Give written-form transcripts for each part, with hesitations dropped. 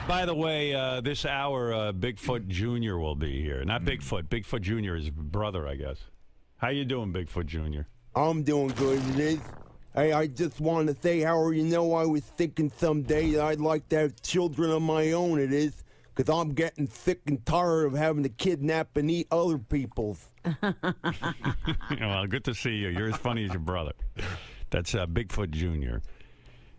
By the way, this hour, Bigfoot Jr. will be here. Not Bigfoot. Bigfoot Jr. is brother, I guess. How you doing, Bigfoot Jr.? I'm doing good, it is. Hey, I just want to say, Howard, you know, I was thinking someday that I'd like to have children of my own, it is. Because I'm getting sick and tired of having to kidnap and eat other people's. Well, good to see you. You're as funny as your brother. That's Bigfoot Jr.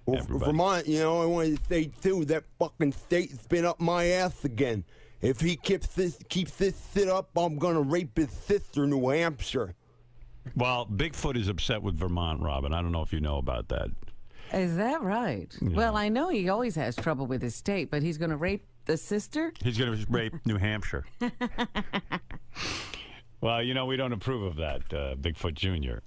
Well, Vermont, you know, I wanted to say, too, that fucking state's been up my ass again. If he keeps this sit up, I'm going to rape his sister in New Hampshire. Well, Bigfoot is upset with Vermont, Robin. I don't know if you know about that. Is that right? Yeah. Well, I know he always has trouble with his state, but he's going to rape the sister? He's going to rape New Hampshire. Well, you know, we don't approve of that, Bigfoot Jr.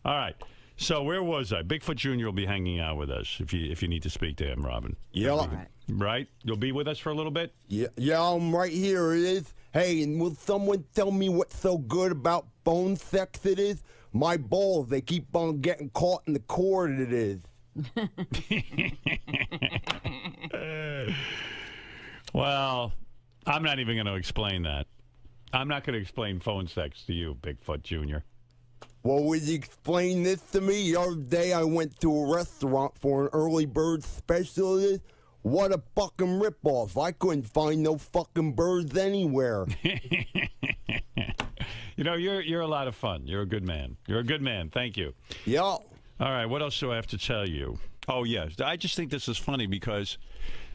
All right. So where was I? Bigfoot Jr. will be hanging out with us if you need to speak to him, Robin. Yeah. Right? You'll be with us for a little bit? Yeah, I'm right here. It is. Hey, and will someone tell me what's so good about phone sex it is? My balls, they keep on getting caught in the cord it is. Well, I'm not even going to explain that. I'm not going to explain phone sex to you, Bigfoot Jr. Well, would you explain this to me? The other day I went to a restaurant for an early bird special. What a fucking ripoff. I couldn't find no fucking birds anywhere. You know, you're a lot of fun. You're a good man. You're a good man. Thank you. Yeah. All right, what else do I have to tell you? Oh, yes. I just think this is funny because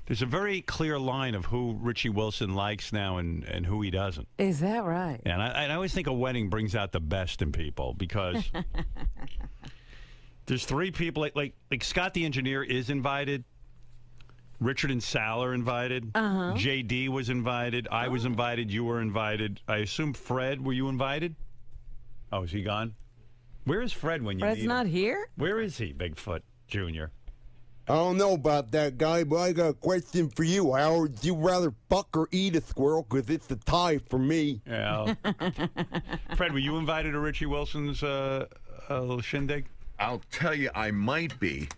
there's a very clear line of who Richie Wilson likes now and who he doesn't. Is that right? And I always think a wedding brings out the best in people because there's three people, like Scott the engineer is invited. Richard and Sal are invited. JD was invited. I was invited. You were invited. I assume Fred, were you invited? Oh, is he gone? Where is Fred when you need him? Fred's not here? Where is he, Bigfoot Jr.? I don't know about that guy, but I got a question for you, Howard. Would you rather fuck or eat a squirrel? Because it's a tie for me. Yeah. Fred, were you invited to Richie Wilson's little shindig? I'll tell you, I might be.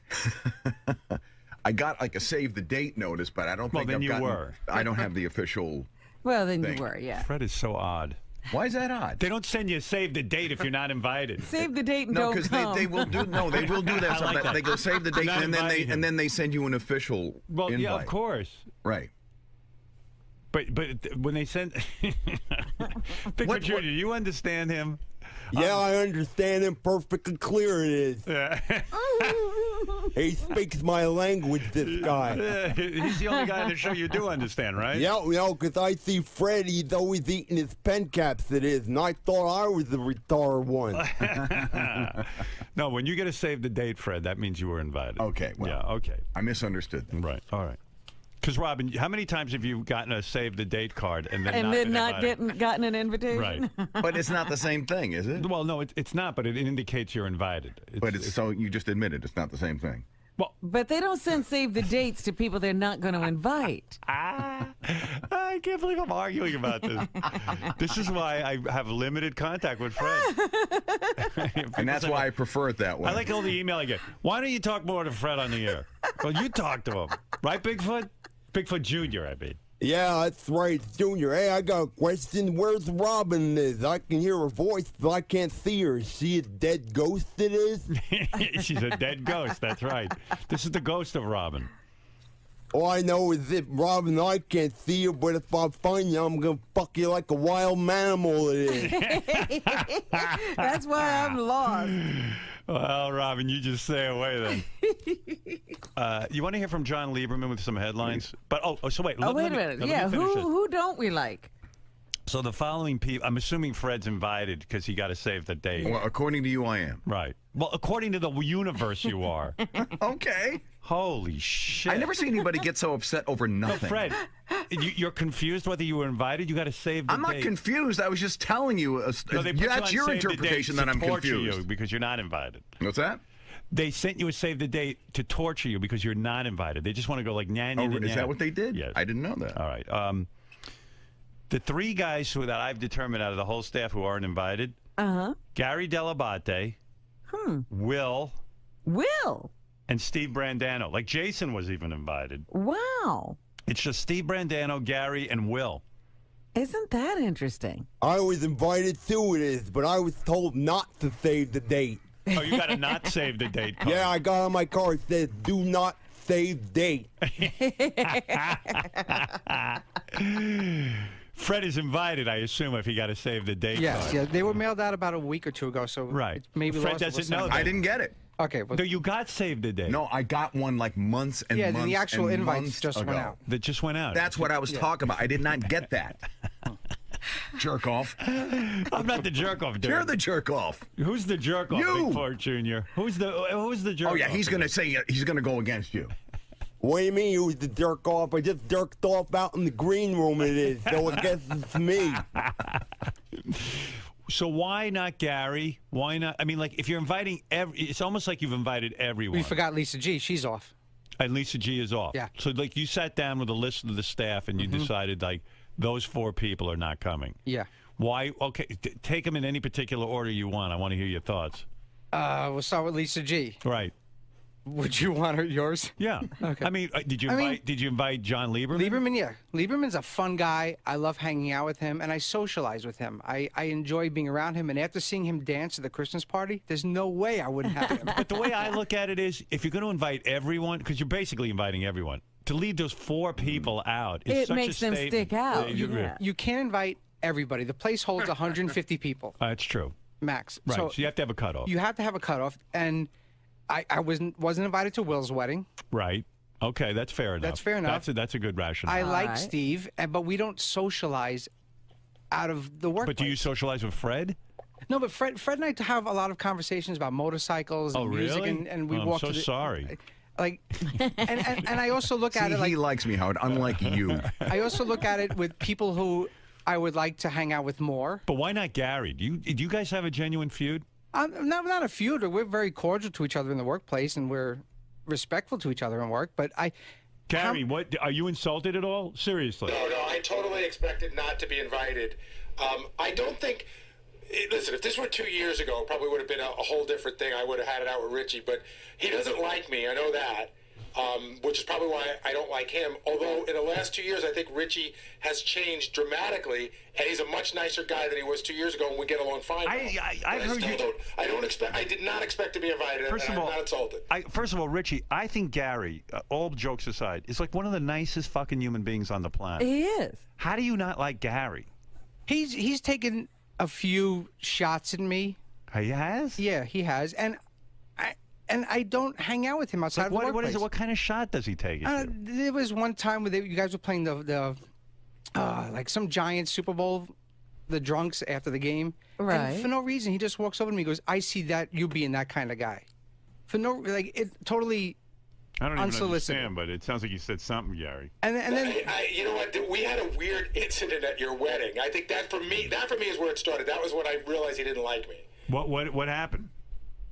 I got like a save the date notice, but I don't think I've gotten. I don't have the official. Well, then thing. you were, yeah. Fred is so odd. Why is that odd? They don't send you a save the date if you're not invited. Save the date and no, don't come. they will do. No, they will do that. Like that. They go save the date and then they send you an official. Well, invite. yeah, of course. Right. But when they send, Bigfoot Jr., do you understand him? Yeah, I understand him perfectly clear. It is. He speaks my language, this guy. He's the only guy on the show you do understand, right? Yeah, you know, because I see Fred, he's always eating his pen caps, it is, and I thought I was the retarded one. No, when you get a save the date, Fred, that means you were invited. Okay, well. Yeah, okay. I misunderstood. Right, all right. Because, Robin, how many times have you gotten a save the date card and then gotten an invitation? Right. But it's not the same thing, is it? Well, no, it's not, but it indicates you're invited. So you just admitted it's not the same thing. Well, but they don't send save the dates to people they're not going to invite. I can't believe I'm arguing about this. This is why I have limited contact with Fred. And that's why I prefer it that way. I like all the email I get. Why don't you talk more to Fred on the air? Well, you talk to him. Right, Bigfoot? Bigfoot Jr., I mean. Yeah, that's right, Junior. Hey, I got a question. Where's Robin is? I can hear her voice, but I can't see her. Is she a dead ghost it is? She's a dead ghost, that's right. This is the ghost of Robin. All I know is if Robin, I can't see you, but if I find you, I'm going to fuck you like a wild mammal it is. That's why I'm lost. Well, Robin, you just stay away then. You want to hear from John Lieberman with some headlines? But so wait. Wait a minute. Yeah, who don't we like? So the following people, I'm assuming Fred's invited because he got to save the date. Well, according to you, I am. Right. Well, according to the universe, you are. Okay. Holy shit. I never see anybody get so upset over nothing. No, Fred, you're confused whether you were invited? You got to save the date. I'm not confused. I was just telling you. That's your interpretation that I'm confused. You because you're not invited. What's that? They sent you a save the date to torture you because you're not invited. They just want to go like, nah, nah, nah, is that what they did? Yes. I didn't know that. All right. The three guys that I've determined out of the whole staff who aren't invited, Gary Delabate, Will, and Steve Brandano. Like Jason was even invited. Wow. It's just Steve Brandano, Gary, and Will. Isn't that interesting? I was invited too, it is, but I was told not to save the date. Oh, you got to not save the date card. Yeah, I got on my card, it says, do not save date. Fred is invited, I assume, if he got to save the date Yes, card. yeah, they were mailed out about a week or two ago, so Right. maybe Fred lost. doesn't know that. I didn't get it. Okay, well, No, you got saved the date. No, I got one like months and yeah, months the actual and invites months just ago. went out. That just went out. That's what I was talking about. I did not get that. Jerk off. I'm not the jerk off, dude. You're the jerk off. Who's the jerk off, You. Bigfoot Jr.? Who's the jerk off? Oh yeah, he's gonna say he's gonna go against you. What do you mean you was the jerk off? I just jerked off out in the green room, it is, so I guess it's me. So why not Gary? Why not? I mean, like, if you're inviting it's almost like you've invited everyone. We forgot Lisa G. She's off. And Lisa G is off. Yeah. So, like, you sat down with a list of the staff and you decided, like, those 4 people are not coming. Yeah. Why? Okay, take them in any particular order you want. I want to hear your thoughts. We'll start with Lisa G. Right. Would you want her yours? Yeah. Okay. I mean, did you invite John Lieberman? Lieberman, yeah. Lieberman's a fun guy. I love hanging out with him, and I socialize with him. I enjoy being around him, and after seeing him dance at the Christmas party, there's no way I wouldn't have him. But the way I look at it is, if you're going to invite everyone, because you're basically inviting everyone, to leave those 4 people out is It such makes a them statement. stick out. Yeah. You can't invite everybody. The place holds 150 people, That's true. max. Right. So So you have to have a cutoff. you have to have a cutoff, and I wasn't invited to Will's wedding. Right. Okay, that's fair enough. That's fair enough. That's a good rationale. I like right. Steve, but we don't socialize out of the workplace. But do you socialize with Fred? No, but Fred and I have a lot of conversations about motorcycles and Oh, music, really? and we Oh, walk. I'm so to the, sorry. Like, and I also look See, at it like he likes me, Howard, unlike you. I also look at it with people who I would like to hang out with more. But why not Gary? Do you guys have a genuine feud? Not a feud. We're very cordial to each other in the workplace, and we're respectful to each other in work. But Gary, what are you insulted at all? Seriously? No, I totally expected not to be invited. I don't think. Listen, if this were 2 years ago, it probably would have been a whole different thing. I would have had it out with Richie, but he doesn't like me. I know that, which is probably why I don't like him. Although in the last 2 years, I think Richie has changed dramatically, and he's a much nicer guy than he was 2 years ago, and we get along fine. I've heard you. I did not expect to be invited. First of all, I'm not insulted. First of all, Richie, I think Gary, all jokes aside, is like one of the nicest fucking human beings on the planet. He is. How do you not like Gary? he's taken a few shots at me. He has? Yeah, he has, and I don't hang out with him outside of the workplace. What is it? What kind of shot does he take? There was one time where you guys were playing the like some giant Super Bowl, the drunks after the game. Right. And for no reason, he just walks over to me and goes, "I see that you being that kind of guy." For no, like, it totally I don't even unsolicited. understand, but it sounds like you said something, Gary. And then You know what? We had a weird incident at your wedding. I think that for me is where it started. That was when I realized he didn't like me. What happened?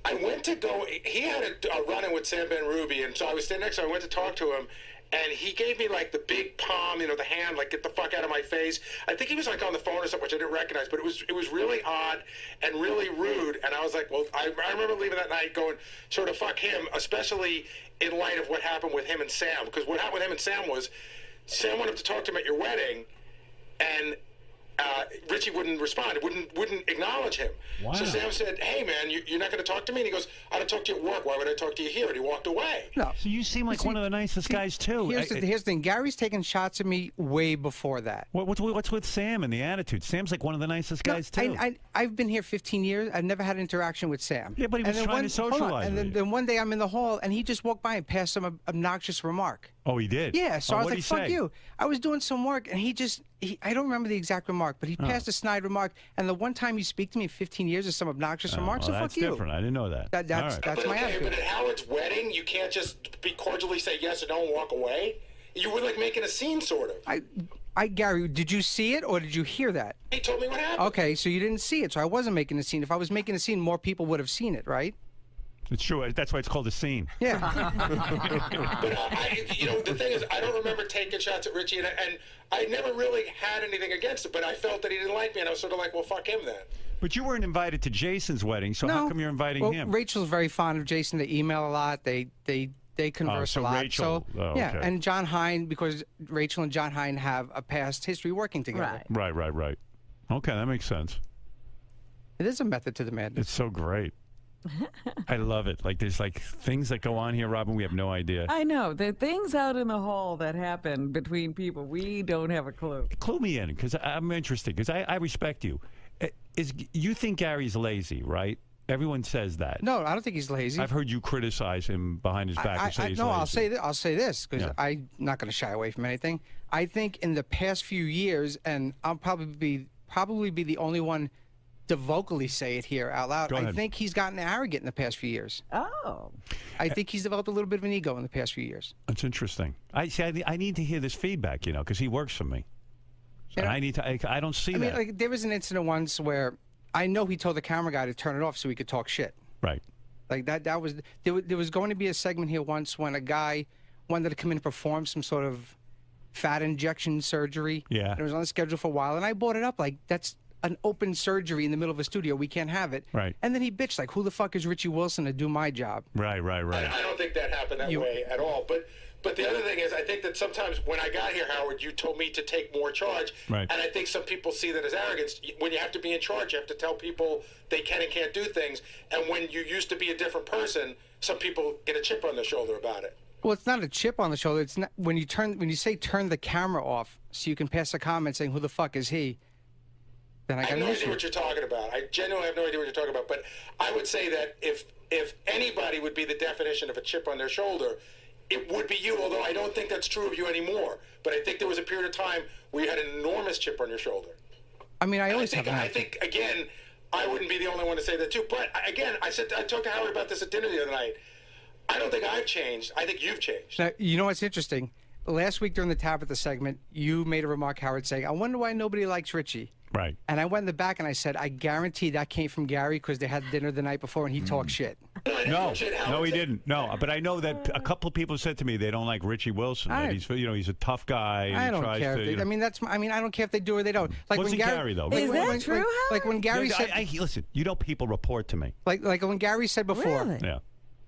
I went to go. He had a run-in with Sam Ben Ruby, and so I was standing next to him. I went to talk to him, and he gave me like the big palm, the hand, like get the fuck out of my face. I think he was like on the phone or something, which I didn't recognize, but it was really odd and really rude. And I was like, well, I remember leaving that night going, sort of fuck him, especially in light of what happened with him and Sam, because what happened with him and Sam was, Sam went up to talk to him at your wedding, and Richie wouldn't respond, wouldn't acknowledge him. Wow. So Sam said, "Hey man, you're not going to talk to me?" And he goes, "I don't talk to you at work. Why would I talk to you here?" And he walked away. no. So you seem like one of the nicest guys too. Here's the thing. Gary's taken shots at me way before that. What's with Sam and the attitude? Sam's like one of the nicest guys too. I've been here 15 years. I've never had an interaction with Sam. Yeah, but he was And then trying to socialize And with you. then one day I'm in the hall, and he just walked by and passed some obnoxious remark. Oh, he did? Yeah, so Oh, I was what'd like, he fuck say? you. I was doing some work, and I don't remember the exact remark, but he passed a snide remark. And the one time you speak to me in 15 years is some obnoxious remark, so Well, fuck that's you. different. I didn't know that. That's All right. that's my attitude. But at Howard's wedding, you can't just be cordially say yes or no and walk away. You were like making a scene, sort of. Gary, did you see it or did you hear that? He told me what happened. Okay, so you didn't see it, so I wasn't making a scene. If I was making a scene, more people would have seen it, right? It's true. That's why it's called a scene. Yeah. But the thing is, I don't remember taking shots at Richie, and I never really had anything against it. But I felt that he didn't like me, and I was sort of like, well, fuck him then. But you weren't invited to Jason's wedding, so how come you're inviting him? Rachel's very fond of Jason. They email a lot. They they converse a lot. Rachel, so yeah, and John Hine, because Rachel and John Hine have a past history working together. Right. Okay, that makes sense. It is a method to the madness. It's so great. I love it. Like there's like things that go on here, Robin. We have no idea. I know. There are things out in the hall that happen between people. We don't have a clue. Clue me in, because I'm interested, because I respect you. You think Gary's lazy, right? Everyone says that. No, I don't think he's lazy. I've heard you criticize him behind his back and say he's lazy. I'll say this, because I'm not going to shy away from anything. I think in the past few years, and I'll probably be the only one to vocally say it here out loud. I think he's gotten arrogant in the past few years. Oh. I think he's developed a little bit of an ego in the past few years. That's interesting. I need to hear this feedback, because he works for me. So I don't see that. I mean, like, there was an incident once where I know he told the camera guy to turn it off so he could talk shit. Right. Like there was going to be a segment here once when a guy wanted to come in and perform some sort of fat injection surgery. Yeah. And it was on the schedule for a while, and I brought it up like, that's an open surgery in the middle of a studio. We can't have it. Right. And then he bitched like, who the fuck is Richie Wilson to do my job? Right. I don't think that happened that way at all. But the other thing is, I think that sometimes when I got here, Howard, you told me to take more charge. Right. And I think some people see that as arrogance. When you have to be in charge, you have to tell people they can and can't do things. And when you used to be a different person, some people get a chip on their shoulder about it. Well, it's not a chip on the shoulder. It's not when you say turn the camera off so you can pass a comment saying who the fuck is he. Then I got have no idea what you're talking about. I genuinely have no idea what you're talking about. But I would say that if anybody would be the definition of a chip on their shoulder, it would be you, although I don't think that's true of you anymore. But I think there was a period of time where you had an enormous chip on your shoulder. I mean, I always have. I think, again, I wouldn't be the only one to say that, too. But, again, I talked to Howard about this at dinner the other night. I don't think I've changed. I think you've changed. Now, you know what's interesting? Last week during the Tabitha segment, you made a remark, Howard, saying, I wonder why nobody likes Richie. Right. And I went in the back and I said, I guarantee that came from Gary because they had dinner the night before and he talked shit. No, he didn't. No, but I know that a couple of people said to me they don't like Richie Wilson. That he's a tough guy. And I don't care. I don't care if they do or they don't. Like wasn't when Gary though? Is that true? Like when Gary said, listen, people report to me. Like when Gary said before, Really? Yeah.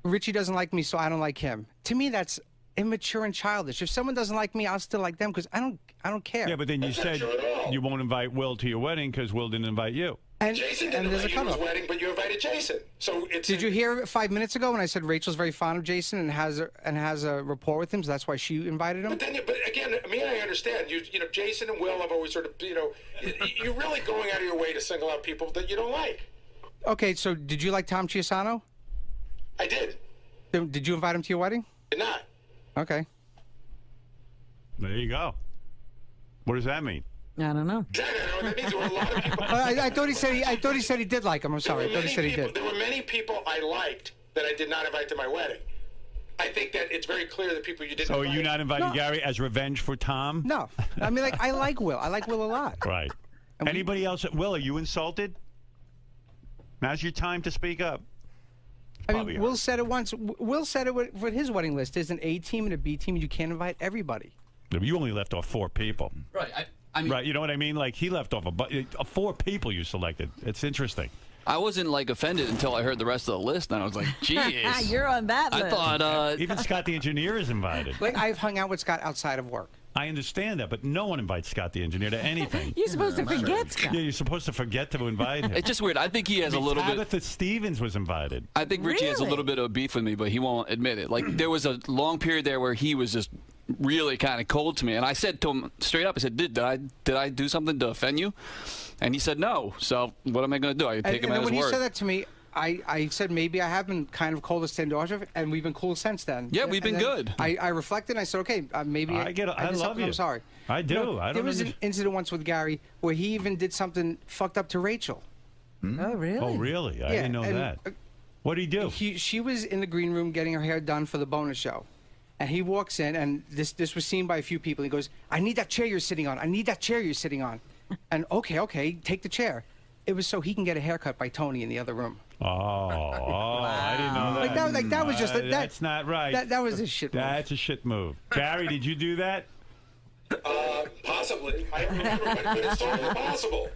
Richie doesn't like me, so I don't like him. To me, that's immature and childish. If someone doesn't like me, I'll still like them because I don't care. Yeah, but then you said you won't invite Will to your wedding because Will didn't invite you. And Jason didn't invite you to his wedding, but you invited Jason. So Did you hear 5 minutes ago when I said Rachel's very fond of Jason and has a rapport with him, so that's why she invited him? But again, I understand. You know, Jason and Will have always sort of, you're really going out of your way to single out people that you don't like. Okay, so did you like Tom Chiusano? I did. Did you invite him to your wedding? Did not. Okay. There you go. What does that mean? I don't know. Exactly. I know what that means. There were a lot of people. I thought he said he did like him. I'm sorry. I thought he said he did. There were many people I liked that I did not invite to my wedding. I think that it's very clear that people you didn't. So are you not inviting Gary as revenge for Tom? No. I mean, I like Will. I like Will a lot. Right. Anybody else? Will, are you insulted? Now's your time to speak up. I mean, Will said it once. Will said it with his wedding list. There's an A team and a B team, and you can't invite everybody. You only left off 4 people. Right. I mean, right. You know what I mean? Like, he left off 4 people you selected. It's interesting. I wasn't, offended until I heard the rest of the list, and I was like, geez. You're on that list. I thought... Even Scott the engineer is invited. Like, I've hung out with Scott outside of work. I understand that, but no one invites Scott the engineer to anything. You're supposed to forget Scott. Yeah, you're supposed to forget to invite him. It's just weird. I think he has a little bit... Tabitha Stevens was invited. I think Richie has a little bit of beef with me, but he won't admit it. Like, there was a long period there where he was just really kind of cold to me, and I said to him straight up, I said, did I do something to offend you? And he said no. So what am I going to do? I take him at his word. When he said that to me, I said maybe I have been kind of cold as standoffish, and we've been cool since then. Yeah, we've been good. I reflected, and I said, okay, maybe I love you. I'm sorry. I do. There was an incident once with Gary where he even did something fucked up to Rachel. Oh, really? Oh, really? I didn't know that. What did he do? She was in the green room getting her hair done for the bonus show. And he walks in, and this was seen by a few people. He goes, I need that chair you're sitting on. I need that chair you're sitting on. And okay, take the chair. It was so he can get a haircut by Tony in the other room. Oh, I didn't know that. That was just that's not right. That was a shit move. That's a shit move. Gary, did you do that? Possibly. I don't remember, but it's totally possible.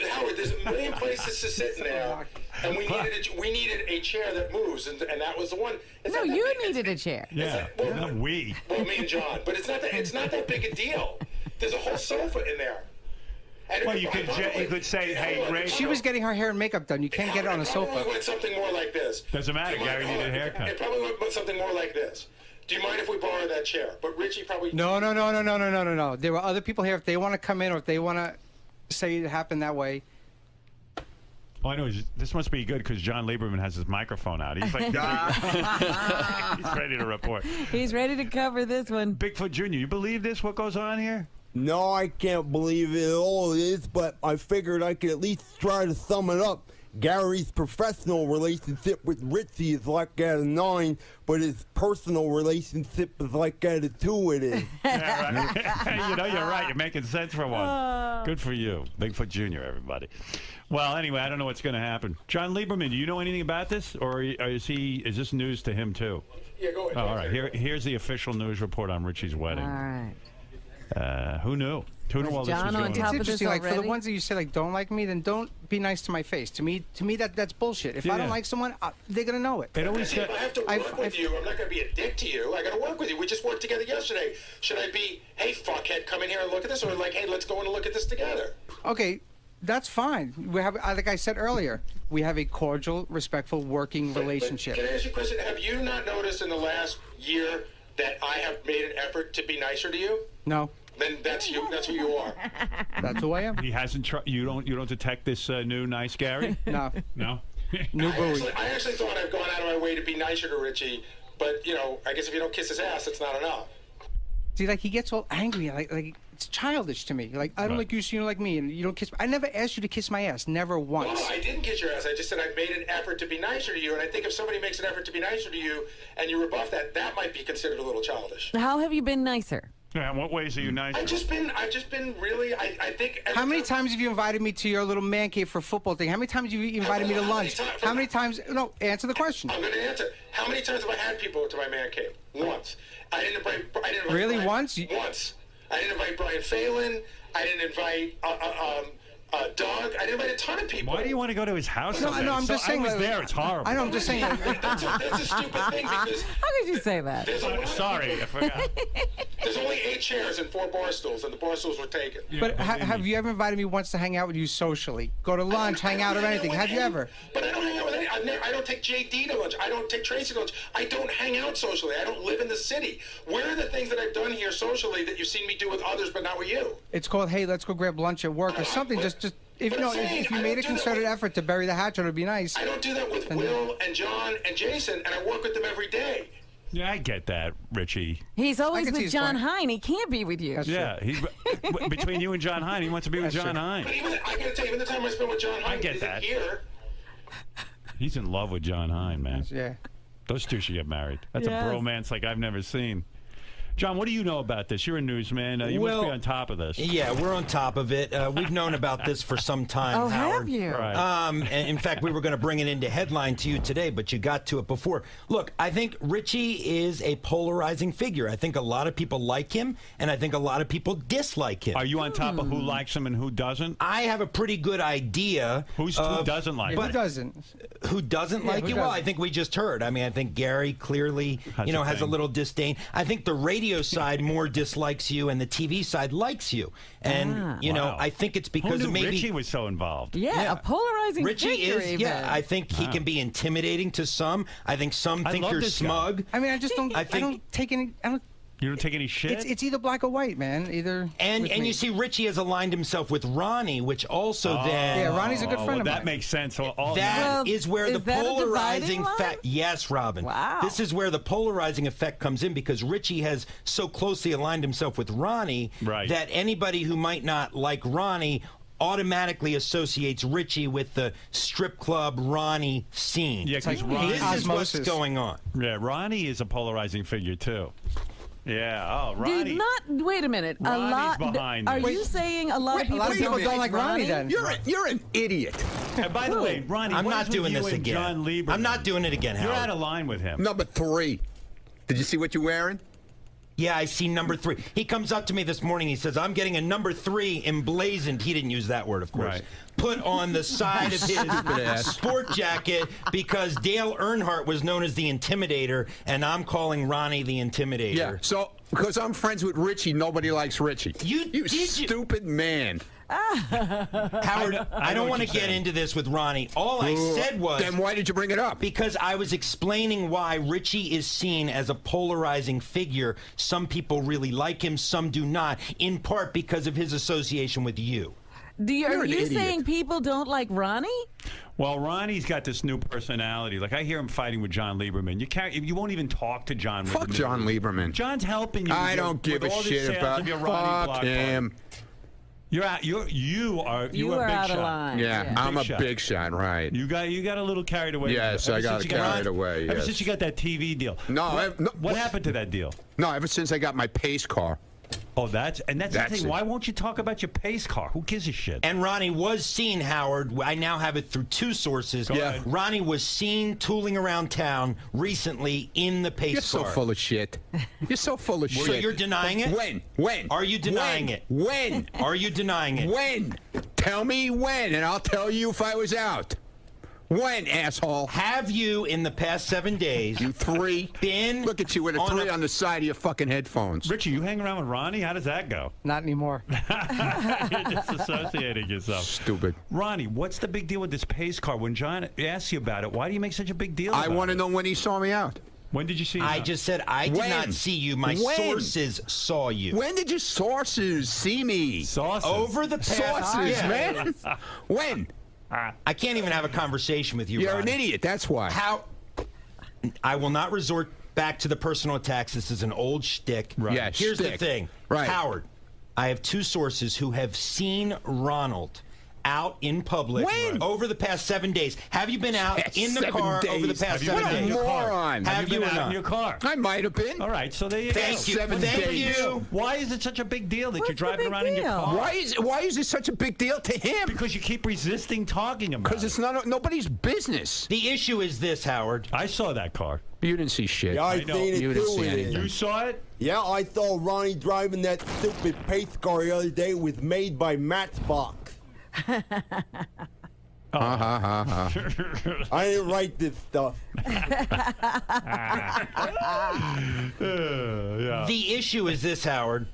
Howard, there's a million places to sit now. And we needed a chair that moves, and that was the one. No, you needed a chair. Yeah, not we. Well, me and John, but it's not that big a deal. There's a whole sofa in there. And well, you could say, hey, Ray. She was getting her hair and makeup done. You can't get it on a sofa. It probably went something more like this. Doesn't matter. Gary needed a haircut. It probably went something more like this. Do you mind if we borrow that chair? But Richie probably... No. There were other people here. If they want to come in or if they want to say it happened that way. All I know is this must be good because John Lieberman has his microphone out. He's like, he's ready to report. He's ready to cover this one. Bigfoot Jr., you believe this, what goes on here? No, I can't believe it all it is, but I figured I could at least try to sum it up. Gary's professional relationship with Richie is like at a 9, but his personal relationship is like at a 2 it is. Yeah, right. You know, you're right. You're making sense for one. Good for you. Bigfoot Jr., everybody. Well, anyway, I don't know what's going to happen. John Lieberman, do you know anything about this? Or is this news to him, too? Yeah, go ahead. Oh, all right. Here's the official news report on Richie's wedding. All right. Who knew? Who knew all this was John going on on? top It's of this interesting. Like for the already? ones that you say like don't like me, then don't be nice to my face. To me that's bullshit. If I don't Yeah. like someone, they're gonna know it. It always If I have to work with you, I'm not going to be a dick to you. I got to work with you. We just worked together yesterday. Should I be, hey, fuckhead, come in here and look at this? Or like, hey, let's go in and look at this together? Okay, that's fine. We have, like I said earlier, we have a cordial, respectful, working relationship. Can I ask you a question? Have you not noticed in the last year that I have made an effort to be nicer to you? No. Then that's you. That's who you are. That's who I am. He hasn't. You don't detect this new nice Gary? No. No. New buoy. I actually thought I've gone out of my way to be nicer to Richie, but you know, I guess if you don't kiss his ass, it's not enough. See, like he gets all angry, like it's childish to me. Like I don't like you, so you don't like me, and you don't kiss. I never asked you to kiss my ass, never once. No, I didn't kiss your ass. I just said I've made an effort to be nicer to you, and I think if somebody makes an effort to be nicer to you, and you rebuff that, that might be considered a little childish. How have you been nicer? Yeah, in what ways are you nice? I've just been really. I think. How many times have you invited me to your little man cave for a football thing? How many times have you invited me to lunch? How many times? No, answer the question. I'm going to answer. How many times have I had people to my man cave? Once. I didn't invite. Really, Brian, once? Once. I didn't invite Brian Phelan. I didn't invite Doug. I didn't invite a ton of people. Why do you want to go to his house? No, someday? no, I'm just saying. I was like, there. It's horrible. I know. I'm just saying. That's a stupid thing because. How could you say that? There's a lot of Sorry, I forgot. There's only 8 chairs and 4 bar stools, and the bar stools were taken. But have you ever invited me once to hang out with you socially? Go to lunch, hang out, or anything? Have you ever? But I don't hang out with any. I don't take JD to lunch. I don't take Tracy to lunch. I don't hang out socially. I don't live in the city. Where are the things that I've done here socially that you've seen me do with others, but not with you? It's called, hey, let's go grab lunch at work or something. Just if if you made a concerted effort to bury the hatchet, it would be nice. I don't do that with Will and John and Jason, and I work with them every day. Yeah, I get that, Richie. He's always can see with his John point. Hine. He can't be with you. That's Yeah, he's between you and John Hine. He wants to be with That's John true. Hine. But even I gotta tell you, even the time I spent with John Hine, get isn't that. here. He's in love with John Hine, man. Yeah. Those two should get married. That's Yes. a bromance like I've never seen. John, what do you know about this? You're a newsman. You must be on top of this. Yeah, we're on top of it. We've known about this for some time, Oh, Howard. have you? Right. And in fact, we were going to bring it into headline to you today, but you got to it before. Look, I think Richie is a polarizing figure. I think a lot of people like him, and I think a lot of people dislike him. Are you on top of who likes him and who doesn't? I have a pretty good idea. Who doesn't like Who him? doesn't? Who doesn't like who you? Well, doesn't? I think we just heard. I mean, I think Gary clearly, Has a has a thing. little disdain. I think the radio side more dislikes you, and the TV side likes you. And Wow. I think it's Who because knew of maybe Richie was so involved? Yeah, a polarizing Richie figure is. even. Yeah, I think he can be intimidating to some. I think some I think love you're this guy. smug. I mean, I just don't. I I think- don't take any. I don't. You don't take any shit? It's either black or white, man. Either. And with and me. you see, Richie has aligned himself with Ronnie, which also then. Yeah, Ronnie's a good friend of that mine. makes sense. So all That Well, is where is the that a polarizing dividing line? fact. Yes, Robin. Wow. This is where the polarizing effect comes in because Richie has so closely aligned himself with Ronnie Right. that anybody who might not like Ronnie automatically associates Richie with the strip club Ronnie scene. Yeah, because like Ronnie, This is what's Osmosis. going on. yeah, Ronnie is a polarizing figure too. Yeah. Oh, Dude, Ronnie. wait a minute. Ronnie's a lot. behind Are this. you saying a lot of people, a lot of people don't like Ronnie then. You're an idiot. And by the way, Ronnie, I'm what not is with doing you this and again. John Lieberman? I'm not doing it again, You're Howard. out of line with him. Number 3. Did you see what you're wearing? Yeah, I see number 3. He comes up to me this morning. He says, I'm getting a number 3 emblazoned. He didn't use that word, of course. Right. Put on the side of his sport jacket because Dale Earnhardt was known as the Intimidator, and I'm calling Ronnie the Intimidator. Yeah, so because I'm friends with Richie, nobody likes Richie. You stupid man. Howard, I don't want to get into this with Ronnie. All I said was... Then why did you bring it up? Because I was explaining why Richie is seen as a polarizing figure. Some people really like him, some do not, in part because of his association with you. Are you saying people don't like Ronnie? Well, Ronnie's got this new personality. Like, I hear him fighting with John Lieberman. You won't even talk to John. Fuck John Lieberman. John's helping you. I don't give a shit about fuck him. You're out. You are out of line. Yeah, I'm a big shot, right? You got a little carried away. Yes, I got carried away. Ever since you got that TV deal. What happened to that deal? No, ever since I got my pace car. Oh, that's the thing. Why won't you talk about your pace car? Who gives a shit? And Ronnie was seen, Howard. I now have it through 2 sources. Yeah. Ronnie was seen tooling around town recently in the pace car. You're so full of shit. You're so full of shit. So you're denying it? When? Are you denying it? When? Are you denying it? When? Tell me when, and I'll tell you if I was out. When, asshole? Have you, in the past 7 days, you 3, been... Look at you with a 3 on the side of your fucking headphones. Richie, you hang around with Ronnie? How does that go? Not anymore. You're disassociating yourself. Stupid. Ronnie, what's the big deal with this pace car? When John asks you about it, why do you make such a big deal about it? I want to know when he saw me out. When did you see him I out? just said I did not see you. My sources saw you. When did your sources see me? Sources? Over the past... Sources, man. When? I can't even have a conversation with you, You're Ronnie. an idiot, that's why. How? I will not resort back to the personal attacks. This is an old shtick. Right. Yeah, Here's the shtick. thing. Right. Howard, I have 2 sources who have seen Ronald out in public over the past 7 days. Have you been out in the car over the past 7 days? What a moron. Have you been been out in your car? I might have been. All right, so there you go. Thank you. 7 Thank days. you. Why is it such a big deal that What's you're driving the big around in your deal? car? Why is it such a big deal to him? Because you keep resisting talking about it. Because it's nobody's business. The issue is this, Howard. I saw that car. You didn't see shit. Yeah, I know. seen it You didn't too. see it anything. is. You saw it? Yeah, I saw Ronnie driving that stupid pace car the other day. It was made by Matchbox. I didn't write this stuff. The issue is this, Howard.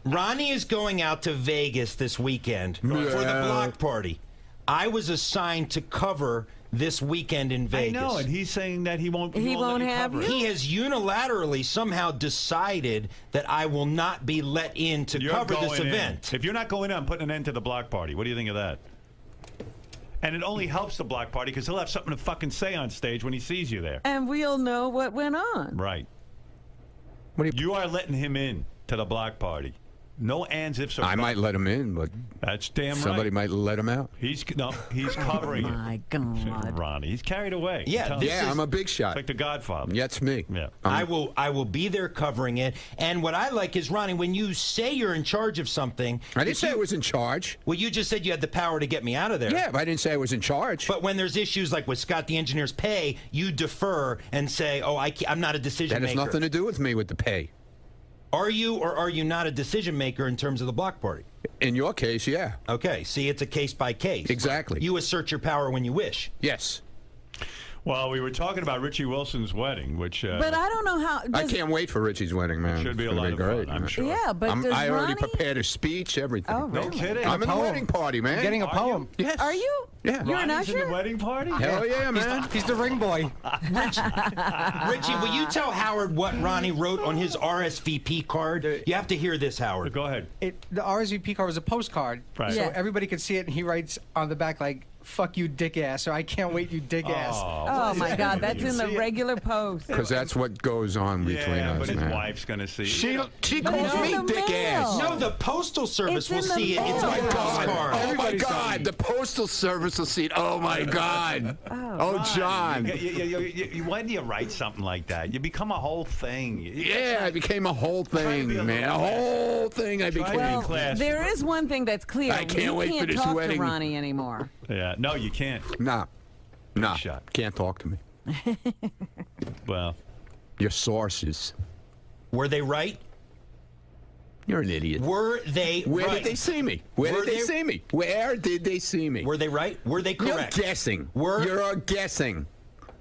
Ronnie is going out to Vegas this weekend for the block party. I was assigned to cover this weekend in Vegas. I know, and he's saying that he won't He won't let have cover you? it. He has unilaterally somehow decided that I will not be let in to You're cover this going in. event. If you're not going in, I'm putting an end to the block party. What do you think of that? And it only helps the block party because he'll have something to fucking say on stage when he sees you there. And we'll know what went on. Right. What do You are letting him in to the block party. No ands, ifs, or I might let him in, but That's damn somebody right. might let him out. He's covering it. My God. Ronnie, he's carried away. Yeah, Tell him. this Yeah, is- I'm a big shot. It's like the Godfather. Yeah, it's me. Yeah. I will be there covering it. And what I like is, Ronnie, when you say you're in charge of something... I didn't say I was in charge. Well, you just said you had the power to get me out of there. Yeah, but I didn't say I was in charge. But when there's issues like with Scott the engineer's pay, you defer and say, oh, I'm not a decision that maker. has nothing to do with me with the pay. Are you or are you not a decision maker in terms of the block party? In your case, yeah. Okay, see, it's a case by case. Exactly. You assert your power when you wish. Yes. Well, we were talking about Richie Wilson's wedding, which But I don't know how. I can't wait for Richie's wedding, man. should be It's a gonna lot of great, fun, I'm man. sure. Yeah, but does I already Ronnie? prepared a speech, everything. Oh, No really? kidding. I'm in the poem. wedding party, man. Getting a Are poem. Yes. Are you? Yeah. You're an Ronnie's in usher? the wedding party? Hell yeah, man. He's the ring boy. Richie, will you tell Howard what Ronnie wrote on his RSVP card? You have to hear this, Howard. Go ahead. The RSVP card was a postcard, Right. so Yeah. everybody could see it, and he writes on the back like, "Fuck you, dick ass," or "I can't wait, you dick ass." Oh, my God. That's in the regular post. Because that's what goes on between Yeah, us, but his man. wife's going to see. She But calls it's in me the dick mail. ass. No, the Postal Service It's will in the see it. It's mail. on Oh, the my postcard. Oh my Everybody's God! talking. The postal service will see it. Oh my God! Oh, John. When do you write something like that? You become a whole thing. Yeah, I became a whole Try to thing, be a man. A little whole thing I Try to became. be Well, classy. there is one thing that's clear. I can't wait for can't this talk wedding. to Ronnie anymore. Yeah. No, you can't. Nah. shot. Can't talk to me. Well, Your sources. Were they right? You're an idiot. Were they Where right? did they see me? Where did they see me? Where did they see me? Were they right? Were they correct? You're guessing. You're guessing.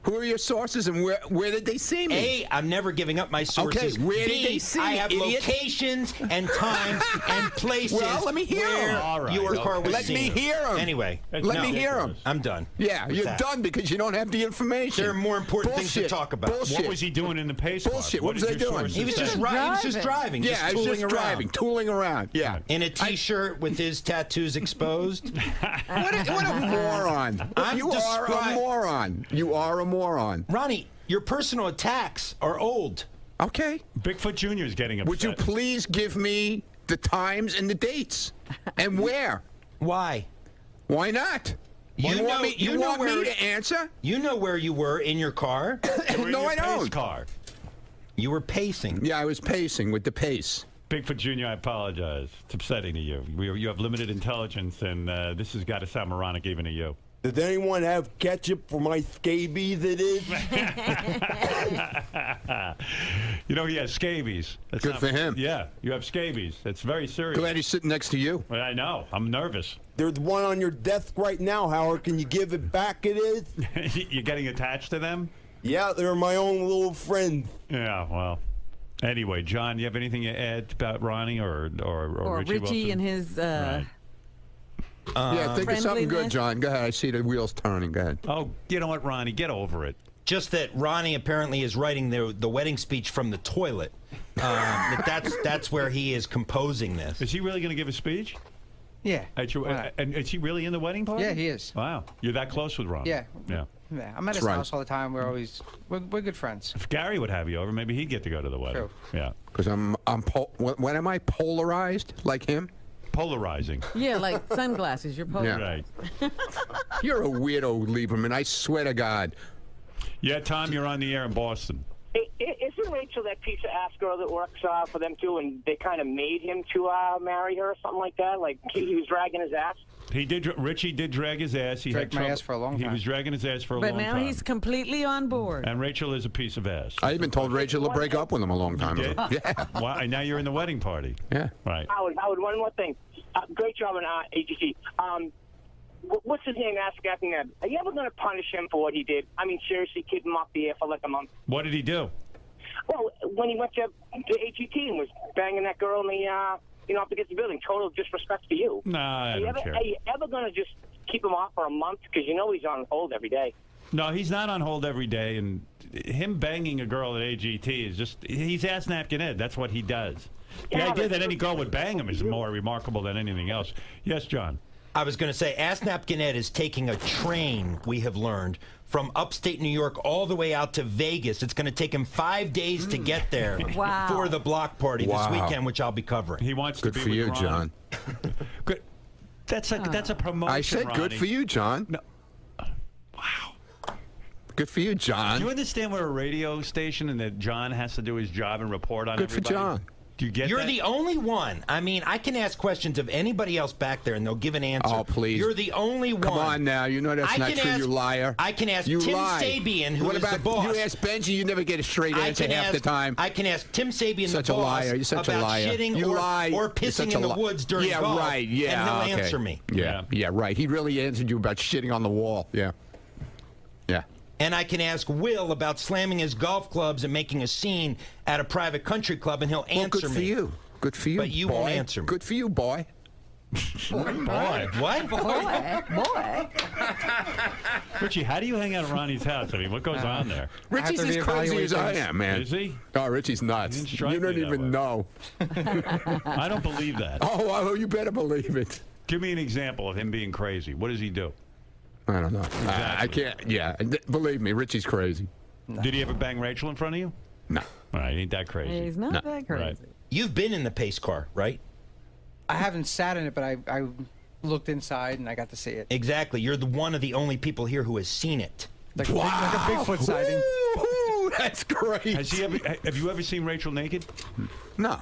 Who are your sources and where did they see me? A, I'm never giving up my sources. Okay, where B, did they see I me, have idiot? locations and times and places Well, let me hear where 'em. All right, your car was Let seen. me hear 'em. Anyway, Let me hear them. I'm done. Yeah, with you're that. done because you don't have the information. There are more important things to talk about. Bullshit. What was he doing in the pace car? Bullshit. What was did I your doing? sources He was say? just he was just driving. Yeah, just I was tooling just around. driving, tooling around. Yeah. In a T-shirt with his tattoos exposed. What a moron. You are a moron. You are a moron. Ronnie, your personal attacks are old. Okay. Bigfoot Jr. is getting upset. Would you please give me the times and the dates and where? Why? Why not? You want me to answer? You know where you were in your car. No, I don't. Car. You were pacing. Yeah, I was pacing with the pace. Bigfoot Jr., I apologize. It's upsetting to you. You have limited intelligence, and this has got to sound moronic even to you. Does anyone have ketchup for my scabies? It is. You know, he has scabies. That's Good for him. Yeah, you have scabies. That's very serious. Glad he's sitting next to you. Well, I know. I'm nervous. There's one on your desk right now, Howard. Can you give it back? It is. You're getting attached to them? Yeah, they're my own little friends. Yeah, well. Anyway, John, you have anything to add about Ronnie or Richie Wilson? and his Right. Yeah, think of something good, friendliness. John. Go ahead. I see the wheels turning. Go ahead. Oh, you know what, Ronnie? Get over it. Just that Ronnie apparently is writing the wedding speech from the toilet. That's where he is composing this. Is he really going to give a speech? Yeah. And is he really in the wedding party? Yeah, he is. Wow. You're that close with Ronnie? Yeah. Yeah. Yeah, I'm at his right. house all the time. We're good friends. If Gary would have you over, maybe he'd get to go to the wedding. True. Yeah. Because when am I polarized like him? Polarizing. Yeah, like sunglasses. You're polar. Yeah. Right. You're a weirdo, Lieberman. I swear to God. Yeah, Tom, you're on the air in Boston. Isn't Rachel that piece of ass girl that works for them too, and they kind of made him to marry her or something like that? Like he was dragging his ass. He did. Richie did drag his ass. He Dragged had my trouble. ass for a long He time. was dragging his ass for a But long now time. he's completely on board. And Rachel is a piece of ass. I even told Rachel to break up with him a long time ago. did? Yeah. Wow, and now you're in the wedding party. Yeah. Right. Howard, one more thing. Great job on AGC. What's his name? Asking that. Are you ever going to punish him for what he did? I mean, seriously, keep him off the air for like a month. What did he do? Well, when he went to AGT and was banging that girl in the, up against the building, total disrespect for you. Nah, I don't care. Are you ever going to just keep him off for a month? Because you know he's on hold every day. No, he's not on hold every day, and him banging a girl at AGT is just—he's ass napkin Ed. That's what he does. The Yeah, idea but- that any girl would bang him is more remarkable than anything else. Yes, John. I was going to say, Ass Napkin Ed is taking a train, we have learned, from upstate New York all the way out to Vegas. It's going to take him 5 days to get there Wow. for the block party this weekend, which I'll be covering. He wants Good to be for with you, Ron. John. Good. That's a promotion. I said good Ronnie. for you, John. No. Wow. Good for you, John. Do you understand we're a radio station and that John has to do his job and report on Good for everybody? John. Do you get You're that? the only one. I mean, I can ask questions of anybody else back there, and they'll give an answer. Oh, please. You're the only one. Come on now. You know that's I not can true, ask- you liar. I can ask you Tim lie. Sabian, who what is about, the boss. You ask Benji, you never get a straight answer half the time. I can ask Tim Sabian, Such the a boss, liar. You're such about a liar. shitting You or, lie. or You're pissing such in a the li- woods during yeah, golf. right. Yeah, and he'll okay. answer me. Yeah, right. He really answered you about shitting on the wall. Yeah. Yeah. And I can ask Will about slamming his golf clubs and making a scene at a private country club, and he'll Well, answer good me. for you. Good for you, But you boy. won't answer me. Good for you, boy. Boy. What? Boy. Richie, how do you hang out at Ronnie's house? I mean, what goes on there? Richie's as crazy as I am, man. Is he? Oh, Richie's nuts. He didn't strike You don't me that even way. know. I don't believe that. Oh, well, you better believe it. Give me an example of him being crazy. What does he do? I don't know. I Exactly. can't. Yeah, believe me, Richie's crazy. Did he ever bang Rachel in front of you? No. All right, ain't that crazy. He's not that crazy. Right. You've been in the pace car, right? I haven't sat in it, but I looked inside and I got to see it. Exactly. You're the one of the only people here who has seen it. Like, like a Bigfoot sighting. Ooh, that's great. Have you ever seen Rachel naked? No.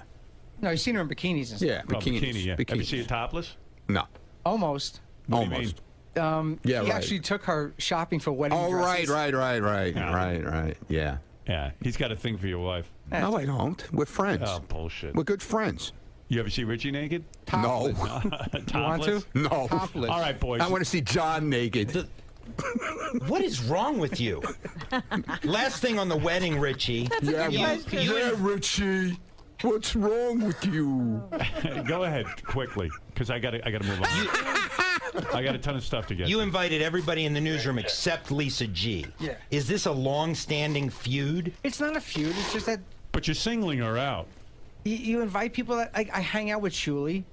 No, you've seen her in bikinis and stuff. Yeah, Oh, bikinis. bikini, yeah. Bikinis. Ever see her topless? No. Almost. What do you Almost. mean? Yeah, He right. actually took her shopping for wedding Oh, dresses. right. Yeah. Yeah, he's got a thing for your wife. No, I don't. We're friends. Oh, bullshit. We're good friends. You ever see Richie naked? No. Topless? You want to? No. Topless. All right, boys. I want to see John naked. What is wrong with you? Last thing on the wedding, Richie. Yeah, Richie. What's wrong with you? Go ahead, quickly, because I gotta move on. I got a ton of stuff to get. You invited everybody in the newsroom except Lisa G. Yeah. Is this a long-standing feud? It's not a feud. It's just that But you're singling her out. you invite people that I hang out with Shuli.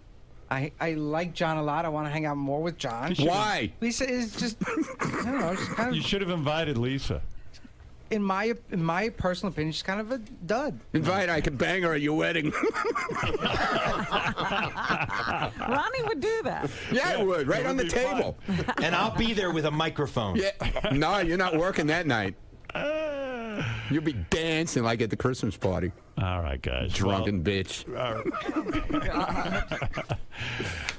I like John a lot. I want to hang out more with John. Why? Lisa is just, I don't know, she's kind of, You should have invited Lisa. in my personal opinion, she's kind of a dud. Invite, I can bang her at your wedding. Ronnie would do that. Yeah, I would. Right on the table. And I'll be there with a mmicrophone. Yeah. No, you're not working that night. You'll be dancing like at the Christmas party. All right, guys. Drunken bitch.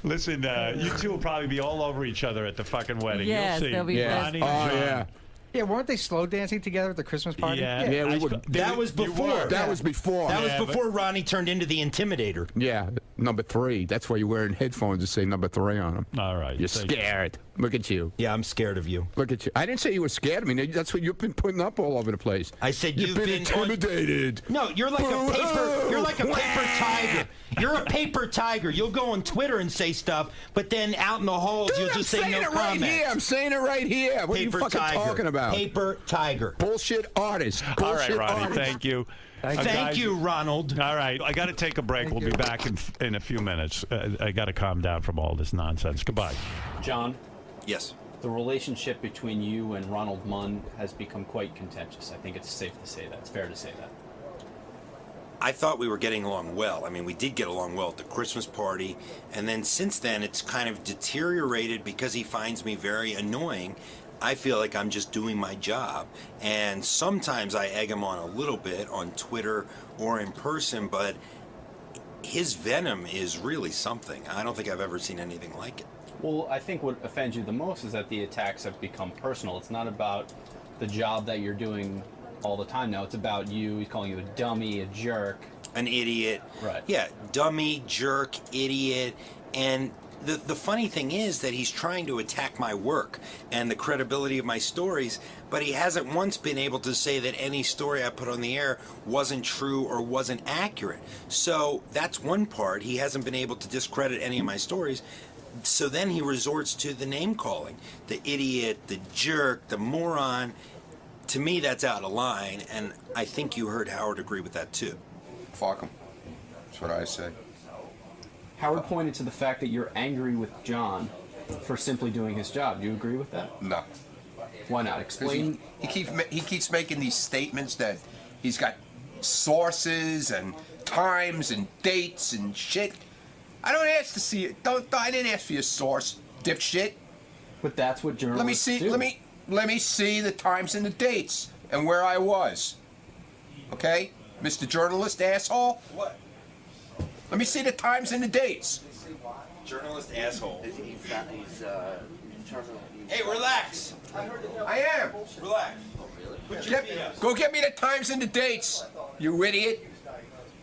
Listen, you two will probably be all over each other at the fucking wedding. Yes, You'll see. they'll be Ronnie Oh, and John. yeah. Yeah, weren't they slow dancing together at the Christmas party? Yeah, we would. That was before. That was before. That Yeah, was before Ronnie turned into the Intimidator. Yeah, number 3. That's why you're wearing headphones to say number 3 on them. All right. You're Thank you. scared. Look at you. Yeah, I'm scared of you. Look at you. I didn't say you were scared of me. That's what you've been putting up all over the place. I said You've been intimidated. No, you're like a paper. You're like a paper tiger. You're a paper tiger. You'll go on Twitter and say stuff, but then out in the halls you'll just say no comment. I'm saying it right here. What Paper are you fucking tiger. talking about? Paper tiger. Bullshit artist. All Bullshit right, Ronnie. artist. Thank you. Thank guys, you, Ronald. All right, I got to take a break. We'll be back in a few minutes. I got to calm down from all this nonsense. Goodbye. John, Yes. the relationship between you and Ronald Munn has become quite contentious. I think it's safe to say that. It's fair to say that. I thought we were getting along well. I mean, we did get along well at the Christmas party, and then since then it's kind of deteriorated because he finds me very annoying. I feel like I'm just doing my job, and sometimes I egg him on a little bit on Twitter or in person, but his venom is really something. I don't think I've ever seen anything like it. Well, I think what offends you the most is that the attacks have become personal. It's not about the job that you're doing all the time now. It's about you. He's calling you a dummy, a jerk. An idiot. Right. Yeah, dummy, jerk, idiot. And the funny thing is that he's trying to attack my work and the credibility of my stories, but he hasn't once been able to say that any story I put on the air wasn't true or wasn't accurate. So that's one part. He hasn't been able to discredit any of my stories. So then he resorts to the name calling. The idiot, the jerk, the moron. To me, that's out of line, and I think you heard Howard agree with that too. Fuck him. That's what I say. Howard pointed to the fact that you're angry with John for simply doing his job. Do you agree with that? No. Why not? Explain. He keeps making these statements that he's got sources and times and dates and shit. I don't ask to see it. I didn't ask for your source, dipshit. But that's what journalists do. Let me see the times and the dates and where I was. Okay, Mr. Journalist asshole. What? Let me see the times and the dates. Journalist asshole. Hey, relax. I am. Relax. Go get me the times and the dates, you idiot.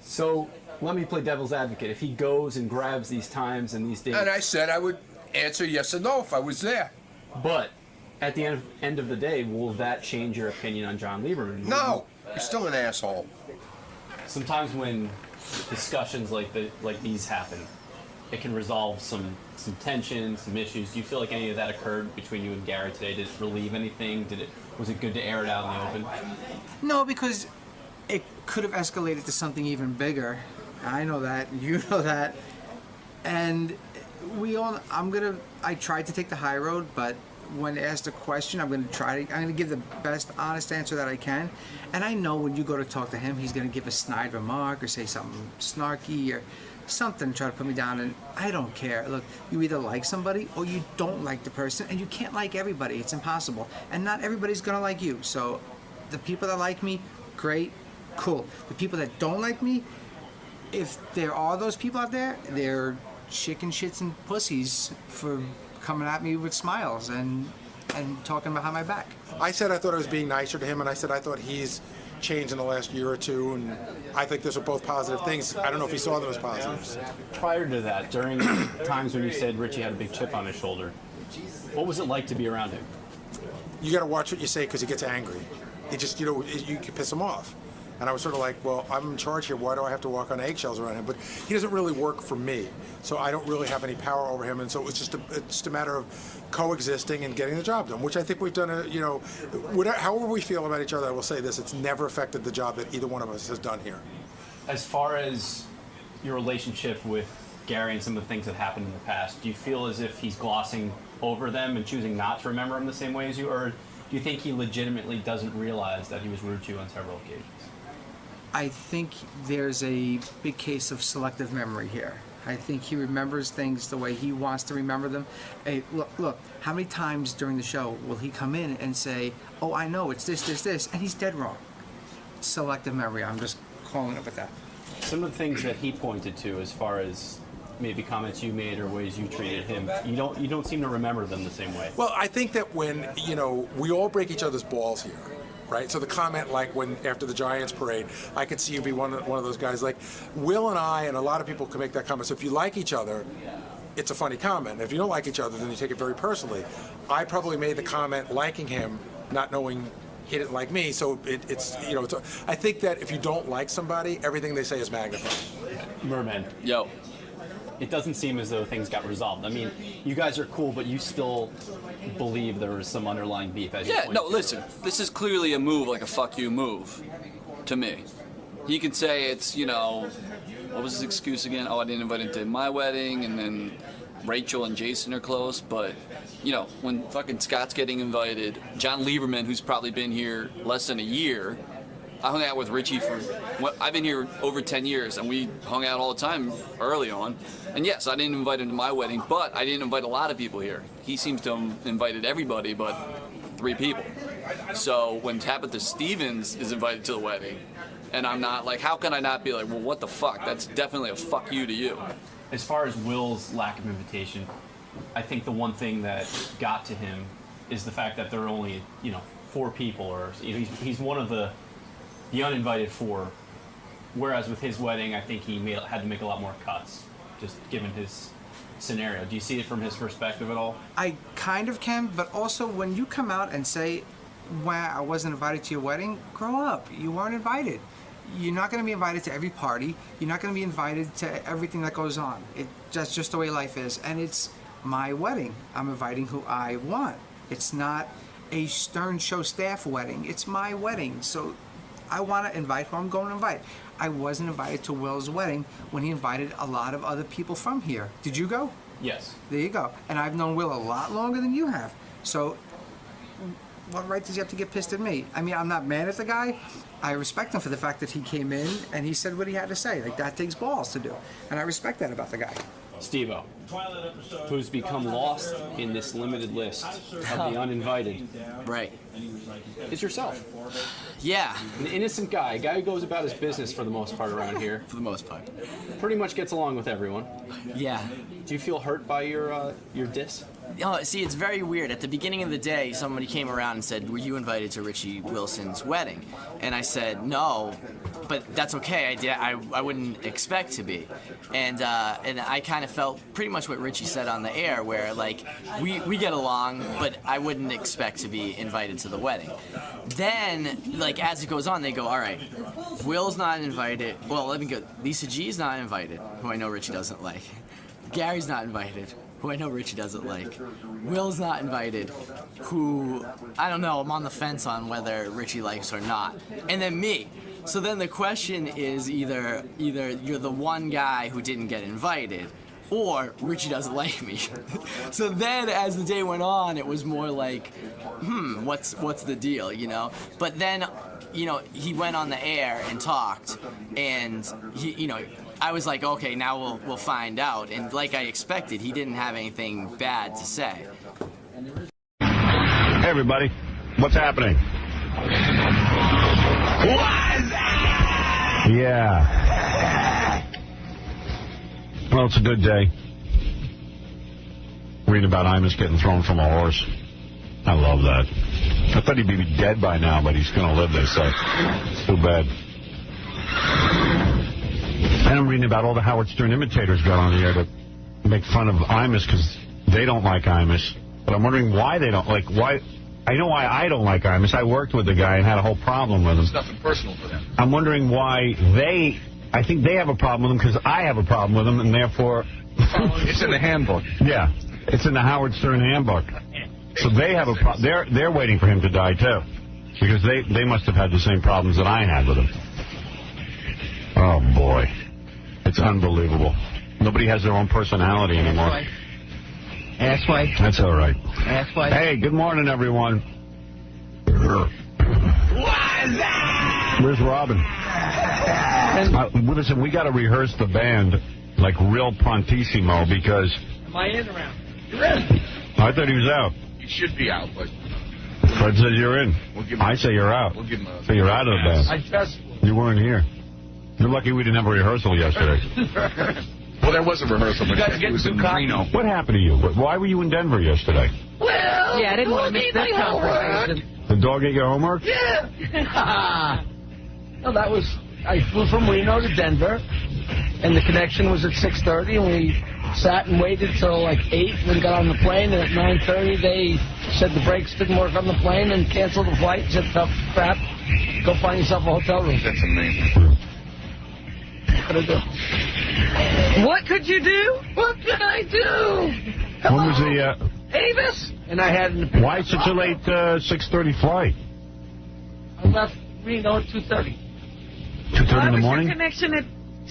So let me play devil's advocate. If he goes and grabs these times and these dates, And I said I would answer yes or no if I was there. but at the end of the day, will that change your opinion on John Lieberman? No, you're still an asshole. Sometimes when discussions like these happen, it can resolve some tension, some issues. Do you feel like any of that occurred between you and Gary today? Did it relieve anything? Was it good to air it out in the open? No, because it could have escalated to something even bigger. I know that. You know that. And I tried to take the high road, but when asked a question, I'm going to give the best honest answer that I can. And I know when you go to talk to him, he's going to give a snide remark or say something snarky or something, try to put me down, and I don't care. Look, you either like somebody or you don't like the person, and you can't like everybody. It's impossible. And not everybody's going to like you. So the people that like me, great, cool. The people that don't like me, if there are those people out there, they're chicken shits and pussies for coming at me with smiles and talking behind my back. I said I thought I was being nicer to him, and I said I thought he's changed in the last year or two, and I think those are both positive things. I don't know if he saw them as positives. Prior to that, during times when you said Richie had a big chip on his shoulder, what was it like to be around him? You got to watch what you say because he gets angry. He just, you can piss him off. And I was sort of like, well, I'm in charge here. Why do I have to walk on eggshells around him? But he doesn't really work for me, so I don't really have any power over him. And so it's just a matter of coexisting and getting the job done, which I think we've done. However we feel about each other, I will say this: it's never affected the job that either one of us has done here. As far as your relationship with Gary and some of the things that happened in the past, do you feel as if he's glossing over them and choosing not to remember them the same way as you, or do you think he legitimately doesn't realize that he was rude to you on several occasions? I think there's a big case of selective memory here. I think he remembers things the way he wants to remember them. Hey, look, how many times during the show will he come in and say, oh, I know, it's this, and he's dead wrong. Selective memory, I'm just calling it with that. Some of the things that he pointed to as far as maybe comments you made or ways you treated him, you don't seem to remember them the same way. Well, I think that when, we all break each other's balls here. Right? So the comment, like when after the Giants parade, I could see you be one of those guys. Like Will and I, and a lot of people can make that comment. So if you like each other, it's a funny comment. If you don't like each other, then you take it very personally. I probably made the comment liking him, not knowing he didn't like me. So I think that if you don't like somebody, everything they say is magnified. Merman. Yo. It doesn't seem as though things got resolved. I mean, you guys are cool, but you still believe there was some underlying beef. Listen, this is clearly a move, like a fuck you move, to me. He could say it's, what was his excuse again? Oh, I didn't invite him to my wedding, and then Rachel and Jason are close, but, when fucking Scott's getting invited, John Lieberman, who's probably been here less than a year, I hung out with Richie I've been here over 10 years, and we hung out all the time early on. And yes, I didn't invite him to my wedding, but I didn't invite a lot of people here. He seems to have invited everybody but 3 people. So when Tabitha Stevens is invited to the wedding, and I'm not, like, how can I not be like, well, what the fuck? That's definitely a fuck you to you. As far as Will's lack of invitation, I think the one thing that got to him is the fact that there are only, 4 people, or he's one of the uninvited 4, whereas with his wedding, I think he had to make a lot more cuts, just given his scenario. Do you see it from his perspective at all? I kind of can, but also when you come out and say, wow, I wasn't invited to your wedding, grow up. You weren't invited. You're not going to be invited to every party. You're not going to be invited to everything that goes on. That's just the way life is, and it's my wedding. I'm inviting who I want. It's not a Stern Show staff wedding. It's my wedding, so I want to invite who I'm going to invite. I wasn't invited to Will's wedding when he invited a lot of other people from here. Did you go? Yes. There you go. And I've known Will a lot longer than you have. So what right does he have to get pissed at me? I mean, I'm not mad at the guy. I respect him for the fact that he came in and he said what he had to say. Like, that takes balls to do. And I respect that about the guy. Steve-O, who's become lost in this limited list of the uninvited. Right. It's yourself. Yeah. An innocent guy, a guy who goes about his business for the most part around here. For the most part. Pretty much gets along with everyone. Yeah. Do you feel hurt by your diss? Oh, see, it's very weird. At the beginning of the day, somebody came around and said, were you invited to Richie Wilson's wedding? And I said, no, but that's okay. I wouldn't expect to be. And I kind of felt pretty much what Richie said on the air, where, like, we get along, but I wouldn't expect to be invited to the wedding. Then, like, as it goes on, they go, all right, Will's not invited. Well, let me go. Lisa G's not invited, who I know Richie doesn't like. Gary's not invited, who I know Richie doesn't like. Will's not invited, who, I don't know, I'm on the fence on whether Richie likes or not. And then me. So then the question is either you're the one guy who didn't get invited, or Richie doesn't like me. So then as the day went on, it was more like, what's the deal, you know? But then, you know, he went on the air and talked, and he, you know, I was like, okay, now we'll find out. And like I expected, he didn't have anything bad to say. Hey, everybody. What's happening? Yeah. Well, it's a good day. Reading about Imus getting thrown from a horse. I love that. I thought he'd be dead by now, but he's going to live, they say. It's too bad. And I'm reading about all the Howard Stern imitators got on the air to make fun of Imus because they don't like Imus. But I'm wondering why they don't like, why. I know why I don't like Imus. I worked with the guy and had a whole problem with him. It's nothing personal for them. I'm wondering why I think they have a problem with him because I have a problem with him, and therefore... It's in the handbook. Yeah, it's in the Howard Stern handbook. So they have a problem. They're waiting for him to die, too, because they must have had the same problems that I had with him. Oh, boy. It's unbelievable. Nobody has their own personality anymore. Asswipe. That's all right. Asswipe. Hey, good morning, everyone. Where's Robin? Listen, we got to rehearse the band like real prontissimo because... Am I in around? You're in. I thought he was out. You should be out, but... Fred says you're in. I say you're out. We'll give him a... So you're out of the band. I just... You weren't here. You're lucky we didn't have a rehearsal yesterday. Well, there was a rehearsal, but it was in Reno. What happened to you? Why were you in Denver yesterday? Well, yeah, I didn't want to miss this conversation. The dog ate your homework? Yeah. No, that was... I flew from Reno to Denver, and the connection was at 6:30, and we sat and waited till like 8, and then got on the plane, and at 9:30 they said the brakes didn't work on the plane and canceled the flight. Said, tough crap, go find yourself a hotel room. That's amazing. What could I do? What could you do? What could I do? Hello? When was the... Avis? And I had... Why such a late 6:30 flight? I left Reno at 2:30. 2:30 in the morning? Your connection at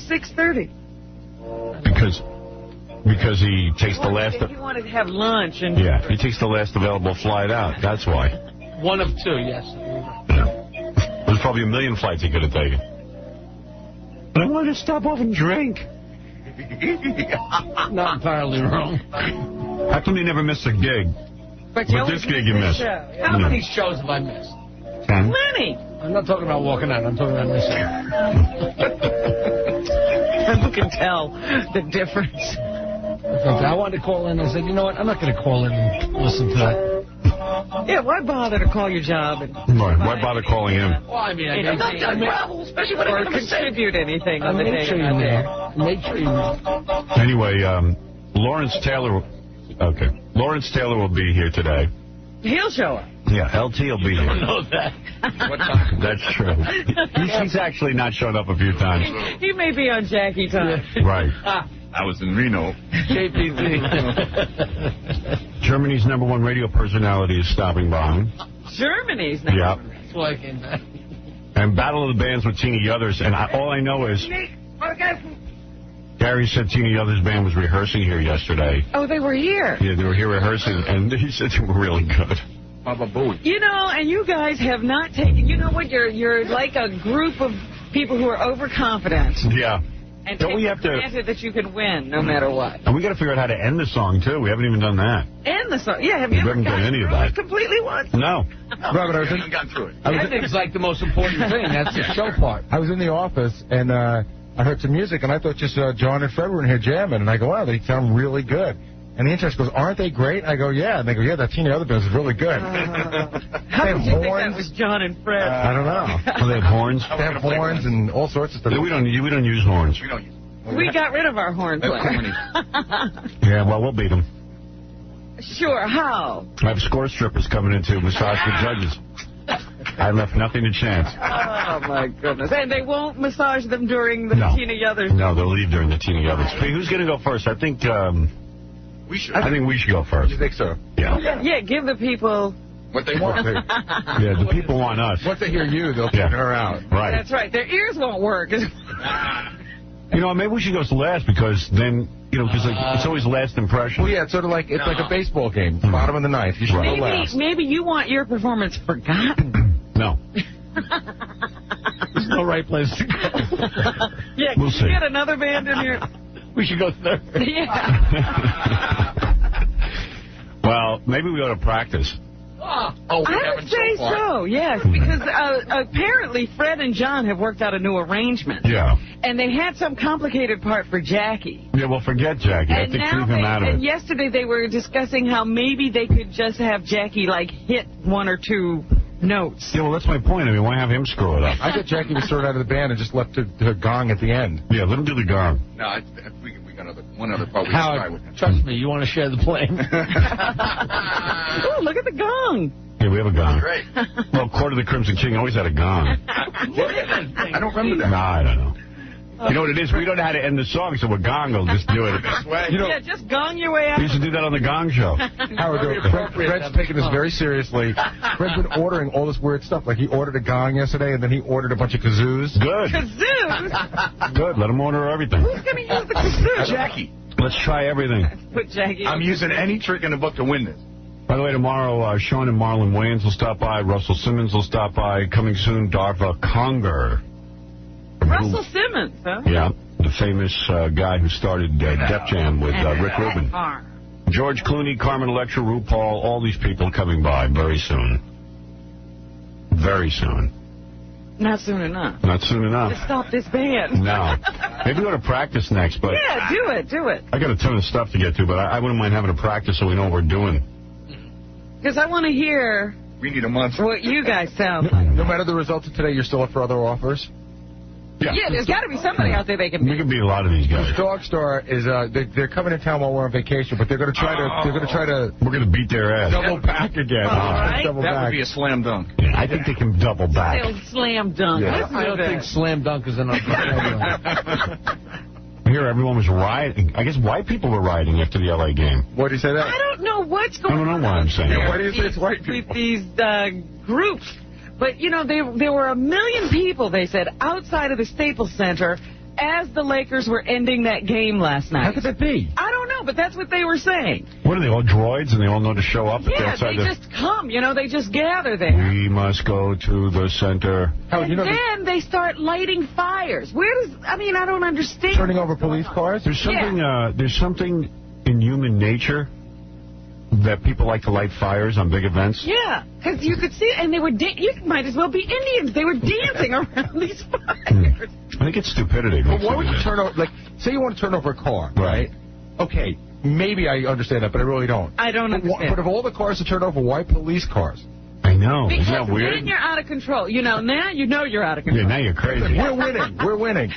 6:30? Because he takes the last... He wanted to have lunch. And Yeah, he takes the last available flight out. That's why. One of two, yes. There's probably a million flights he could have taken. But I wanted to stop off and drink. Not entirely wrong. How come you never missed a gig? But this gig you missed. How many shows have I missed? 10. Many. I'm not talking about walking out. I'm talking about missing. Who can tell the difference? I wanted to call in. I said, you know what? I'm not going to call in and listen to that. Yeah, why bother to call your job? Why bother calling him? Well, I mean, I not done well, especially when or contribute anything. I made sure you're there. Make sure you're there. Anyway, Lawrence Taylor... Okay. Lawrence Taylor will be here today. He'll show up. Yeah, LT will be here. I know that. What time? That's true. He's actually not shown up a few times. He may be on Jackie time. Right. I was in Reno. JPV. Germany's #1 radio personality is stopping by. Germany's #1. Yeah. That's why I came back. And Battle of the Bands with Tina Yothers. And all I know is... Gary said Tina Yothers' band was rehearsing here yesterday. Oh, they were here. Yeah, they were here rehearsing, and he said they were really good. You know, and you guys have not taken... You know what? You're like a group of people who are overconfident. Yeah. And don't we take have for to... granted that you can win no matter what. And we got to figure out how to end the song, too. We haven't even done that. End the song. Yeah, have you We ever haven't done gotten any of through that. it completely once? No. Robert, I haven't gotten through it. I think it's like the most important thing. That's the show part. I was in the office, and I heard some music, and I thought just John and Fred were in here jamming, and I go, wow, they sound really good. And the interest goes, aren't they great? I go, yeah. And they go, yeah, that Tina Other Band is really good. How did you think that was John and Fred? I don't know. Oh, they have horns? They have horns and all sorts of stuff. We don't use horns. We got rid of our horn player. Yeah, well, we'll beat them. Sure, how? I have score strippers coming in to massage the judges. I left nothing to chance. Oh, my goodness. And they won't massage them during the Tina Yothers? No, they'll leave during the Tina Yothers. Hey, who's going to go first? I think... we should. I think we should go first. You think so? Yeah. Yeah, give the people... What they want. Yeah, the people want us. Once they hear you, they'll turn her out. Right. That's right. Their ears won't work. You know, maybe we should go last because then, you know, because it's always last impression. Well, yeah, it's sort of like it's like a baseball game. Bottom of the ninth. You should go last. Maybe you want your performance forgotten. No. There's no right place to go. Yeah, We'll can see. you get another band in here? We should go third. Yeah. Well, maybe we ought to practice. I would say so, yes, because apparently Fred and John have worked out a new arrangement. Yeah. And they had some complicated part for Jackie. Yeah, well, forget Jackie. I And think now leave him out of it. and yesterday they were discussing how maybe they could just have Jackie, like, hit one or two notes. Yeah, well, that's my point. I mean, why have him screw it up? I thought Jackie was thrown out of the band and just left her gong at the end. Yeah, let him do the gong. No, we got one other part we can try Howard, with. trust me, you want to share the blame. Oh, look at the gong. Yeah, we have a gong. Great. Well, Court of the Crimson King always had a gong. I don't remember that. No, I don't know. You know what it is? We don't know how to end the song, so a gong will just do it. You know, Yeah, just gong your way out. We used to do that on the Gong Show. Howard, Fred's taking this very seriously. Fred's been ordering all this weird stuff. Like, he ordered a gong yesterday, and then he ordered a bunch of kazoos. Good. Kazoo? Good. Let him order everything. Who's going to use the kazoo? Jackie. Let's try everything. Put Jackie. I'm using any trick in the book to win this. By the way, tomorrow, Sean and Marlon Wayans will stop by. Russell Simmons will stop by. Coming soon, Darva Conger. Russell Simmons, huh? Yeah, the famous guy who started Def Jam with Rick Rubin. George Clooney, Carmen Electra, RuPaul, all these people coming by very soon. Very soon. Not soon enough. Not soon enough. Just stop this band. No. Maybe we ought to practice next, but Yeah, do it. I got a ton of stuff to get to, but I wouldn't mind having a practice so we know what we're doing. Because I want to hear We need a month. what you guys sound like. No matter the results of today, you're still up for other offers? Yeah, there's got to be somebody out there they can We can beat a lot of these guys. This Dog Star is they're coming to town while we're on vacation, but they're going to try to We're going to beat their ass. double back again. right. Double That back. would be a slam dunk. Yeah, I think they can double back. They'll slam dunk. Yeah. Listen I to don't this. think slam dunk is enough. Here, everyone was rioting. I guess white people were rioting after the L.A. game. Why do you say that? I don't know what's I going don't know on why I'm saying Yeah, why that. do you say it's white people? with these groups. But, you know, there were 1 million people, they said, outside of the Staples Center as the Lakers were ending that game last night. How could that be? I don't know, but that's what they were saying. What are they, all droids, and they all know to show up? Yeah, outside they the... just come, you know, they just gather there. We must go to the center. Howard, you know, Then they start lighting fires. I don't understand. turning over police cars? There's something in human nature that people like to light fires on big events. Yeah, because you could see it, and they were, you might as well be Indians. They were dancing around these fires. I think it's stupidity. But why would you turn over, like, say you want to turn over a car, right? Okay, maybe I understand that, but I really don't. I don't understand. But of all the cars to turn over, why police cars? I know. Because Isn't that weird? then you're out of control. You know, now you know you're out of control. Yeah, now you're crazy. We're winning. We're winning.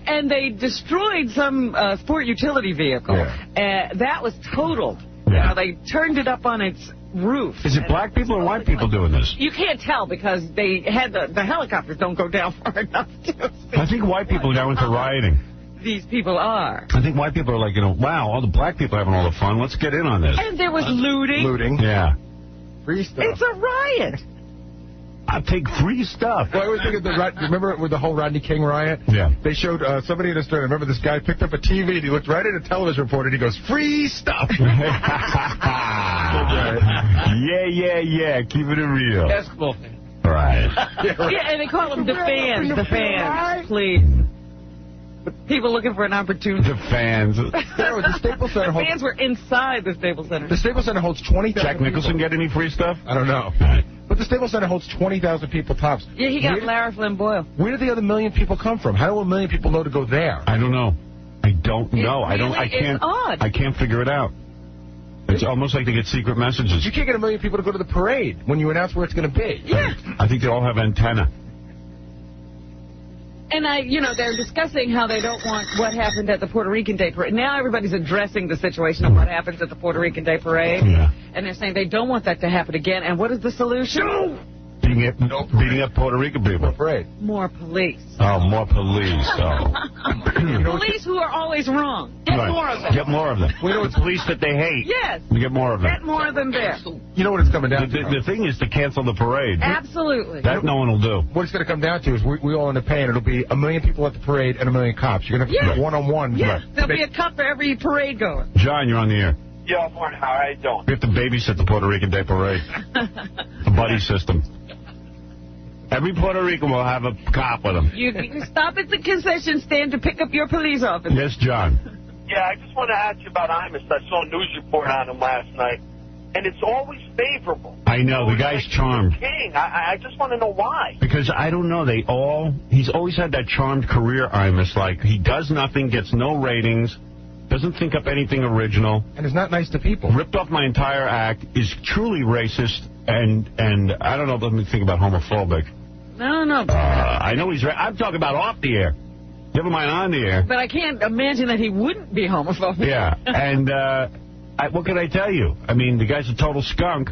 And they destroyed some sport utility vehicle. That was totaled. Yeah. You know, they turned it up on its roof. Is it black people or white people doing this? You can't tell because they had the helicopters don't go down far enough to see. I think white people are now into rioting. These people are. I think white people are like, wow, all the black people are having all the fun. Let's get in on this. And there was looting. Looting. Yeah. Free stuff. It's a riot. I'll take free stuff. Well, I was thinking remember with the whole Rodney King riot? Yeah. They showed somebody in the story. Remember this guy picked up a TV and he looked right at a television reporter and he goes, free stuff. Yeah. Keep it real. That's cool. Right. Yeah, and they call them the fans. The fans, please. People looking for an opportunity. The fans. The Staples Center The fans were inside the Staples Center. The Staples Center holds 20,000 Jack Nicholson get any free stuff? I don't know. But the Staples Center holds 20,000 people tops. Yeah, he got Larry Flynn Boyle. Where did the other 1 million people come from? How do 1 million people know to go there? I don't know. I don't know. It's odd. I can't figure it out. It's almost like they get secret messages. You can't get 1 million people to go to the parade when you announce where it's going to be. Yeah. I think they all have antenna. And they're discussing how they don't want what happened at the Puerto Rican Day Parade. Now everybody's addressing the situation of what happens at the Puerto Rican Day Parade. Yeah. And they're saying they don't want that to happen again. And what is the solution? Beating up Puerto Rican people. Parade. More police. Oh, more police. Oh. Police who are always wrong. Get Right. more of them. Get more of them. We know it's police that they hate. Yes. We get more of them. Get more of them there. You know what it's coming down to? The thing is to cancel the parade. Absolutely. That no one will do. What it's going to come down to is we all end up paying. It'll be 1 million people at the parade and 1 million cops. You're going to have one-on-one. Yeah, there'll be a cop for every parade goer. John, you're on the air. Yo, morning. How are you doing? We have to babysit the Puerto Rican Day Parade. The buddy system. Every Puerto Rican will have a cop with them. You stop at the concession stand to pick up your police officer. Yes, John. Yeah, I just want to ask you about Imus. I saw a news report on him last night. and it's always favorable. I know, the guy's charmed. King, I just want to know why. Because I don't know, he's always had that charmed career, Imus. Like, he does nothing, gets no ratings, doesn't think up anything original. And is not nice to people. Ripped off my entire act, is truly racist, and I don't know, let me think about homophobic. No. I know he's I'm talking about off the air. Never mind on the air. But I can't imagine that he wouldn't be homophobic. Yeah, and what can I tell you? I mean, the guy's a total skunk.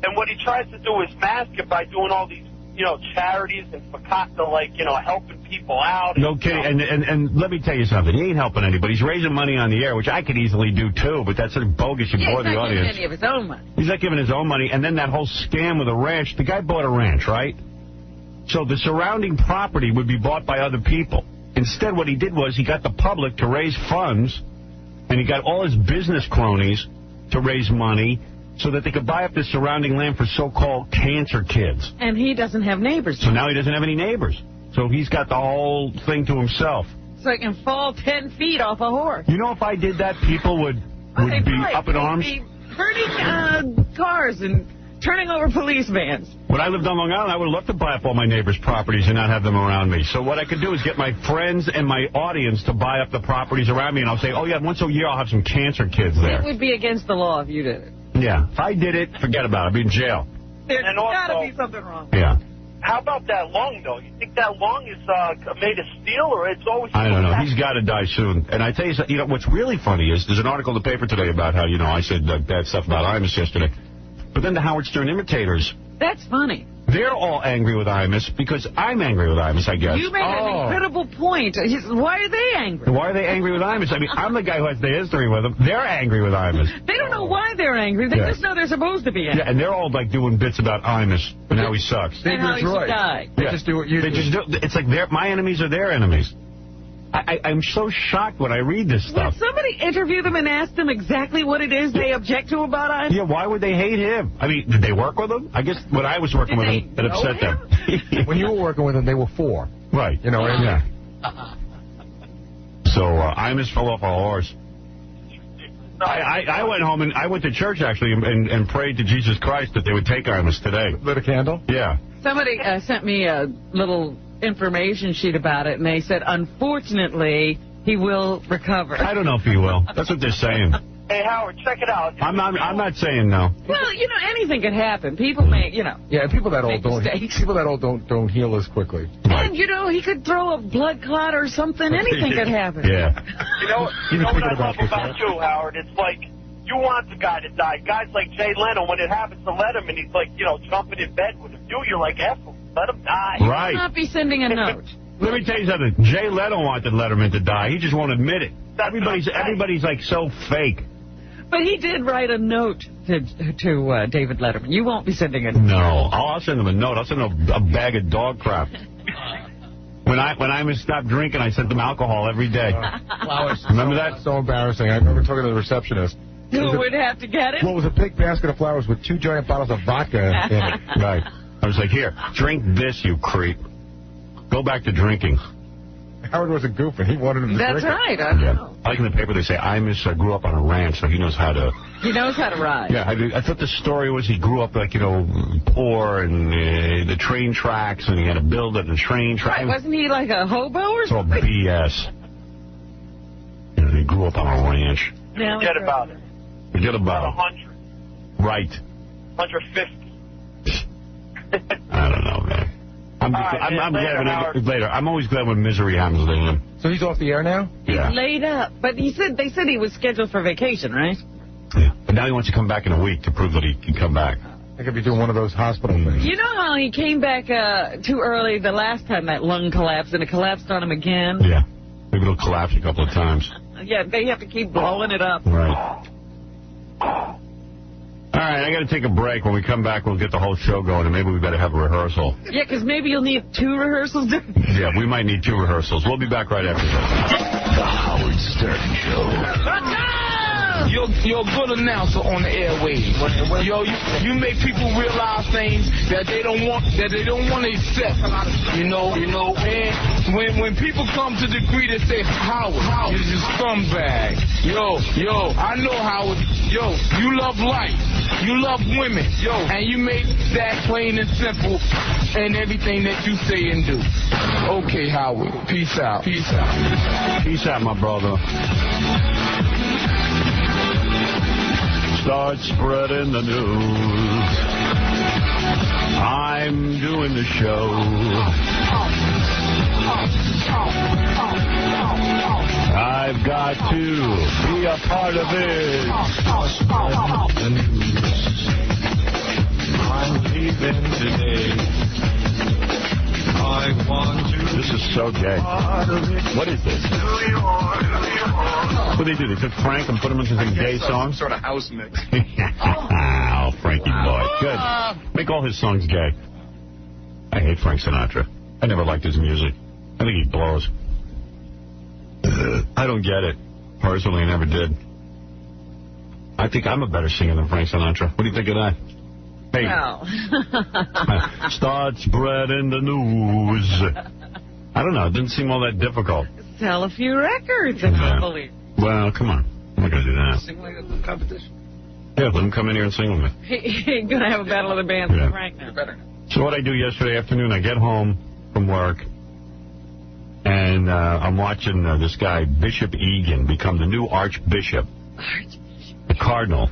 And what he tries to do is mask it by doing all these, charities and fakakta, like, helping people out. No kidding. And let me tell you something. He ain't helping anybody. He's raising money on the air, which I could easily do, too, but that's sort of bogus. You bore the audience. He's not giving any of his own money. He's not giving his own money. And then that whole scam with a ranch. The guy bought a ranch, right? So the surrounding property would be bought by other people. Instead, what he did was he got the public to raise funds, and he got all his business cronies to raise money so that they could buy up the surrounding land for so-called cancer kids. And he doesn't have neighbors. So now he doesn't have any neighbors. So he's got the whole thing to himself. So he can fall 10 feet off a horse. You know, if I did that, people would be up in arms. They'd be hurting cars and turning over police vans. When I lived on Long Island, I would love to buy up all my neighbors' properties and not have them around me. So what I could do is get my friends and my audience to buy up the properties around me, and I'll say, oh, yeah, once a year I'll have some cancer kids there. It would be against the law if you did it. Yeah. If I did it, forget about it. I'd be in jail. There's got to be something wrong. Yeah. How about that lung, though? You think that lung is made of steel, or it's always... I don't know. He's got to die soon. And I tell you, what's really funny is there's an article in the paper today about how, I said bad stuff about Imus yesterday. But then the Howard Stern imitators... That's funny. They're all angry with Imus because I'm angry with Imus, I guess. You made an incredible point. Why are they angry? Why are they angry with Imus? I mean, I'm the guy who has the history with them. They're angry with Imus. They don't know why they're angry. They just know they're supposed to be angry. Yeah, and they're all, doing bits about Imus and how he sucks. And how he should die. They just do what you do. It's like my enemies are their enemies. I'm so shocked when I read this stuff. Would somebody interview them and ask them exactly what it is they object to about Imus? Yeah, why would they hate him? I mean, did they work with him? I guess when I was working with him, it upset them. When you were working with him, they were 4. Right. Yeah. So Imus fell off a horse. I went home and I went to church, actually, and prayed to Jesus Christ that they would take Imus today. Lit a candle? Yeah. Somebody sent me a little information sheet about it, and they said, unfortunately, he will recover. I don't know if he will. That's what they're saying. Hey, Howard, check it out. I'm not saying no. Well, anything could happen. People may, Yeah, people that old don't heal as quickly. And, he could throw a blood clot or something. Anything could happen. Yeah. You know what I love about you, Howard? It's like, you want the guy to die. Guys like Jay Leno, when it happens to Letterman, he's like, jumping in bed with him. You're like, F him. Let him die. Right. He will not be sending a note. Let me tell you something. Jay Leno wanted Letterman to die. He just won't admit it. Everybody's like so fake. But he did write a note to David Letterman. You won't be sending a note. No. I'll send him a note. I'll send him a bag of dog crap. When I stopped drinking, I sent them alcohol every day. Flowers. Remember that? So embarrassing. I remember talking to the receptionist. Who would have to get it? Well, it was a big basket of flowers with 2 giant bottles of vodka in it. Right. I was like, here, drink this, you creep. Go back to drinking. Howard wasn't goofing. He wanted him to drink it. That's right. I know. Like in the paper, they say, Imus grew up on a ranch, so he knows how to... He knows how to ride. Yeah, I thought the story was he grew up, poor, and the train tracks, and he had to build it, the train tracks. Right, wasn't he like a hobo or something? It's all BS. He grew up on a ranch. Forget about it. Forget about it. 100. Right. 150. I don't know, man. I'm glad later. I'm always glad when misery happens to him. So he's off the air now? Yeah. He's laid up. But they said he was scheduled for vacation, right? Yeah. But now he wants to come back in a week to prove that he can come back. I could be doing one of those hospital things. You know how he came back too early the last time that lung collapsed, and it collapsed on him again? Yeah. Maybe it'll collapse a couple of times. Yeah, they have to keep blowing it up. Right. All right, I got to take a break. When we come back, we'll get the whole show going, and maybe we better have a rehearsal. Yeah, because maybe you'll need 2 rehearsals. Yeah, we might need 2 rehearsals. We'll be back right after this. The Howard Stern Show. You're a good announcer on the airwaves. Yo, you make people realize things that they don't want to accept. And when people come to the degree that say Howard is a scumbag. Yo, I know Howard. Yo, you love life. You love women. Yo, and you make that plain and simple in everything that you say and do. Okay, Howard. Peace out. Peace out. Peace out, my brother. Start spreading the news. I'm doing the show. I've got to be a part of it. I'm leaving today. I want to. This is so gay. What is this? What did they do? They took Frank and put him into some gay songs? Sort of house mix. Oh, Frankie boy. Good. Make all his songs gay. I hate Frank Sinatra. I never liked his music. I think he blows. I don't get it. Personally, I never did. I think I'm a better singer than Frank Sinatra. What do you think of that? Hey. Well. Start spreading the news. I don't know. It didn't seem all that difficult. Sell a few records, if I believe. Well, come on. I'm not going to do that. Sing like a competition. Yeah, let him come in here and sing with me. He's going to have a battle of the bands with Frank now. So what I do yesterday afternoon, I get home from work, and I'm watching this guy, Bishop Egan, become the new Archbishop. The Cardinal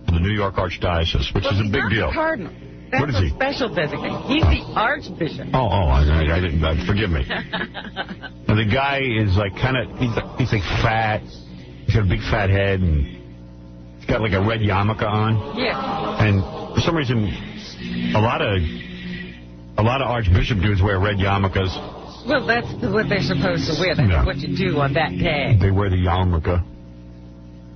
of the New York Archdiocese, which is a big deal. Cardinal. That's what is he? A special designation. He's the Archbishop. I didn't. Forgive me. Now, the guy is like kind of, he's like fat. He's got a big fat head, and he's got like a red yarmulke on. Yeah. And for some reason, a lot of Archbishop dudes wear red yarmulkes. Well, that's what they're supposed to wear. That's what you do on that day. They wear the yarmulke.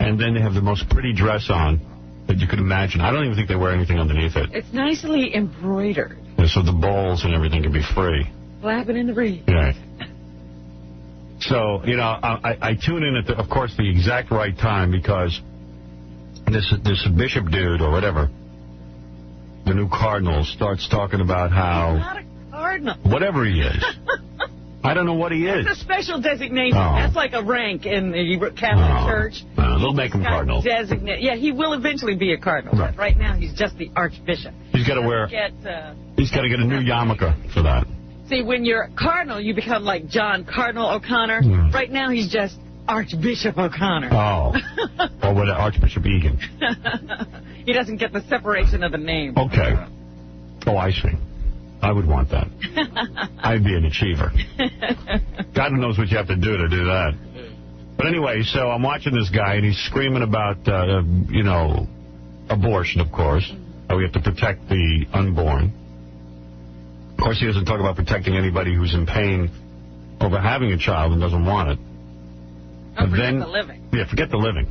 And then they have the most pretty dress on that you could imagine. I don't even think they wear anything underneath it. It's nicely embroidered. Yeah, so the balls and everything can be free. Flapping in the breeze. Right. So, I tune in at, of course, the exact right time because this bishop dude or whatever, the new cardinal, starts talking about how... He's not a cardinal. Whatever he is. I don't know what he is. It's a special designation. Oh. That's like a rank in the Catholic Church. They'll make him cardinal. Yeah, he will eventually be a cardinal. Right. But right now, he's just the Archbishop. He's got to wear... He's got to get a new yarmulke for that. See, when you're cardinal, you become like John Cardinal O'Connor. Right now, he's just Archbishop O'Connor. Oh. Or what, Archbishop Egan. He doesn't get the separation of the name. Okay. Oh, I see. I would want that. I'd be an achiever. God knows what you have to do that. But anyway, so I'm watching this guy, and he's screaming about, abortion, of course. How we have to protect the unborn. Of course, he doesn't talk about protecting anybody who's in pain over having a child and doesn't want it. Don't forget the living. Yeah, forget the living.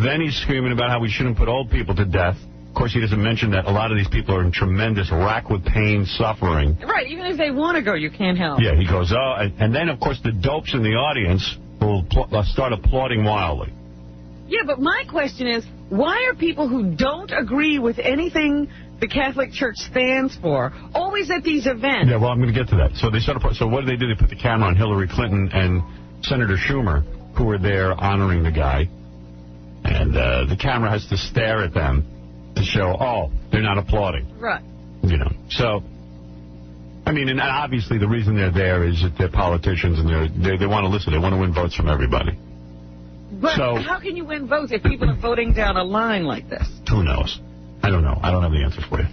Then he's screaming about how we shouldn't put old people to death. Of course, he doesn't mention that a lot of these people are in tremendous rack with pain, suffering. Right, even if they want to go, you can't help. Yeah, he goes, and then, of course, the dopes in the audience will start applauding wildly. Yeah, but my question is, why are people who don't agree with anything the Catholic Church stands for always at these events? Yeah, well, I'm going to get to that. So so what do? They put the camera on Hillary Clinton and Senator Schumer, who were there honoring the guy. And the camera has to stare at them to show, they're not applauding. Right. So, I mean, and obviously the reason they're there is that they're politicians and they want to listen. They want to win votes from everybody. But how can you win votes if people are voting down a line like this? Who knows? I don't know. I don't have the answers for you.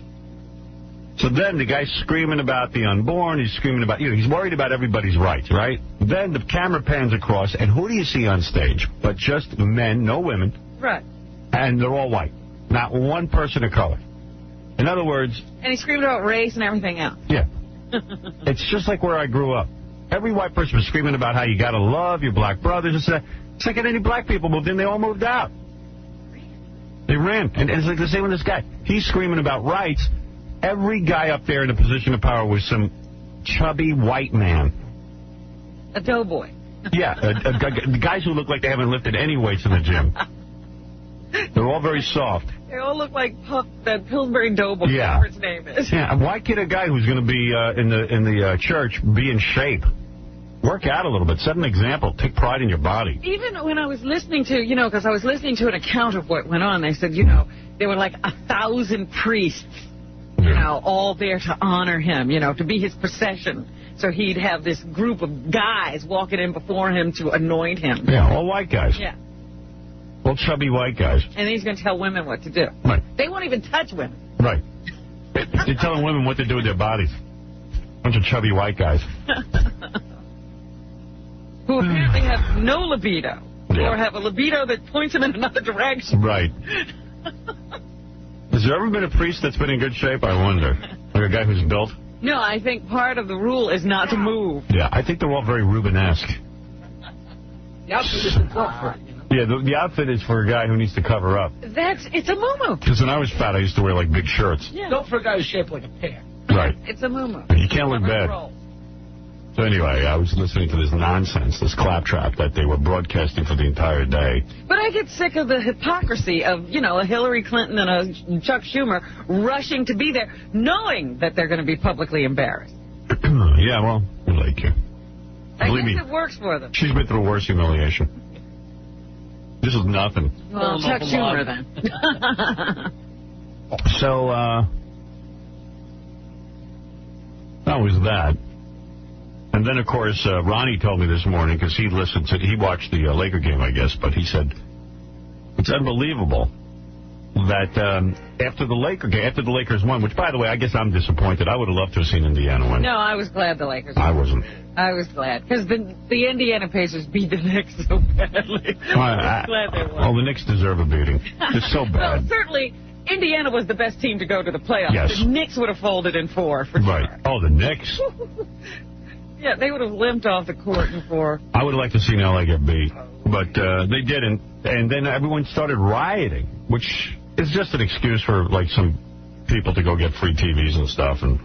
So then the guy's screaming about the unborn. He's screaming about, he's worried about everybody's rights, right? Then the camera pans across, and who do you see on stage? But just men, no women. Right. And they're all white. Not one person of color. In other words... And he's screaming about race and everything else. Yeah. It's just like where I grew up. Every white person was screaming about how you got to love your black brothers. It's like any black people moved in, they all moved out. They ran. And it's like the same with this guy. He's screaming about rights. Every guy up there in a position of power was some chubby white man. A doughboy. Yeah, the guys who look like they haven't lifted any weights in the gym. They're all very soft. They all look like that Pillsbury Doughboy, yeah. whatever his name is. Yeah, why can't a guy who's going to be in the church be in shape? Work out a little bit. Set an example. Take pride in your body. Even when I was listening to, because I was listening to an account of what went on, they said, there were like 1,000 priests, all there to honor him, to be his procession. So he'd have this group of guys walking in before him to anoint him. Yeah, all white guys. Yeah. All chubby white guys. And he's going to tell women what to do. Right. They won't even touch women. Right. They're telling women what to do with their bodies. Bunch of chubby white guys. Who apparently have no libido. Yeah. Or have a libido that points them in another direction. Right. Has there ever been a priest that's been in good shape? I wonder. Like a guy who's built? No, I think part of the rule is not to move. Yeah, I think they're all very Rubenesque. The outfit is for Yeah, the outfit is for a guy who needs to cover up. It's a muumuu. Because when I was fat, I used to wear, like, big shirts. Yeah. Go for a guy who's shaped like a pear. Right. It's a muumuu. You can't look bad. So anyway, I was listening to this nonsense, this claptrap that they were broadcasting for the entire day. But I get sick of the hypocrisy of, a Hillary Clinton and a Chuck Schumer rushing to be there, knowing that they're going to be publicly embarrassed. Yeah, well, we like you. I Believe guess me, it works for them. she's been through worse humiliation. This is nothing. Well, Chuck Schumer, then. So, that was that. And then, of course, Ronnie told me this morning, because he watched the Laker game, I guess, but he said, it's unbelievable that after the Lakers won, which, by the way, I guess I'm disappointed. I would have loved to have seen Indiana win. No, I was glad the Lakers I wasn't. I was glad, because the Indiana Pacers beat the Knicks so badly. I was glad they won. Well, the Knicks deserve a beating. They're so bad. Well, certainly, Indiana was the best team to go to the playoffs. Yes. The Knicks would have folded in 4, for right. sure. Oh, the Knicks. Yeah, they would have limped off the court in 4. I would like to see LA get beat, but they didn't. And then everyone started rioting, which is just an excuse for, like, some people to go get free TVs and stuff. And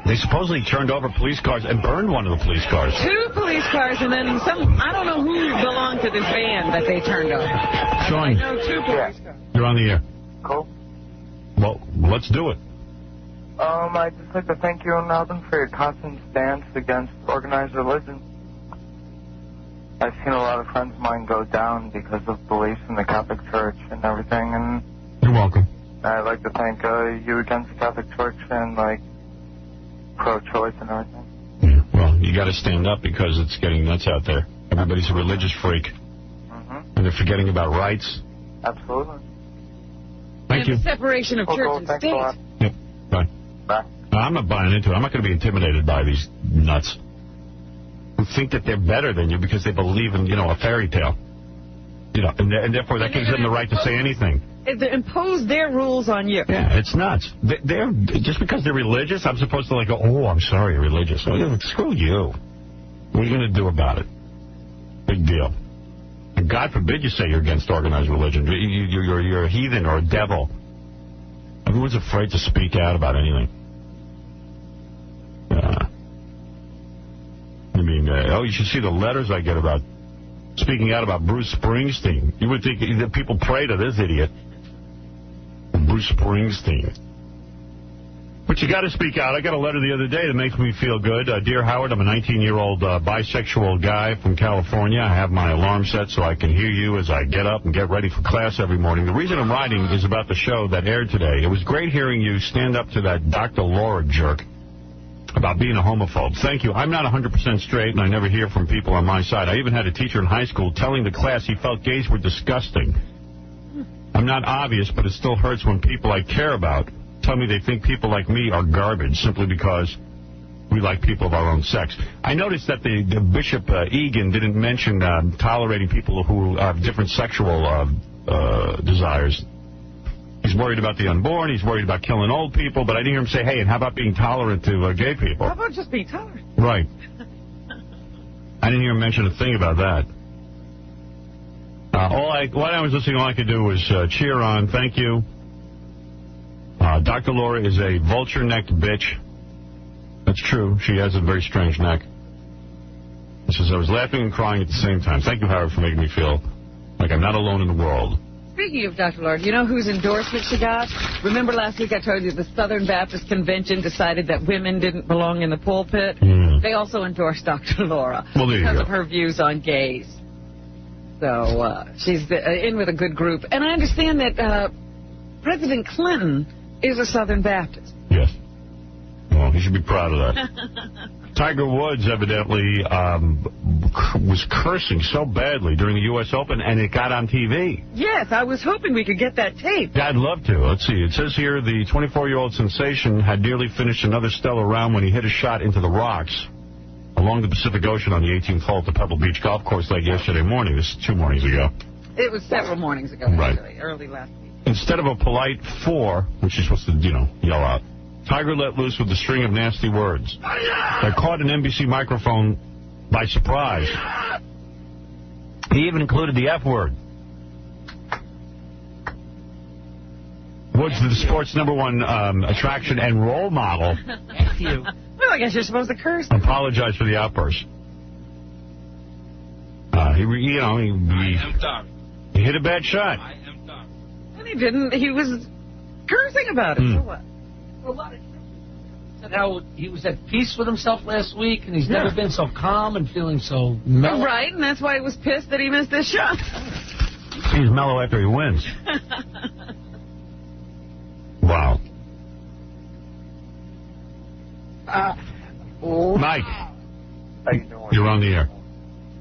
they supposedly turned over police cars and burned one of the police cars. 2 police cars, and then I don't know who belonged to this van that they turned over. Sean, I know 2 police cars. you're on the air. Cool. Well, let's do it. I'd just like to thank you and Alvin for your constant stance against organized religion. I've seen a lot of friends of mine go down because of beliefs in the Catholic Church and everything, and you're welcome. I'd like to thank you against the Catholic Church and, like, pro-choice and everything. Yeah, well, you got to stand up because it's getting nuts out there. Everybody's a religious freak. And they're forgetting about rights. Absolutely. Thank you. The separation of church and state. Yep. Bye. Bye. I'm not buying into it. I'm not going to be intimidated by these nuts who think that they're better than you because they believe in, a fairy tale. And therefore that gives them the right to say anything. They impose their rules on you. Yeah, it's nuts. They're just because they're religious, I'm supposed to go, oh, I'm sorry, you're religious. Well, screw you. What are you going to do about it? Big deal. And God forbid you say you're against organized religion. You're a heathen or a devil. Everyone's afraid to speak out about anything. You should see the letters I get about speaking out about Bruce Springsteen. You would think that people pray to this idiot. Bruce Springsteen. But you got to speak out. I got a letter the other day that makes me feel good. Dear Howard, I'm a 19-year-old bisexual guy from California. I have my alarm set so I can hear you as I get up and get ready for class every morning. The reason I'm writing is about the show that aired today. It was great hearing you stand up to that Dr. Laura jerk about being a homophobe. Thank you. I'm not 100% straight, and I never hear from people on my side. I even had a teacher in high school telling the class he felt gays were disgusting. I'm not obvious, but it still hurts when people I care about tell me they think people like me are garbage simply because we like people of our own sex. I noticed that the Bishop Egan didn't mention tolerating people who have different sexual desires. He's worried about the unborn. He's worried about killing old people. But I didn't hear him say, hey, and how about being tolerant to gay people? How about just being tolerant? Right. I didn't hear him mention a thing about that. While I was listening, all I could do was cheer on. Thank you. Dr. Laura is a vulture-necked bitch. That's true. She has a very strange neck. She says, I was laughing and crying at the same time. Thank you, Howard, for making me feel like I'm not alone in the world. Speaking of Dr. Laura, do you know whose endorsement she got? Remember last week I told you the Southern Baptist Convention decided that women didn't belong in the pulpit? They also endorsed Dr. Laura because of her views on gays. So she's in with a good group. And I understand that President Clinton is a Southern Baptist. Yes. Well, he should be proud of that. Tiger Woods evidently was cursing so badly during the U.S. Open, and it got on TV. Yes, I was hoping we could get that tape. Yeah, I'd love to. Let's see. It says here the 24-year-old sensation had nearly finished another stellar round when he hit a shot into the rocks along the Pacific Ocean on the 18th hole at the Pebble Beach Golf Course late yesterday morning. This is 2 mornings ago. It was several mornings ago, actually, early last week. Instead of a polite 4, which you're supposed to, yell out, Tiger let loose with a string of nasty words that caught an NBC microphone by surprise. He even included the F word. Woods, the sport's #1 attraction and role model. F you. Well, I guess you're supposed to curse. Apologize for the outburst. He hit a bad shot. And he didn't. He was cursing about it. So what? A lot of said how he was at peace with himself last week, and he's never been so calm and feeling so mellow. Right, and that's why he was pissed that he missed this shot. He's mellow after he wins. Wow. Mike. How you doing? You're on the air.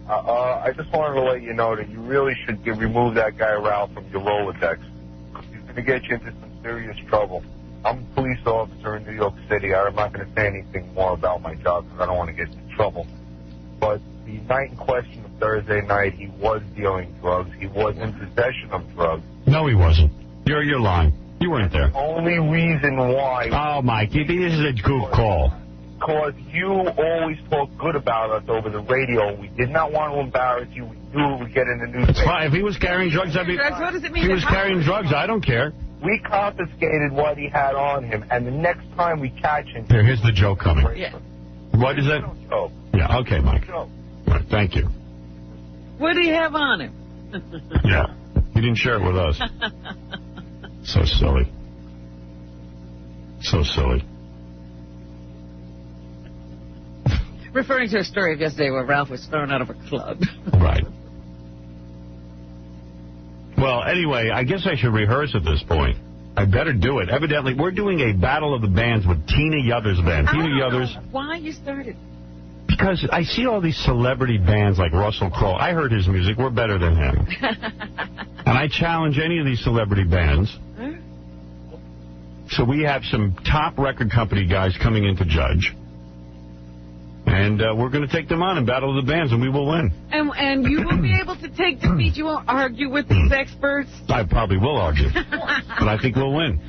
I just wanted to let you know that you really should remove that guy Ralph from your Rolodex. He's going to get you into some serious trouble. I'm a police officer in New York City. I'm not going to say anything more about my job because I don't want to get into trouble. But the night in question of Thursday night, he was dealing drugs. He was in possession of drugs. No, he wasn't. You're lying. You weren't there. The only reason why... Oh, Mike, this is a good call. Because you always talk good about us over the radio. We did not want to embarrass you. We knew we would get in the newspaper. It's fine. If he was carrying drugs, I'd be... What does it mean? If he was carrying drugs, I don't care. We confiscated what he had on him, and the next time we catch him... Here's the joke coming. Yeah. What is that? Joke. Yeah, okay, Mike. Right, thank you. What do you have on him? Yeah. You didn't share it with us. So silly. So silly. Referring to a story of yesterday where Ralph was thrown out of a club. Right. Well, anyway, I guess I should rehearse at this point. I better do it. Evidently, we're doing a battle of the bands with Tina Yothers' band. Tina Yothers. Why you started? Because I see all these celebrity bands like Russell Crowe. I heard his music. We're better than him. And I challenge any of these celebrity bands. So we have some top record company guys coming in to judge. And we're going to take them on and battle the bands, and we will win. And you will be able to take defeat. You won't argue with these experts. I probably will argue, but I think we'll win.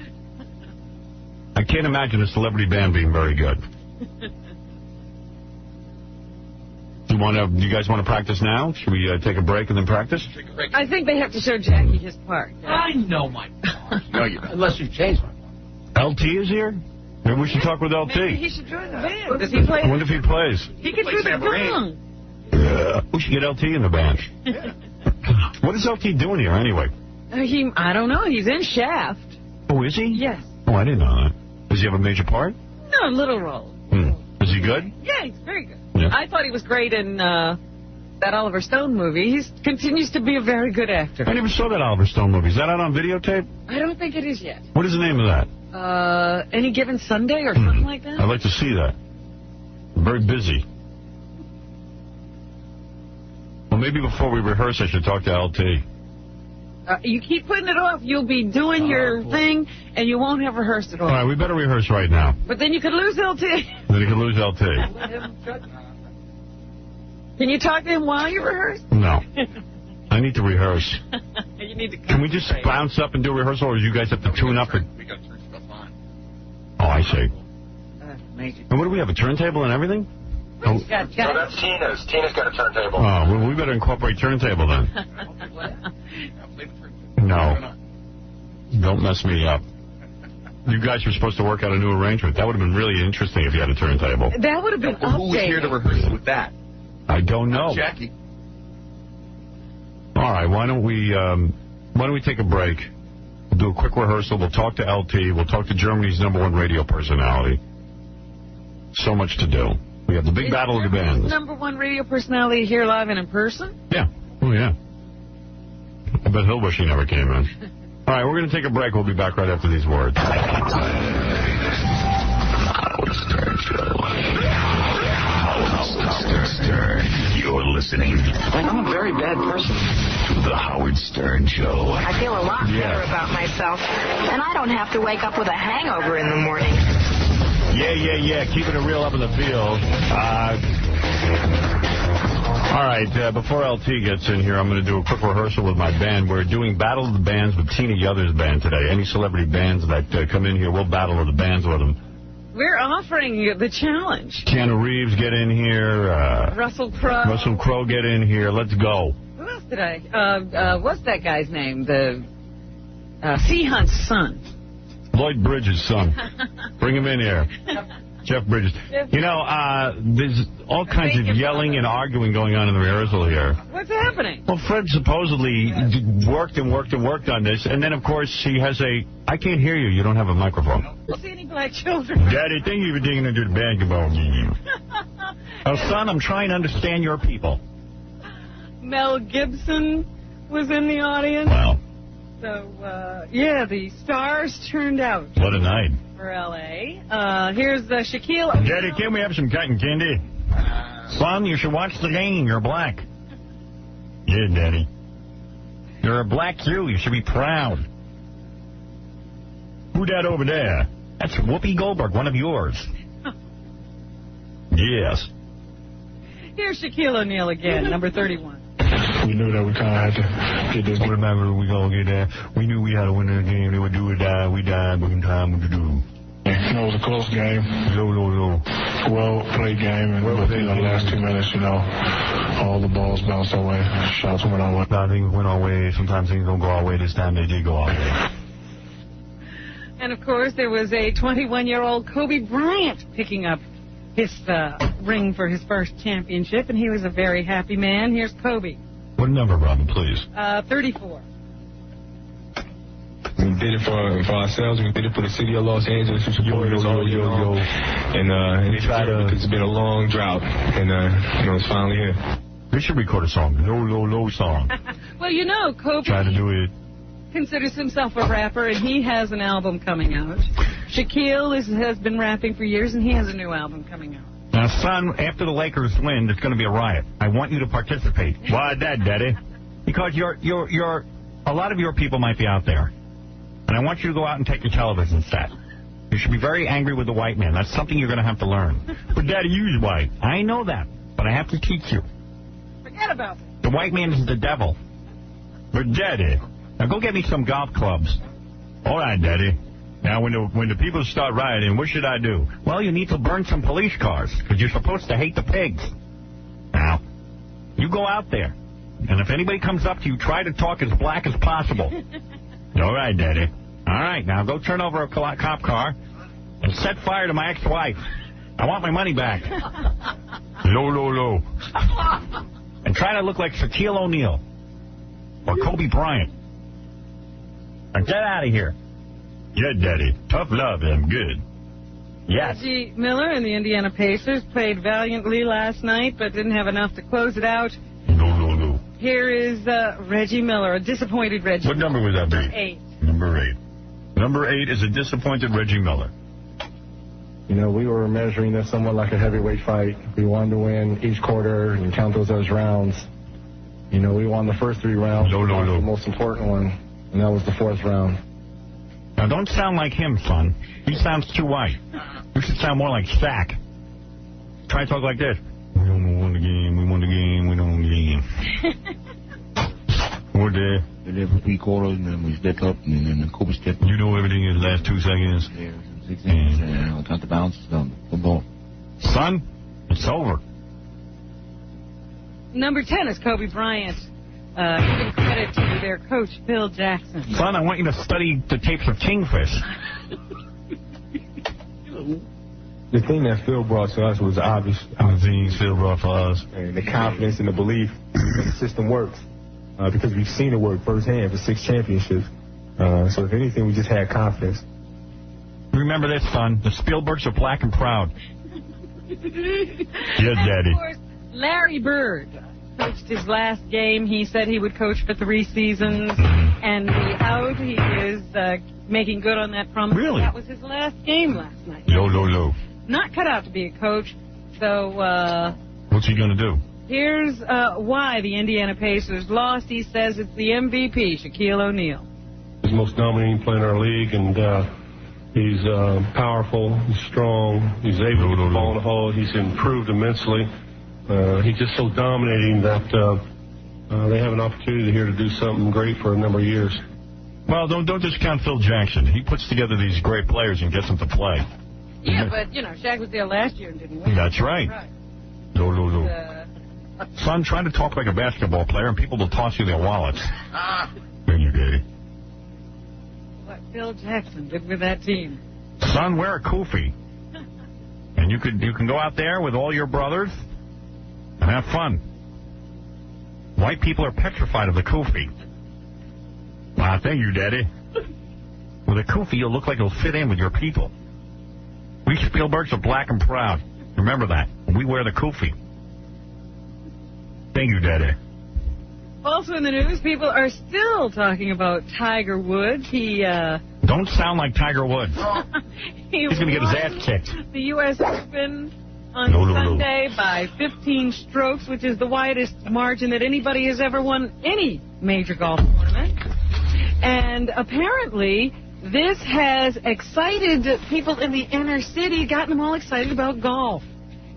I can't imagine a celebrity band being very good. Do you guys want to practice now? Should we take a break and then practice? I think they have to show Jackie his part. I know my part. No, you don't. Unless you change my part. LT is here? Maybe we should talk with LT. Maybe he should join the band. Does he play? I wonder if he plays. He could do the song. We should get LT in the band. What is LT doing here anyway? I don't know. He's in Shaft. Oh, is he? Yes. Oh, I didn't know that. Does he have a major part? No, little role. Is he good? Yeah, he's very good. Yeah. I thought he was great in that Oliver Stone movie. He continues to be a very good actor. I never saw that Oliver Stone movie. Is that out on videotape? I don't think it is yet. What is the name of that? Any Given Sunday or something like that? I'd like to see that. I'm very busy. Well, maybe before we rehearse, I should talk to LT. You keep putting it off. You'll be doing your thing, and you won't have rehearsed it all. All right, we better rehearse right now. But then you could lose LT. Then you could lose LT. Can you talk to him while you rehearse? No. I need to rehearse. You need to. Can we just bounce up and do a rehearsal, or do you guys have to tune up? We got to turn stuff on. Oh, I see. Amazing. And what do we have, a turntable and everything? No, that's Tina's. Tina's got a turntable. Oh, well, we better incorporate turntable then. No. Don't mess me up. You guys were supposed to work out a new arrangement. That would have been really interesting if you had a turntable. That would have been Who was here to rehearse with that? I don't know. Jackie. All right, why don't we Why don't we take a break? We'll do a quick rehearsal. We'll talk to LT. We'll talk to Germany's #1 radio personality. So much to do. We have the big battle of the bands. #1 radio personality here live and in person? Yeah. Oh, yeah. I bet he'll wish he never came in. All right, we're going to take a break. We'll be back right after these words. Howard Stern Show. Howard Stern. You're listening. I'm a very bad person. To the Howard Stern Show. I feel a lot better about myself, and I don't have to wake up with a hangover in the morning. Yeah. Keeping it real up in the field. All right, before LT gets in here, I'm going to do a quick rehearsal with my band. We're doing Battle of the Bands with Tina Yothers' band today. Any celebrity bands that come in here, we'll battle of the bands with them. We're offering you the challenge. Keanu Reeves, get in here. Russell Crowe. Russell Crowe, get in here. Let's go. Who else did I? What's that guy's name? The Sea Hunt's son. Lloyd Bridges' son. Bring him in here. Jeff Bridges. You know, there's all kinds of yelling and arguing going on in the rehearsal here. What's happening? Well, Fred supposedly worked on this, and then, of course, he has I can't hear you. You don't have a microphone. Don't see any black children. Daddy, thank you for digging into the basketball game. Oh, son, I'm trying to understand your people. Mel Gibson was in the audience. Wow. So, yeah, the stars turned out. What a night. For L.A. Here's Shaquille O'Neal. Daddy, can we have some cotton candy? Son, you should watch the game. You're black. Yeah, Daddy. You're a black Jew. You should be proud. Who that over there? That's Whoopi Goldberg, one of yours. Yes. Here's Shaquille O'Neal again, number 31. We knew that we kind of had to get this. Remember, we going to get that. We knew we had to win the game. They would do or die. We died. We time to do. It was a close game. Low. Well-played game. And within the last 2 minutes, all the balls bounced our way. Shots went our way. Sometimes things went our way. Sometimes things don't go our way. This time they did go our way. And, of course, there was a 21-year-old Kobe Bryant picking up his ring for his first championship, and he was a very happy man. Here's Kobe. What number, Robin, please? 34. We did it for ourselves. We did it for the city of Los Angeles. We supported us all year long. And it's been a long drought, and it's finally here. We should record a song. Low song. Well, Kobe try to do it. Considers himself a rapper, and he has an album coming out. Shaquille has been rapping for years, and he has a new album coming out. Now, son, after the Lakers win, there's going to be a riot. I want you to participate. Why that, Daddy? Because a lot of your people might be out there. And I want you to go out and take your television set. You should be very angry with the white man. That's something you're going to have to learn. But Daddy, you's white. I know that, but I have to teach you. Forget about it. The white man is the devil. But Daddy, now go get me some golf clubs. All right, Daddy. Now, when the people start rioting, what should I do? Well, you need to burn some police cars, because you're supposed to hate the pigs. Now, you go out there, and if anybody comes up to you, try to talk as black as possible. All right, Daddy. All right, now go turn over a cop car and set fire to my ex-wife. I want my money back. Low. And try to look like Shaquille O'Neal or Kobe Bryant. Now get out of here. Yeah, Daddy. Tough love. I'm good. Yes. Reggie Miller and the Indiana Pacers played valiantly last night, but didn't have enough to close it out. No. Here is Reggie Miller, a disappointed Reggie. What number would that be? 8. Number 8. Number 8 is a disappointed Reggie Miller. We were measuring this somewhat like a heavyweight fight. We wanted to win each quarter and count those as rounds. We won the first 3 rounds. Low. The most important one, and that was the 4th round. Now, don't sound like him, son. He sounds too white. You should sound more like Stack. Try to talk like this. We won the game. We won the game. We won the game. We're there. We did for 3 quarters, and then we stepped up, and then Kobe stepped up. You know everything in the last 2 seconds? Yeah, 6 seconds. Yeah, I'll count the bounces on the ball. Son, it's over. Number 10 is Kobe Bryant. Giving credit to their coach, Phil Jackson. Son, I want you to study the tapes of Kingfish. The thing that Phil brought to us was obvious. The thing Phil brought for us. And the confidence and the belief that the system works. because we've seen it work firsthand for 6 championships. So if anything, we just had confidence. Remember this, son. The Spielbergs are black and proud. Yeah, Daddy. Of course, Larry Bird coached his last game. He said he would coach for 3 seasons, and he is making good on that promise. Really? That was his last game last night. Yo. Not cut out to be a coach, so... what's he going to do? Here's why the Indiana Pacers lost. He says it's the MVP, Shaquille O'Neal. He's the most dominating player in our league, and he's powerful, he's strong, he's able to get the ball in the hole, he's improved immensely. He's just so dominating that they have an opportunity here to do something great for a number of years. Well, don't discount Phil Jackson. He puts together these great players and gets them to play. Yeah, but, Shaq was there last year and didn't win. That's right. No. Son, try to talk like a basketball player and people will toss you their wallets. Then you get it. What Phil Jackson did with that team. Son, wear a kufi. And you can go out there with all your brothers and have fun. White people are petrified of the kufi. Well, thank you, Daddy. With a kufi, you'll look like you'll fit in with your people. We Spielbergs are black and proud. Remember that. We wear the kufi. Thank you, Daddy. Also in the news, people are still talking about Tiger Woods. He don't sound like Tiger Woods. He's going to get his ass kicked. The U.S. Open on Sunday by 15 strokes, which is the widest margin that anybody has ever won any major golf tournament. And apparently, this has excited people in the inner city, gotten them all excited about golf.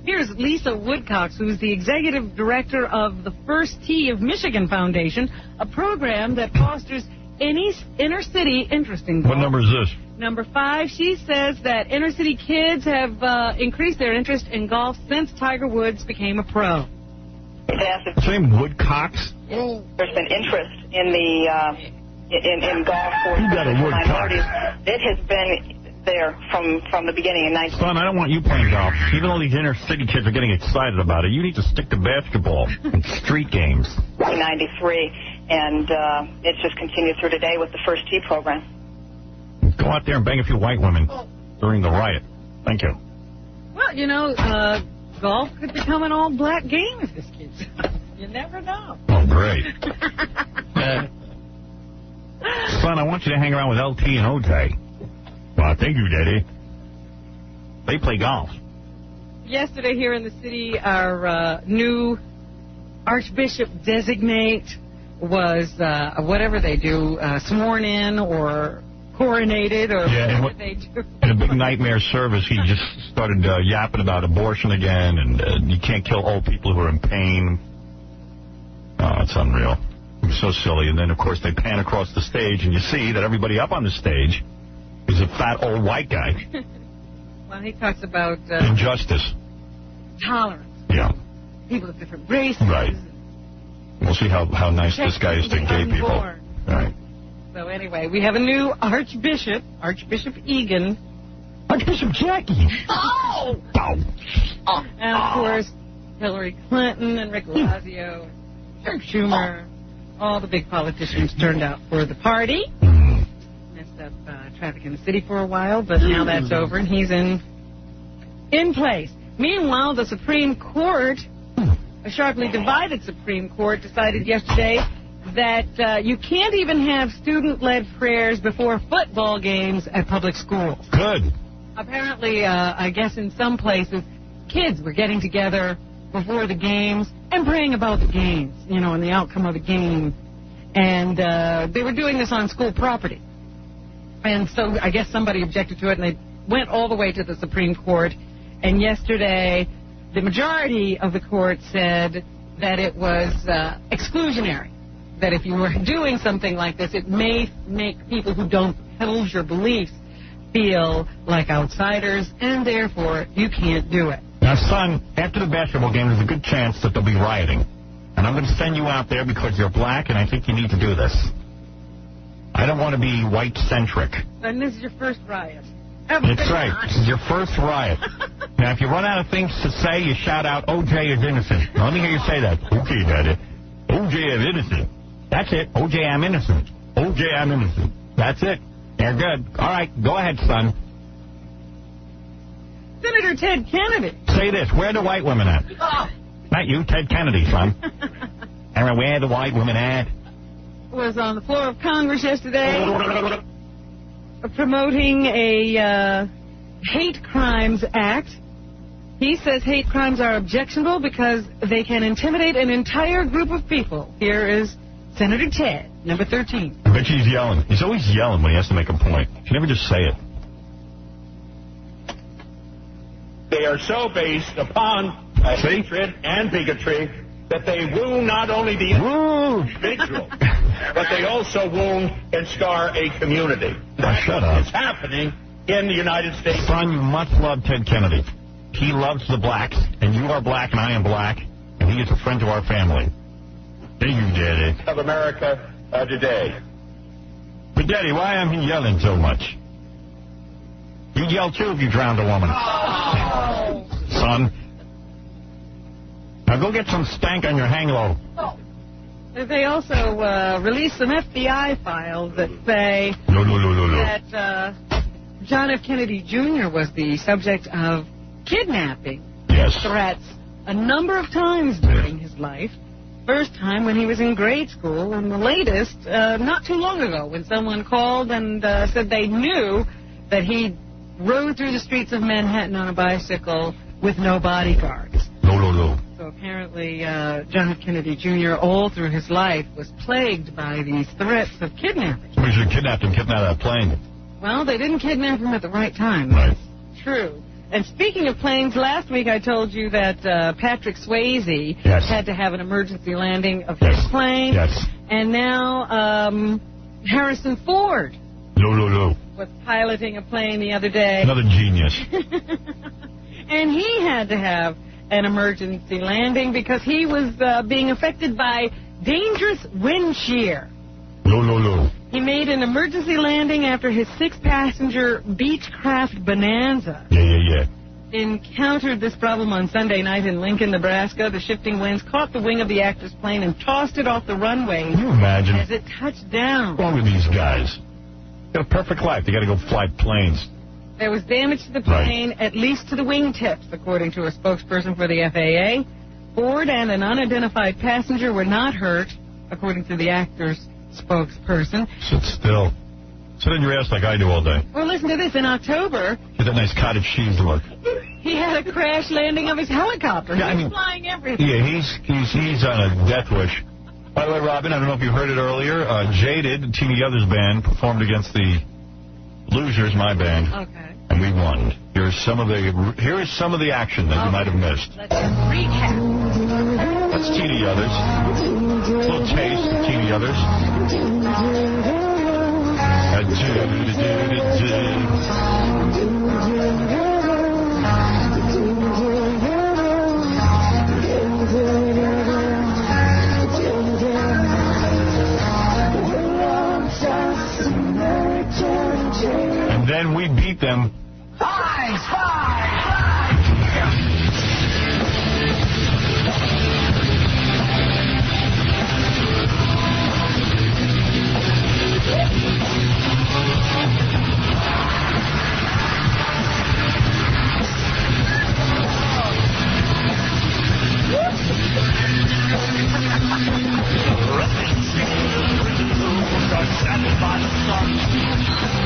Here's Lisa Woodcox, who's the executive director of the First Tee of Michigan Foundation, a program that fosters any inner city interest in golf. What number is this? Number 5, she says that inner city kids have increased their interest in golf since Tiger Woods became a pro. Same Woodcox? There's been interest in the in golf for minorities. It has been there from the beginning in 19... Son, I don't want you playing golf. Even though these inner city kids are getting excited about it, you need to stick to basketball and street games. 1993, and it's just continued through today with the First Tee program. Go out there and bang a few white women during the riot. Thank you. Well, golf could become an all-black game if this kid's... You never know. Oh, great. Son, I want you to hang around with LT and OJ. Well, thank you, Daddy. They play golf. Yesterday here in the city, our new Archbishop designate was, whatever they do, sworn in or coronated or whatever they do. In a big nightmare service, he just started yapping about abortion again, and you can't kill old people who are in pain. Oh, it's unreal. It was so silly. And then, of course, they pan across the stage, and you see that everybody up on the stage is a fat old white guy. Well, he talks about... injustice. Tolerance. Yeah. People of different races. Right. We'll see how nice this guy is to gay people. All right. So anyway, we have a new Archbishop, Archbishop Egan. Archbishop Jackie. Oh! And, of course, Hillary Clinton and Rick Blasio, Chuck Schumer, all the big politicians turned out for the party. Messed up traffic in the city for a while, but now that's over, and he's in place. Meanwhile, the Supreme Court, a sharply divided Supreme Court, decided yesterday that you can't even have student-led prayers before football games at public schools. Good. Apparently, I guess in some places, kids were getting together before the games and praying about the games, and the outcome of the game. And they were doing this on school property. And so I guess somebody objected to it, and they went all the way to the Supreme Court. And yesterday, the majority of the court said that it was exclusionary, that if you were doing something like this, it may make people who don't hold your beliefs feel like outsiders, and therefore you can't do it. Now, son, after the basketball game, there's a good chance that they'll be rioting. And I'm going to send you out there because you're black, and I think you need to do this. I don't want to be white-centric. And this is your first riot. That's right. This is your first riot. Now, if you run out of things to say, you shout out, OJ is innocent. Now, let me hear you say that. Okay, Daddy. OJ is innocent. That's it. O.J., I'm innocent. O.J., I'm innocent. That's it. They're good. All right, go ahead, son. Senator Ted Kennedy. Say this. Where are the white women at? Oh. Not you, Ted Kennedy, son. Aaron, where are the white women at? Was on the floor of Congress yesterday promoting a hate crimes act. He says hate crimes are objectionable because they can intimidate an entire group of people. Here is Senator Ted, number 13. I bet he's yelling. He's always yelling when he has to make a point. He never just say it. They are so based upon hatred and bigotry that they wound not only the individual, but they also wound and scar a community. Shut up. It's happening in the United States. Son, you must love Ted Kennedy. He loves the blacks, and you are black, and I am black, and he is a friend to our family. There you did it. Of America today. But, Daddy, why am he yelling so much? You'd yell, too, if you drowned a woman. Oh. Son. Now go get some stank on your hang low. Oh. They also released some FBI files that say that John F. Kennedy Jr. was the subject of kidnapping threats a number of times during his life. First time when he was in grade school, and the latest not too long ago when someone called and said they knew that he rode through the streets of Manhattan on a bicycle with no bodyguards. So apparently John F. Kennedy Jr. all through his life was plagued by these threats of kidnapping. Somebody should have kidnapped him, kidnapped that plane. Well, they didn't kidnap him at the right time. Right. That's true. And speaking of planes, last week I told you that Patrick Swayze had to have an emergency landing of his plane. Yes. And now Harrison Ford was piloting a plane the other day. Another genius. And he had to have an emergency landing because he was being affected by dangerous wind shear. He made an emergency landing after his 6-passenger Beechcraft Bonanza encountered this problem on Sunday night in Lincoln, Nebraska. The shifting winds caught the wing of the actor's plane and tossed it off the runway. Can you imagine? As it touched down. What's wrong with these guys? They got a perfect life. They got to go fly planes. There was damage to the plane, at least to the wingtips, according to a spokesperson for the FAA. Ford and an unidentified passenger were not hurt, according to the actor's spokesperson. Sit still. Sit on your ass like I do all day. Well, listen to this. In October, get that nice cottage cheese look. He had a crash landing of his helicopter. Yeah, He's flying everything. Yeah, he's on a death wish. By the way, Robin, I don't know if you heard it earlier. Jaded, Teeny Others band, performed against the Losers, my band. Okay. And we won. Here is some of the action that you might have missed. Let's recap. That's Teeny Others. A little taste of Teeny Others. And then we beat them. 5-5.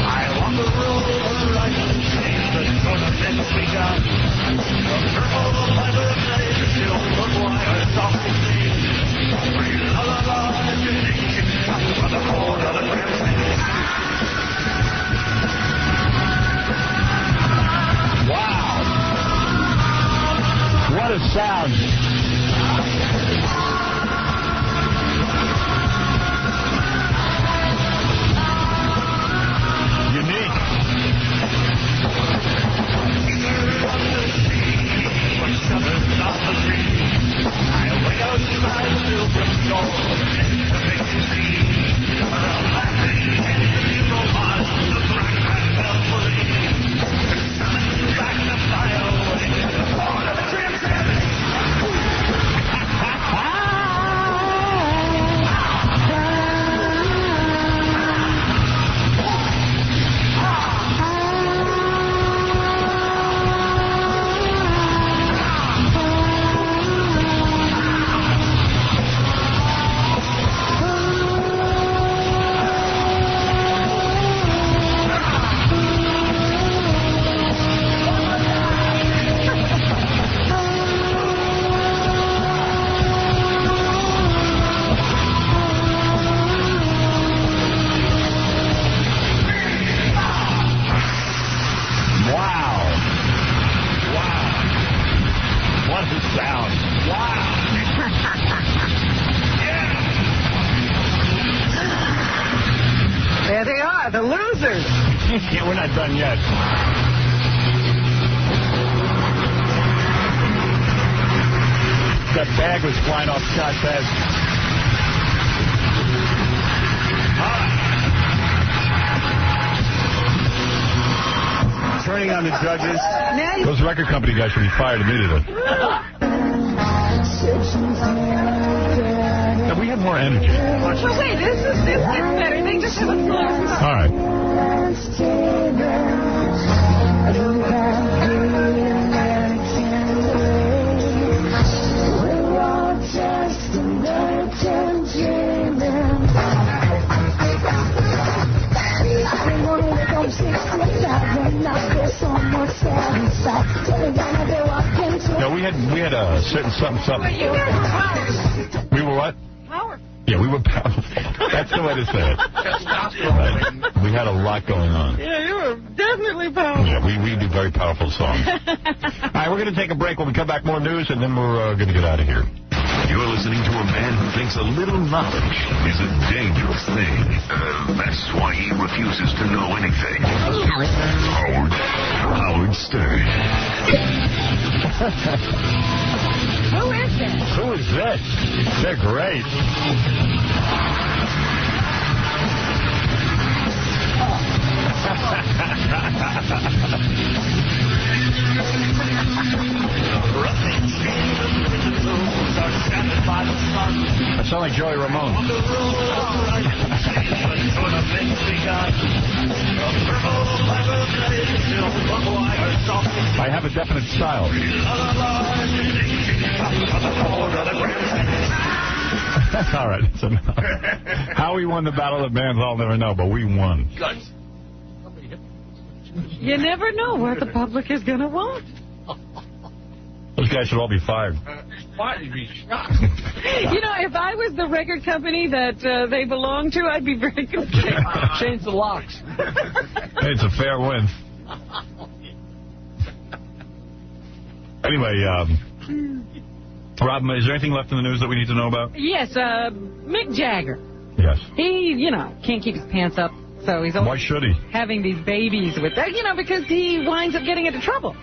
I walk the road, I change the tournament we got. The losers. Yeah, we're not done yet. That bag was flying off Scott's head. Turning on the judges. Those record company guys should be fired immediately. Yeah, we have more energy. Well, wait, this gets better. They just have a slow. All right. No, we had a certain something. We were what? Powerful. Yeah, we were powerful. That's the way to say it. Right. We had a lot going on. Yeah, you were definitely powerful. Yeah, we do very powerful songs. All right, we're going to take a break. When we come back, more news, and then we're going to get out of here. You're listening to a man who thinks a little knowledge is a dangerous thing. That's why he refuses to know anything. Howard Stern. Who is this? Who is this? They're great. I sound like Joey Ramone. I have a definite style. All right. So how we won the Battle of the Bands, I'll never know, but we won. You never know what the public is going to want. Those guys should all be fired. You know, if I was the record company that they belong to, I'd be very confused. Change the locks. Hey, it's a fair win. Anyway, Rob, is there anything left in the news that we need to know about? Yes, Mick Jagger. Yes. He, can't keep his pants up, so he's Why should he? having these babies with that, because he winds up getting into trouble.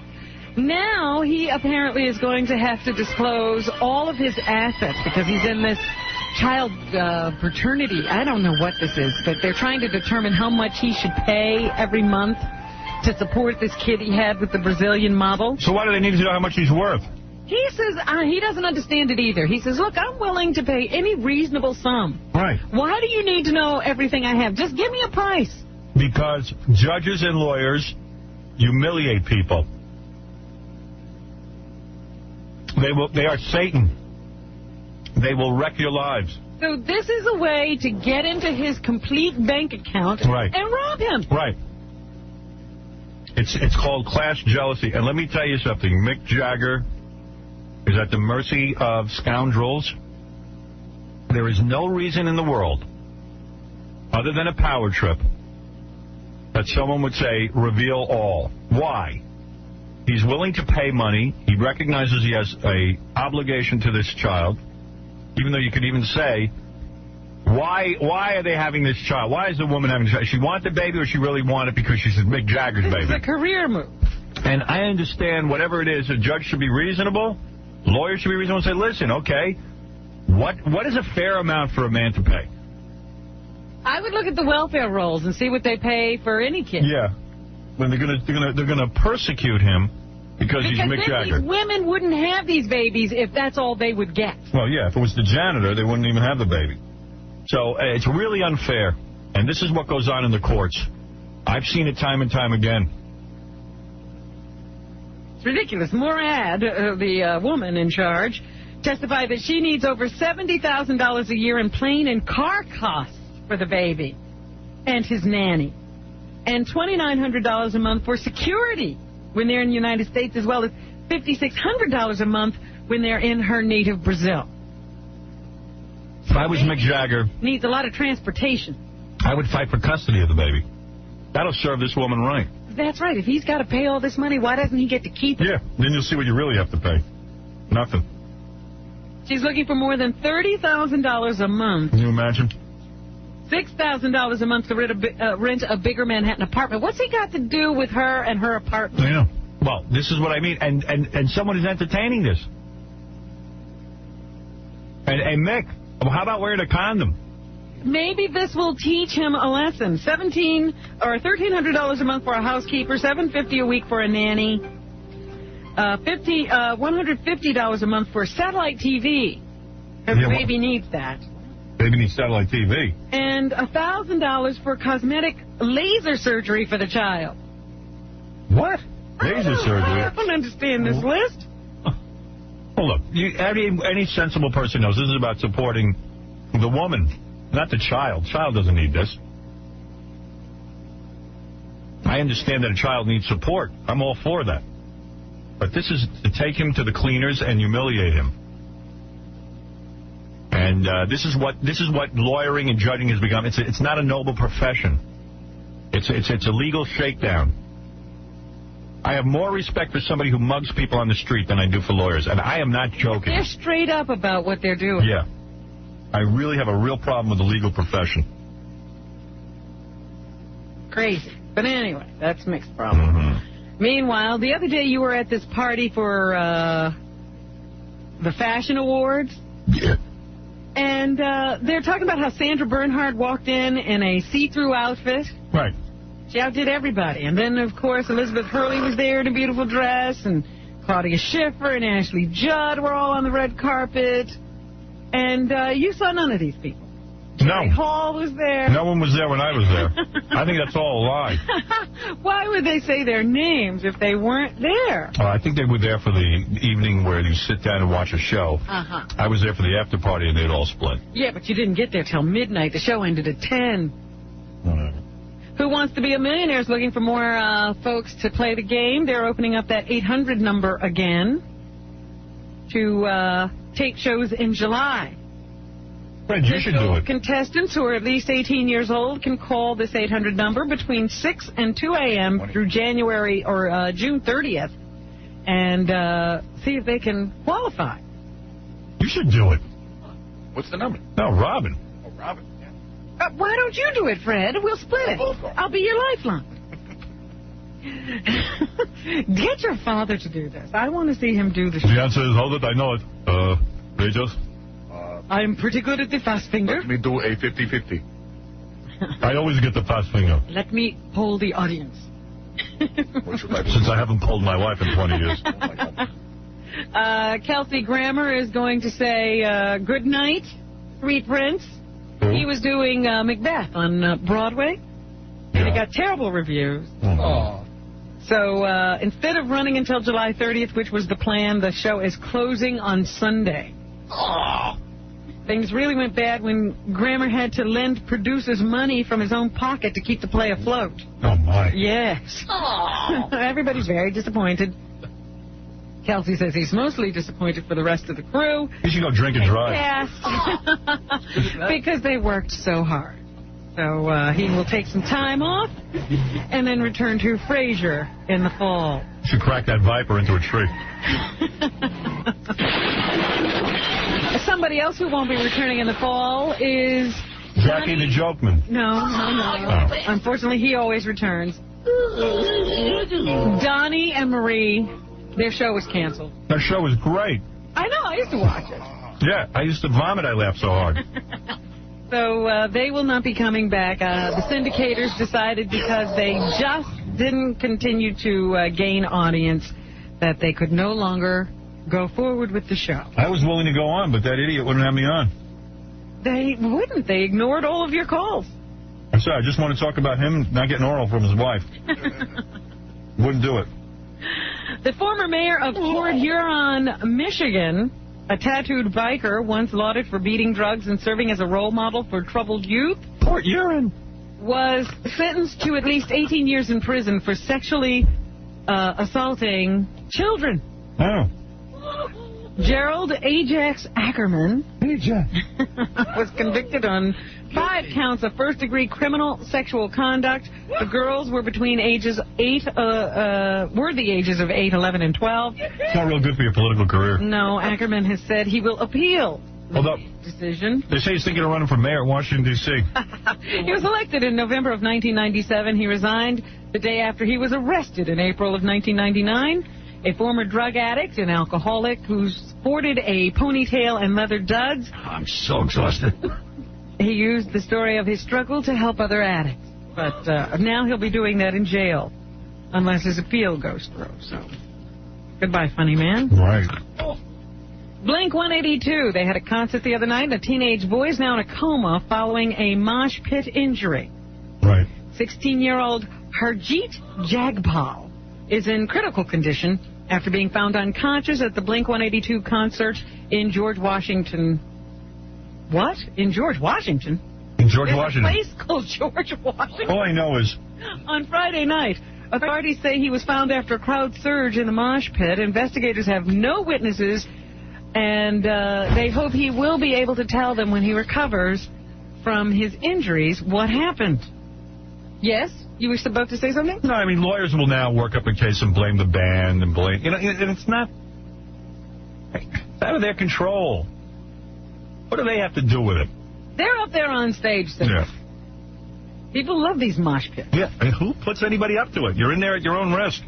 Now he apparently is going to have to disclose all of his assets because he's in this child fraternity. I don't know what this is, but they're trying to determine how much he should pay every month to support this kid he had with the Brazilian model. So why do they need to know how much he's worth? He says he doesn't understand it either. He says, look, I'm willing to pay any reasonable sum. Right. Why do you need to know everything I have? Just give me a price. Because judges and lawyers humiliate people. They are Satan. They will wreck your lives. So this is a way to get into his complete bank account and rob him. Right. It's called class jealousy. And let me tell you something. Mick Jagger is at the mercy of scoundrels. There is no reason in the world, other than a power trip, that someone would say, reveal all. Why? He's willing to pay money. He recognizes he has an obligation to this child, even though you could even say, why are they having this child? Why is the woman having this child? She want the baby or she really want it because she's Mick Jagger's baby? It's a career move. And I understand whatever it is, a judge should be reasonable. Lawyers should be reasonable and say, listen, okay, what is a fair amount for a man to pay? I would look at the welfare rolls and see what they pay for any kid. Yeah. When they're gonna persecute him because he's Mick Jagger. These women wouldn't have these babies if that's all they would get. Well, yeah, if it was the janitor, they wouldn't even have the baby. So it's really unfair, and this is what goes on in the courts. I've seen it time and time again. It's ridiculous. Morad, the woman in charge, testified that she needs over $70,000 a year in plane and car costs for the baby and his nanny, and $2,900 a month for security when they're in the United States, as well as $5,600 a month when they're in her native Brazil. If I was Mick Jagger, needs a lot of transportation. I would fight for custody of the baby. That'll serve this woman right. That's right. If he's got to pay all this money, why doesn't he get to keep it? Yeah, then you'll see what you really have to pay. Nothing. She's looking for more than $30,000 a month. Can you imagine? $6,000 a month to rent a bigger Manhattan apartment. What's he got to do with her and her apartment? Yeah. Well, this is what I mean. And someone is entertaining this. And Mick, how about wearing a condom? Maybe this will teach him a lesson. $1,300 a month for a housekeeper, $750 a week for a nanny, $150 a month for satellite TV. Because the baby needs that. Baby needs satellite TV. And $1,000 for cosmetic laser surgery for the child. What? Laser surgery? I don't understand this list. Well, look, any sensible person knows this is about supporting the woman, not the child. Child doesn't need this. I understand that a child needs support. I'm all for that. But this is to take him to the cleaners and humiliate him. And this is what lawyering and judging has become. It's not a noble profession. It's a legal shakedown. I have more respect for somebody who mugs people on the street than I do for lawyers, and I am not joking. They're straight up about what they're doing. Yeah. I really have a real problem with the legal profession. Crazy. But anyway, that's Mick's problem. Mm-hmm. Meanwhile, the other day you were at this party for the Fashion Awards. Yeah. And they're talking about how Sandra Bernhard walked in a see-through outfit. Right. She outdid everybody. And then, of course, Elizabeth Hurley was there in a beautiful dress, and Claudia Schiffer and Ashley Judd were all on the red carpet. And you saw none of these people. Jerry Hall was there. No one was there when I was there. I think that's all a lie. Why would they say their names if they weren't there? I think they were there for the evening where you sit down and watch a show. Uh-huh. I was there for the after party, and they'd all split. Yeah, but you didn't get there till midnight. The show ended at 10. Whatever. Who Wants to Be a Millionaire is looking for more folks to play the game. They're opening up that 800 number again to tape shows in July. Fred, you should do it. Contestants who are at least 18 years old can call this 800 number between 6 and 2 a.m. through January or June 30th and see if they can qualify. You should do it. What's the number? No, Robin. Oh, Robin. Why don't you do it, Fred? We'll split it. I'll be your lifeline. Get your father to do this. I want to see him do the show. The answer is, hold it, I know it. Rangers? I'm pretty good at the fast finger. Let me do a 50-50. I always get the fast finger. Let me poll the audience. Since I haven't polled my wife in 20 years. Kelsey Grammer is going to say good night, Sweet Prince. Who? He was doing Macbeth on Broadway, and he got terrible reviews. Oh. So instead of running until July 30th, which was the plan, the show is closing on Sunday. Oh. Things really went bad when Grammer had to lend producers money from his own pocket to keep the play afloat. Oh, my. Yes. Everybody's very disappointed. Kelsey says he's mostly disappointed for the rest of the crew. You should go drink and drive. Yes. Because they worked so hard. So he will take some time off and then return to Frasier in the fall. You should crack that viper into a tree. Somebody else who won't be returning in the fall is Jackie the Jokeman. No. Oh. Unfortunately, he always returns. Donnie and Marie, their show was canceled. That show was great. I know, I used to watch it. Yeah, I used to vomit. I laughed so hard. So they will not be coming back. The syndicators decided because they just didn't continue to gain audience that they could no longer go forward with the show. I was willing to go on, but that idiot wouldn't have me on. They wouldn't. They ignored all of your calls. I'm sorry, I just want to talk about him not getting oral from his wife. Wouldn't do it. The former mayor of Port Huron, Michigan, a tattooed biker once lauded for beating drugs and serving as a role model for troubled youth, Port Huron, was sentenced to at least 18 years in prison for sexually assaulting children. Oh. Gerald Ajax Ackerman was convicted on 5 counts of first-degree criminal sexual conduct. The girls were between ages 8, were the ages of 8, 11, and 12. It's not real good for your political career. No, Ackerman has said he will appeal Hold up. decision. They say he's thinking of running for mayor of Washington, D.C. He was elected in November of 1997. He resigned the day after he was arrested in April of 1999. A former drug addict and alcoholic who sported a ponytail and leather duds. I'm so exhausted. He used the story of his struggle to help other addicts. But now he'll be doing that in jail, unless his appeal goes through. So, goodbye, funny man. Right. Blink-182. They had a concert the other night. A teenage boy is now in a coma following a mosh pit injury. Right. 16-year-old Harjeet Jagpal is in critical condition after being found unconscious at the Blink-182 concert in George Washington. What? In George Washington? In George Washington. A place called George Washington. All I know is... On Friday night, authorities say he was found after a crowd surge in the mosh pit. Investigators have no witnesses, and they hope he will be able to tell them when he recovers from his injuries what happened. Yes? You were about to say something? No, I mean, lawyers will now work up a case and blame the band and blame... You know, and it's not... It's out of their control. What do they have to do with it? They're up there on stage. Yeah. People love these mosh pits. Yeah, and who puts anybody up to it? You're in there at your own risk.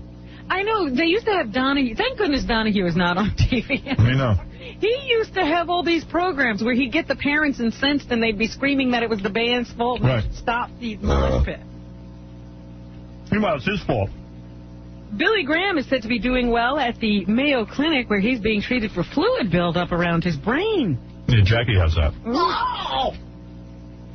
I know. They used to have Donahue. Thank goodness Donahue is not on TV. I know. He used to have all these programs where he'd get the parents incensed and they'd be screaming that it was the band's fault and they'd stop these mosh pits. Meanwhile, it's his fault. Billy Graham is said to be doing well at the Mayo Clinic where he's being treated for fluid buildup around his brain. Yeah, Jackie has that. Oh.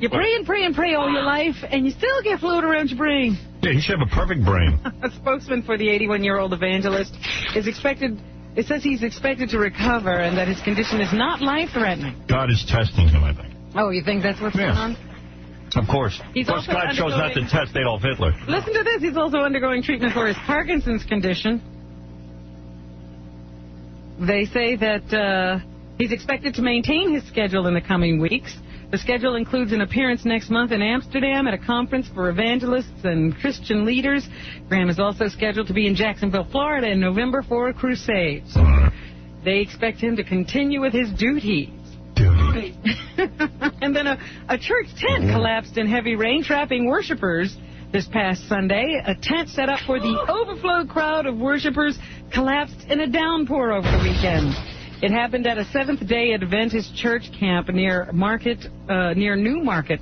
You pray and pray and pray all your life, and you still get fluid around your brain. Yeah, he should have a perfect brain. A spokesman for the 81-year-old evangelist is expected. It says he's expected to recover and that his condition is not life-threatening. God is testing him, I think. Oh, you think that's what's going on? Of course. He's of course, also God chose not to test Adolf Hitler. Listen to this. He's also undergoing treatment for his Parkinson's condition. They say that he's expected to maintain his schedule in the coming weeks. The schedule includes an appearance next month in Amsterdam at a conference for evangelists and Christian leaders. Graham is also scheduled to be in Jacksonville, Florida in November for a crusade. So they expect him to continue with his duties. And then a church tent collapsed in heavy rain, trapping worshipers this past Sunday. A tent set up for the overflow crowd of worshipers collapsed in a downpour over the weekend. It happened at a Seventh-day Adventist church camp near New Market,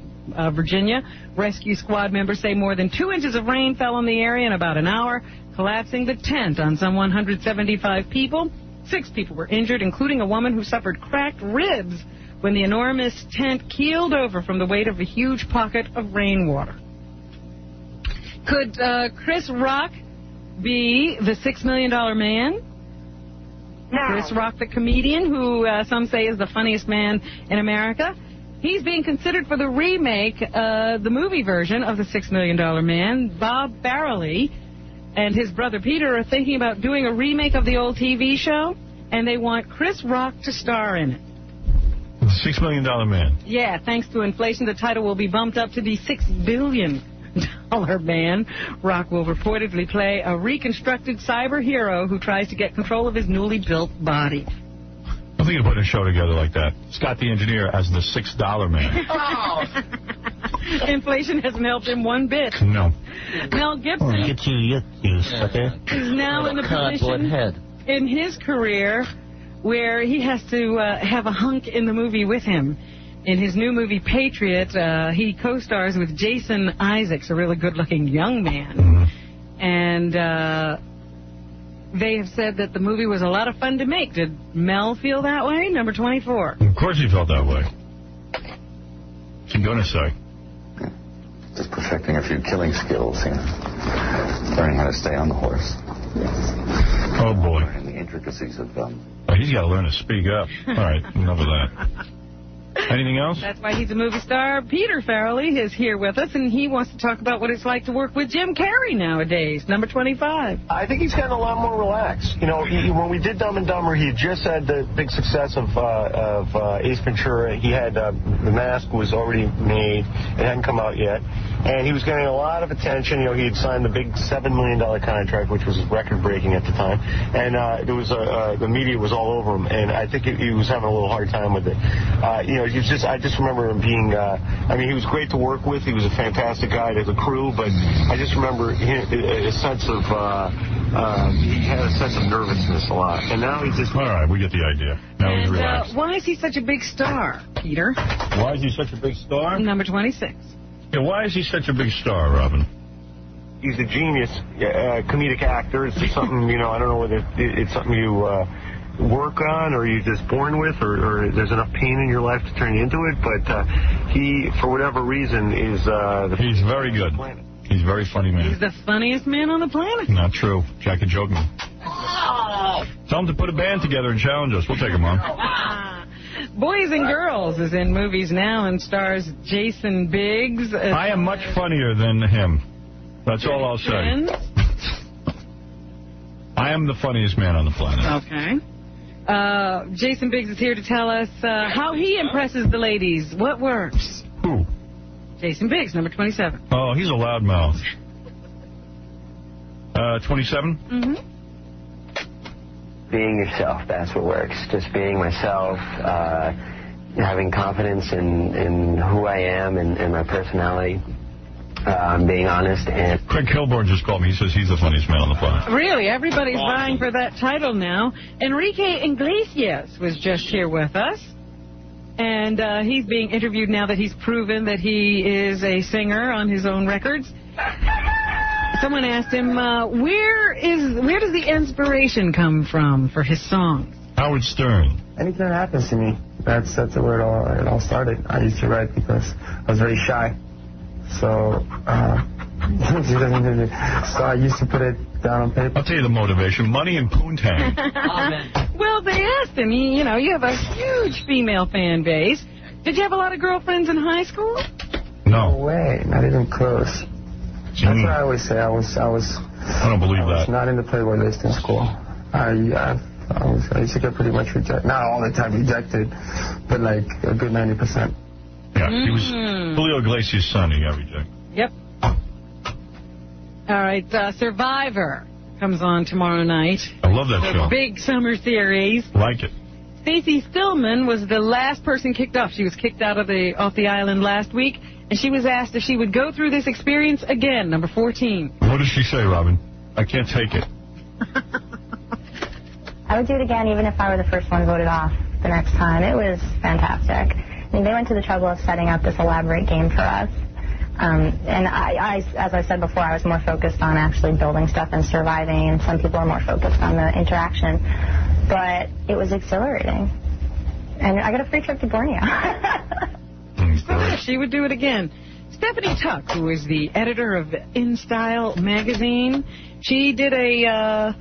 Virginia. Rescue squad members say more than 2 inches of rain fell on the area in about an hour, collapsing the tent on some 175 people. 6 people were injured, including a woman who suffered cracked ribs when the enormous tent keeled over from the weight of a huge pocket of rainwater. Could Chris Rock be the $6 Million Man? No. Chris Rock, the comedian, who some say is the funniest man in America. He's being considered for the remake, the movie version of the $6 Million Man. Bob Farrelly and his brother Peter are thinking about doing a remake of the old TV show, and they want Chris Rock to star in it. The $6 Million Man. Yeah, thanks to inflation, the title will be bumped up to the $6 billion Man. Rock will reportedly play a reconstructed cyber hero who tries to get control of his newly built body. I think you'd put a show together like that. Scott the Engineer as the $6 Man. Oh. Inflation hasn't helped him one bit. No. Mel Gibson is now in the position in his career where he has to have a hunk in the movie with him. In his new movie, Patriot, he co-stars with Jason Isaacs, a really good-looking young man. And they have said that the movie was a lot of fun to make. Did Mel feel that way? Number 24. Of course he felt that way. What's he going to say? Just perfecting a few killing skills, you know. Learning how to stay on the horse. Oh, boy. Learning the intricacies of Oh, he's got to learn to speak up. All right, enough of that. Anything else? That's why he's a movie star. Peter Farrelly is here with us, and he wants to talk about what it's like to work with Jim Carrey nowadays. Number 25. I think he's gotten a lot more relaxed. You know, when we did Dumb and Dumber, he had just had the big success of Ace Ventura. He had The Mask was already made. It hadn't come out yet. And he was getting a lot of attention. You know, he had signed the big $7 million contract, which was record-breaking at the time. And there was the media was all over him. And I think he was having a little hard time with it. You know, I just remember him being, I mean, he was great to work with. He was a fantastic guy to the crew. But I just remember a sense of, he had a sense of nervousness a lot. And now he's just... All right, we get the idea. Now he's relaxed. Why is he such a big star, Peter? Why is he such a big star? Number 26. Yeah, why is he such a big star, Robin? He's a genius comedic actor. It's something, you know, I don't know whether it's something you work on or you're just born with or there's enough pain in your life to turn you into it. But he, for whatever reason, is... He's very good. He's a very funny man. He's the funniest man on the planet. Not true. Jackie joking. Tell him to put a band together and challenge us. We'll take him on. Boys and Girls is in movies now and stars Jason Biggs. I am much funnier than him. That's all I'll say. I am the funniest man on the planet. Okay. Jason Biggs is here to tell us how he impresses the ladies. What works? Who? Jason Biggs, number 27. Oh, he's a loudmouth. 27? Mm-hmm. Being yourself, that's what works. Just being myself, having confidence in who I am and my personality, being honest. And Craig Kilborn just called me. He says he's the funniest man on the planet. Really? Everybody's vying for that title now. Enrique Iglesias was just here with us. And he's being interviewed now that he's proven that he is a singer on his own records. Someone asked him, where does the inspiration come from for his songs? Howard Stern. Anything that happens to me, that's where it all started. I used to write because I was very shy. So, so I used to put it down on paper. I'll tell you the motivation. Money and poontang. Well, they asked him, you know, you have a huge female fan base. Did you have a lot of girlfriends in high school? No way, not even close. That's what I always say. I don't believe that. I was not in the Playboy list in school. I used to get pretty much rejected. Not all the time rejected, but like a good 90%. Yeah, he was Julio Iglesias' son. He got rejected. Yep. All right, Survivor comes on tomorrow night. I love that show. Big summer series. Like it. Stacey Stillman was the last person kicked off. She was kicked off the island last week, and she was asked if she would go through this experience again, number 14. What did she say, Robin? I can't take it. I would do it again even if I were the first one voted off the next time. It was fantastic. I mean, they went to the trouble of setting up this elaborate game for us. And I, as I said before, I was more focused on actually building stuff and surviving, and some people are more focused on the interaction. But it was exhilarating. And I got a free trip to Borneo. She would do it again. Stephanie Tuck, who is the editor of InStyle magazine, she did an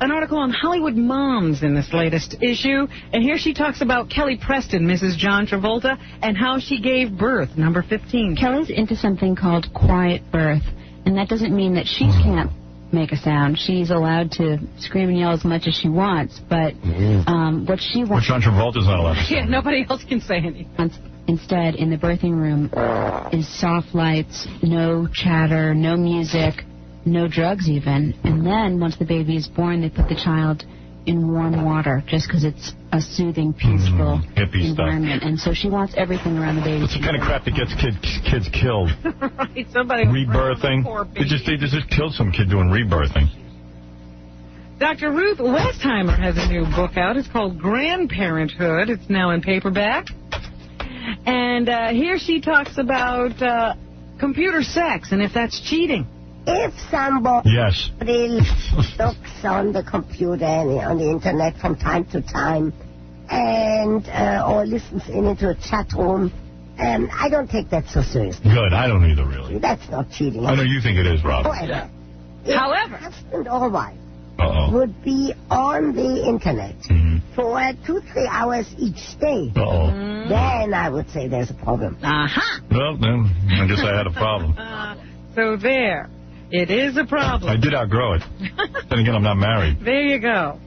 article on Hollywood moms in this latest issue, and here she talks about Kelly Preston, Mrs. John Travolta, and how she gave birth, number 15. Kelly's into something called quiet birth, and that doesn't mean that she can't make a sound. She's allowed to scream and yell as much as she wants, but what she wants... John Travolta's not allowed to say. Yeah, nobody else can say anything. Instead, in the birthing room, is soft lights, no chatter, no music, no drugs even. And then, once the baby is born, they put the child in warm water just because it's a soothing, peaceful environment. And so she wants everything around the baby. It's the kind of crap that gets kids killed. Right, somebody... Rebirthing. They just killed some kid doing rebirthing. Dr. Ruth Westheimer has a new book out. It's called Grandparenthood. It's now in paperback. And here she talks about computer sex and if that's cheating. If somebody looks on the computer and on the internet from time to time and or listens into a chat room, I don't take that so seriously. Good. I don't either, really. That's not cheating. I know you think it is, Rob. However, husband or wife would be on the internet for 2-3 hours each day. Then I would say there's a problem. Well, then I guess I had a problem. So there. It is a problem. I did outgrow it. Then again, I'm not married. There you go.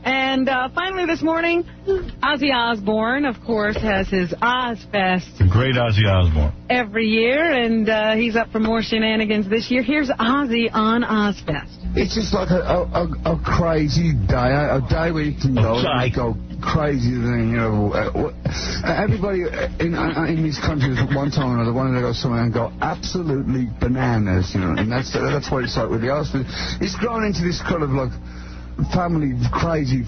And finally this morning, Ozzy Osbourne, of course, has his Ozfest. The great Ozzy Osbourne. Every year, and he's up for more shenanigans this year. Here's Ozzy on Ozfest. It's just like a crazy day, a day where you can go and go crazy thing, you know. Everybody in this country at one time or another wanted to go somewhere and go absolutely bananas, you know, and that's what it's like with the Oscars. It's grown into this kind of like family crazy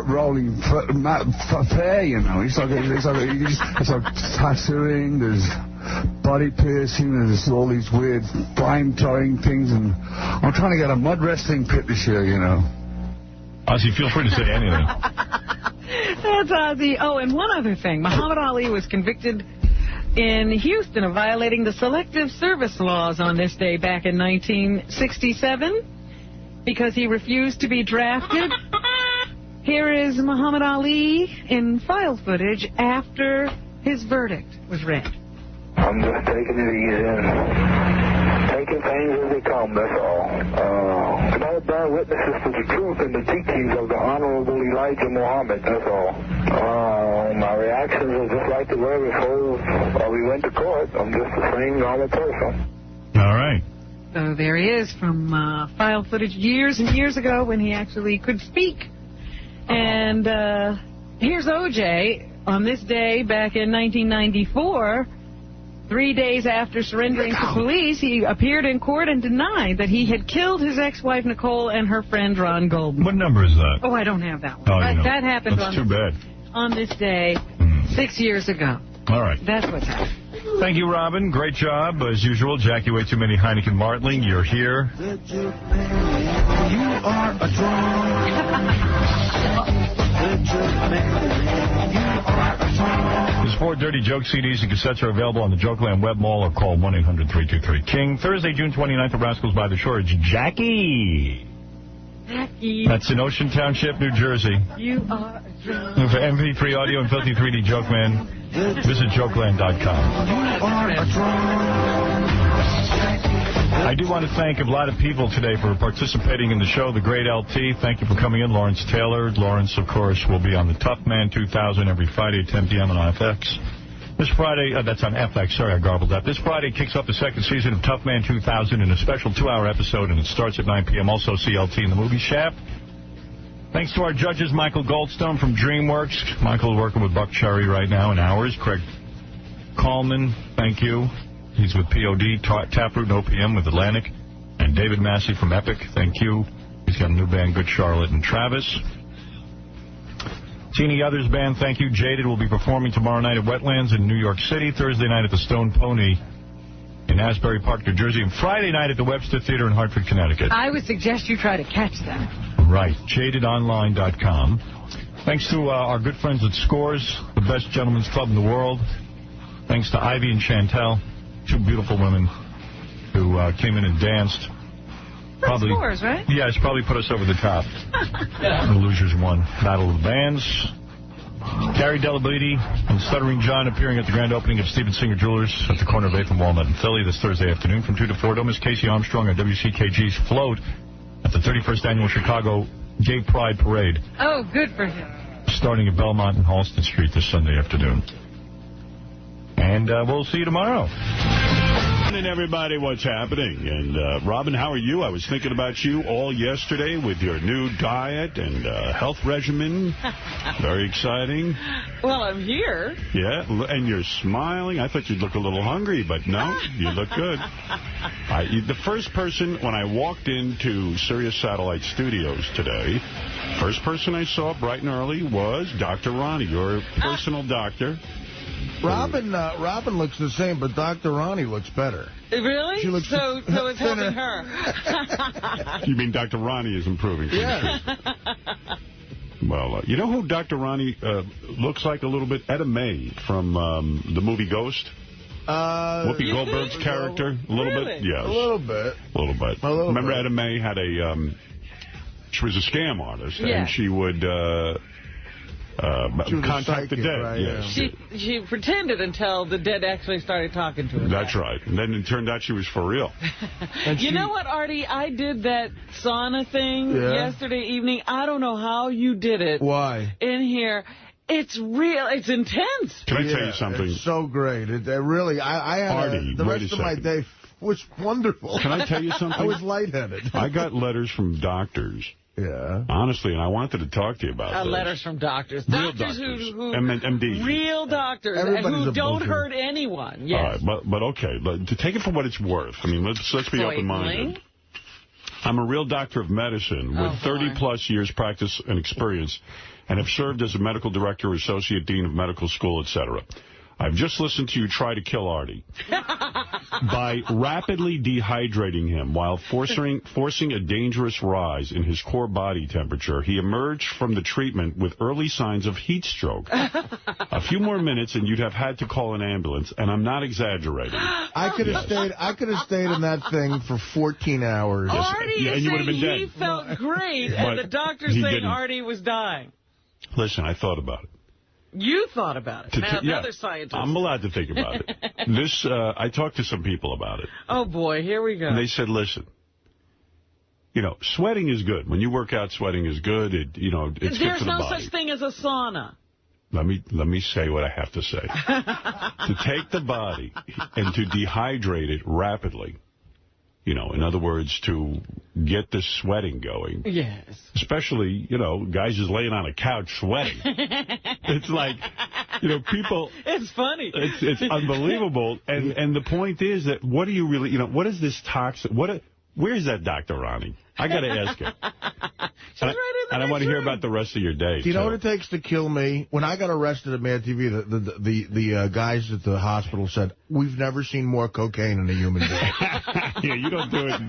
rolling affair, you know. It's like tattooing, there's body piercing, there's all these weird flame throwing things, and I'm trying to get a mud wrestling pit this year, you know. Ozzy, feel free to say anything. That's Ozzy. Oh, and one other thing. Muhammad Ali was convicted in Houston of violating the selective service laws on this day back in 1967 because he refused to be drafted. Here is Muhammad Ali in file footage after his verdict was read. I'm just taking it easy and taking things as they come, that's all. No bad witnesses to the truth and the teachings of the Honorable Elijah Muhammad, that's all. My reactions are just like they were before we went to court. I'm just the same normal person. All right. So there he is from file footage years and years ago when he actually could speak. And here's O.J. on this day back in 1994. 3 days after surrendering to police, he appeared in court and denied that he had killed his ex-wife Nicole and her friend Ron Goldman. What number is that? Oh, I don't have that one. Oh, you know. That happened That's too bad. On this day 6 years ago. All right. That's what's happened. Thank you, Robin. Great job, as usual. Jackie, way too many Heineken Martling. You're here. You are a drunk. His 4 Dirty Joke CDs and cassettes are available on the Jokeland Web Mall or call 1-800-323-KING. Thursday, June 29th at Rascals by the Shore. It's Jackie. Jackie. That's in Ocean Township, New Jersey. You are a drunk. For MP3 audio and filthy 3D Joke Man, visit Jokeland.com. I do want to thank a lot of people today for participating in the show. The great LT, thank you for coming in. Lawrence Taylor. Lawrence, of course, will be on the Tough Man 2000 every Friday at 10 p.m. on FX. This Friday, that's on FX, sorry, I garbled that. This Friday kicks off the second season of Tough Man 2000 in a special 2-hour episode, and it starts at 9 p.m. Also, CLT in the movie Shaft. Thanks to our judges, Michael Goldstone from DreamWorks. Michael working with Buck Cherry right now in hours. Craig Coleman, thank you. He's with POD, Taproot, and OPM with Atlantic. And David Massey from Epic, thank you. He's got a new band, Good Charlotte and Travis. Teeny Others Band, thank you. Jaded will be performing tomorrow night at Wetlands in New York City, Thursday night at the Stone Pony in Asbury Park, New Jersey, and Friday night at the Webster Theater in Hartford, Connecticut. I would suggest you try to catch that. Right, jadedonline.com. Thanks to our good friends at Scores, the best gentlemen's club in the world. Thanks to Ivy and Chantel, 2 beautiful women who came in and danced. Probably Scores, right? Yeah, it's probably put us over the top. The losers won. Battle of the Bands. Gary Delabiti and Stuttering John appearing at the grand opening of Steven Singer Jewelers at the corner of 8th and Walnut in Philly this Thursday afternoon from 2 to 4. Don't miss Casey Armstrong on WCKG's Float at the 31st Annual Chicago Gay Pride Parade. Oh, good for him. Starting at Belmont and Halsted Street this Sunday afternoon. And we'll see you tomorrow. And everybody, what's happening? And Robin, how are you? I was thinking about you all yesterday with your new diet and health regimen. Very exciting. Well, I'm here. Yeah, and you're smiling. I thought you'd look a little hungry, but no, you look good. The first person, when I walked into Sirius Satellite Studios today, first person I saw bright and early was Dr. Ronnie, your personal doctor. Robin looks the same, but Dr. Ronnie looks better. Really? She looks so it's helping her. You mean Dr. Ronnie is improving? Yeah. Well, you know who Dr. Ronnie looks like a little bit? Etta Mae from the movie Ghost. Whoopi Goldberg's character? A little bit? Yes. A little bit. A little bit. Remember Etta Mae had a She was a scam artist, Yeah. and she would contact the dead. Right, yes. She pretended until the dead actually started talking to her. That's right. And then it turned out she was for real. You know what, Artie? I did that sauna thing yesterday evening. I don't know how you did it. Why? In here. It's real. It's intense. Can I tell you something? It's so great. It really, I had Artie, the rest of my day was wonderful. Can I tell you something? I was lightheaded. I got letters from doctors. Yeah. Honestly, and I wanted to talk to you about this. Letters from doctors. Real doctors. Who MDs. Real doctors who don't hurt anyone. Yes. All right, but okay. To take it for what it's worth. I mean, let's be open-minded. I'm a real doctor of medicine with 30-plus years practice and experience, and have served as a medical director, associate dean of medical school, etc. I've just listened to you try to kill Artie by rapidly dehydrating him while forcing a dangerous rise in his core body temperature. He emerged from the treatment with early signs of heat stroke. A few more minutes and you'd have had to call an ambulance, and I'm not exaggerating. I could have stayed in that thing for 14 hours. Artie is you would have been saying dead. he felt great, and the doctor saying Artie was dying. Listen, I thought about it. You thought about it. Now, another scientist. I'm allowed to think about it. I talked to some people about it. Oh, boy, here we go. And they said, listen, sweating is good. When you work out, sweating is good. It's good for the body. There's no such thing as a sauna. Let me say what I have to say. To take the body and to dehydrate it rapidly, in other words, to get the sweating going. Yes. Especially, guys just laying on a couch sweating. It's like, people... It's funny. It's unbelievable. And the point is that what do you really, what is this toxic... Where's that Dr. Ronnie? I got to ask her. And I want to hear about the rest of your day. Do you know what it takes to kill me? When I got arrested at Mad TV, the guys at the hospital said, we've never seen more cocaine in a human being. Yeah, you don't do it.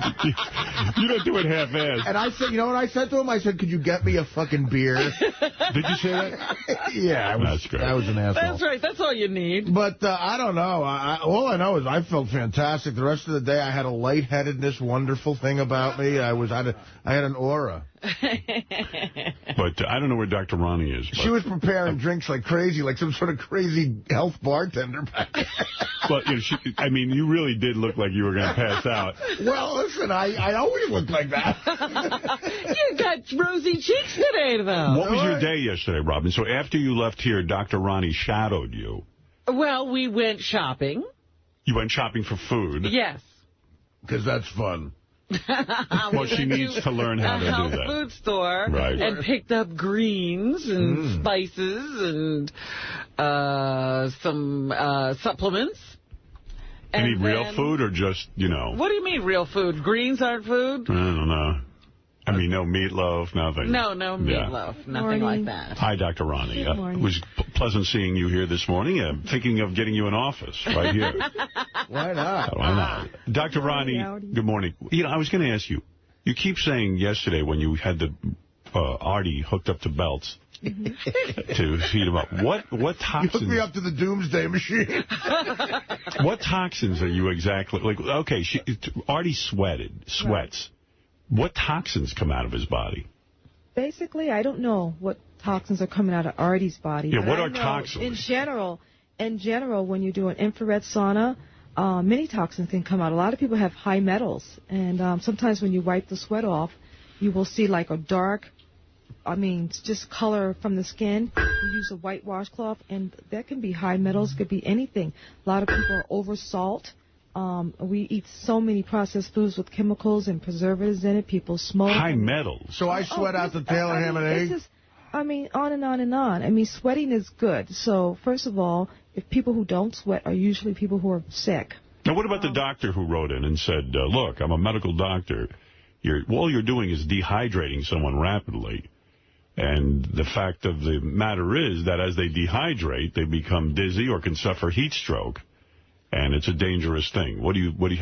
You don't do it half-assed. And I said, you know what I said to him? I said, could you get me a fucking beer? Did you say that? Yeah, that's great. I was an asshole. That's right. That's all you need. But I don't know. All I know is I felt fantastic. The rest of the day, I had a lightheadedness, wonderful thing about me. I had an aura. But I don't know where Dr. Ronnie is. She was preparing drinks like crazy, like some sort of crazy health bartender back there. But you really did look like you were going to pass out. Well, listen, I always look like that. You got rosy cheeks today, though. What was your day yesterday, Robin? So after you left here, Dr. Ronnie shadowed you. Well, we went shopping. You went shopping for food? Yes. Because that's fun. Well, she needs to learn how to do that. A health food store, right. And picked up greens and spices and some supplements. Any real food or just, What do you mean real food? Greens aren't food? I don't know. No meatloaf, nothing. No meatloaf, nothing like that. Hi, Dr. Ronnie. Good morning. It was pleasant seeing you here this morning. I'm thinking of getting you an office right here. Why not? Why not? Dr. Ronnie, good morning. I was going to ask you, you keep saying yesterday when you had the Artie hooked up to belts to heat him up. What toxins? You hooked me up to the doomsday machine. What toxins are you exactly, okay, Artie sweats. Right. What toxins come out of his body? Basically, I don't know what toxins are coming out of Artie's body. Yeah, what are toxins? In general, when you do an infrared sauna, many toxins can come out. A lot of people have high metals, and sometimes when you wipe the sweat off, you will see like a dark, just color from the skin. You use a white washcloth, and that can be high metals, could be anything. A lot of people are over salt. We eat so many processed foods with chemicals and preservatives in it. People smoke. High metals. So I sweat out the tail of ham and egg? On and on and on. Sweating is good. So, first of all, if people who don't sweat are usually people who are sick. Now, what about the doctor who wrote in and said, look, I'm a medical doctor. All you're doing is dehydrating someone rapidly. And the fact of the matter is that as they dehydrate, they become dizzy or can suffer heat stroke. And it's a dangerous thing. How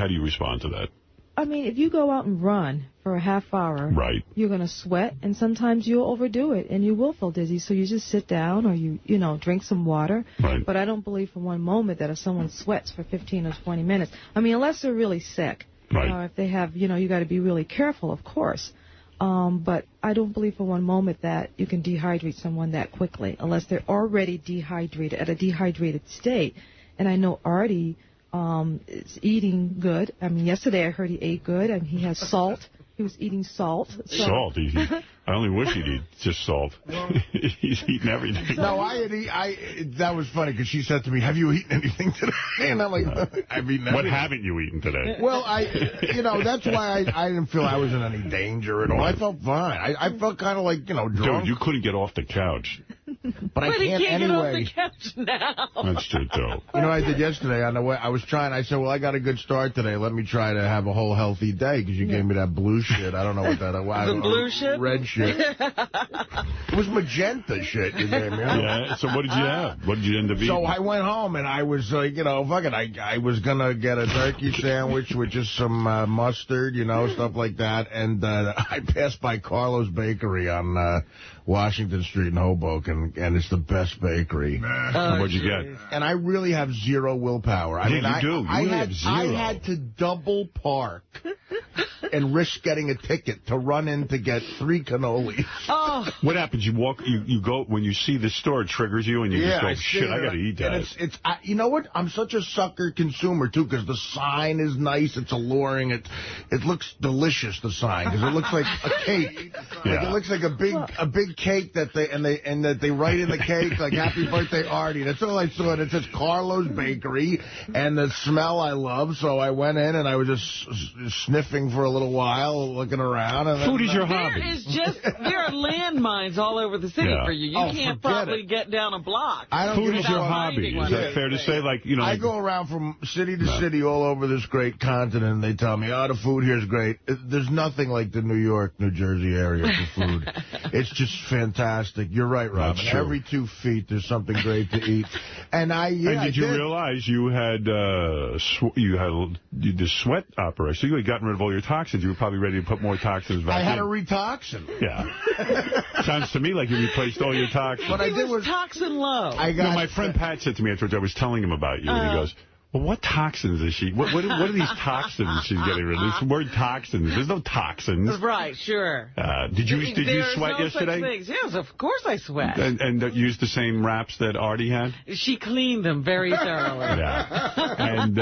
do you respond to that? If you go out and run for a half hour, right, you're going to sweat, and sometimes you'll overdo it, and you will feel dizzy. So you just sit down or you drink some water. Right. But I don't believe for one moment that if someone sweats for 15 or 20 minutes, unless they're really sick. Right. If they have, you got to be really careful, of course. But I don't believe for one moment that you can dehydrate someone that quickly unless they're already dehydrated, at a dehydrated state. And I know Artie is eating good. I mean, yesterday I heard he ate good, and he has salt. He was eating salt. So. Salt? I only wish he'd eat just salt. He's eating everything. No, that was funny because she said to me, "Have you eaten anything today?" And I'm like, "I've eaten everything." What haven't you eaten today? Well, that's why I didn't feel I was in any danger at all. I felt fine. I felt kind of like, drunk. Dude, you couldn't get off the couch. But I can't anyway. Get off the couch now. That's true, too. You know what I did yesterday on the way? I said, well, I got a good start today. Let me try to have a whole healthy day because you gave me that blue shit. I don't know what that was. The blue shit? Red shit. It was magenta shit you gave me. Yeah, so what did you have? What did you end up eating? So I went home and I was like, fuck it. I was going to get a turkey sandwich with just some mustard, stuff like that. And I passed by Carlo's Bakery on Washington Street in Hoboken, and it's the best bakery. What'd you get? And I really have zero willpower. I had to double park and risk getting a ticket to run in to get 3 cannolis. Oh. What happens? You go, when you see the store, it triggers you, and you just go, shit, I got to eat that. And you know what? I'm such a sucker consumer, too, because the sign is nice. It's alluring. It looks delicious, the sign, because it looks like a cake. Like, it looks like a big cake that they write in the cake, like, happy birthday, Artie. That's all I saw. And it says Carlo's Bakery, and the smell I love. So I went in, and I was just sniffing for a little while, looking around. And food is your hobby. There are landmines all over the city for you. You can't probably get down a block. Food is your hobby. Is that fair to say? I go around from city to city all over this great continent, and they tell me, the food here is great. There's nothing like the New York, New Jersey area for food. It's just fantastic. You're right, Robin. Every 2 feet, there's something great to eat. And did you realize you had the sweat operation? You had gotten rid of all your toxins. You were probably ready to put more toxins back in. I had a retoxin. Yeah. Sounds to me like you replaced all your toxins. What I did was toxin low. My friend Pat said to me afterwards, I was telling him about you, and he goes, well, what toxins is she? What are these toxins she's getting rid of? This word toxins. There's no toxins. Right, sure. Did you sweat yesterday? Things. Yes, of course I sweat. And use the same wraps that Artie had? She cleaned them very thoroughly. Yeah. And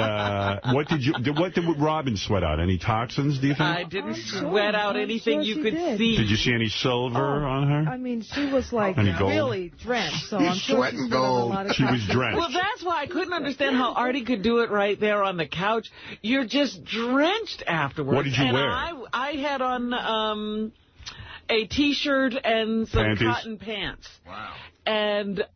what did Robin sweat out? Any toxins, do you think? I didn't sweat out anything you could see. Did you see any silver on her? I mean, she was like really drenched. So I'm sure sweating gold. She was drenched. Well, that's why I couldn't understand how Artie could do it right there on the couch. You're just drenched afterwards. What did you wear? I had on a T-shirt and some panties? Cotton pants. Wow. And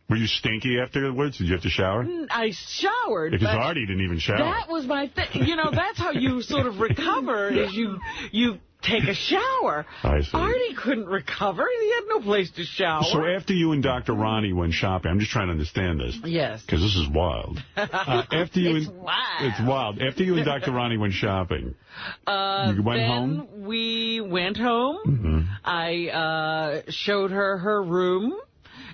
were you stinky afterwards? Did you have to shower? I showered. Because Artie didn't even shower. That was my thing. That's how you sort of recover is you take a shower. I see. Artie couldn't recover. He had no place to shower. So after you and Dr. Wronnie went shopping, I'm just trying to understand this. Yes. Because this is wild. It's wild. It's wild. After you and Dr. Wronnie went shopping, you went home? We went home. Mm-hmm. I showed her room,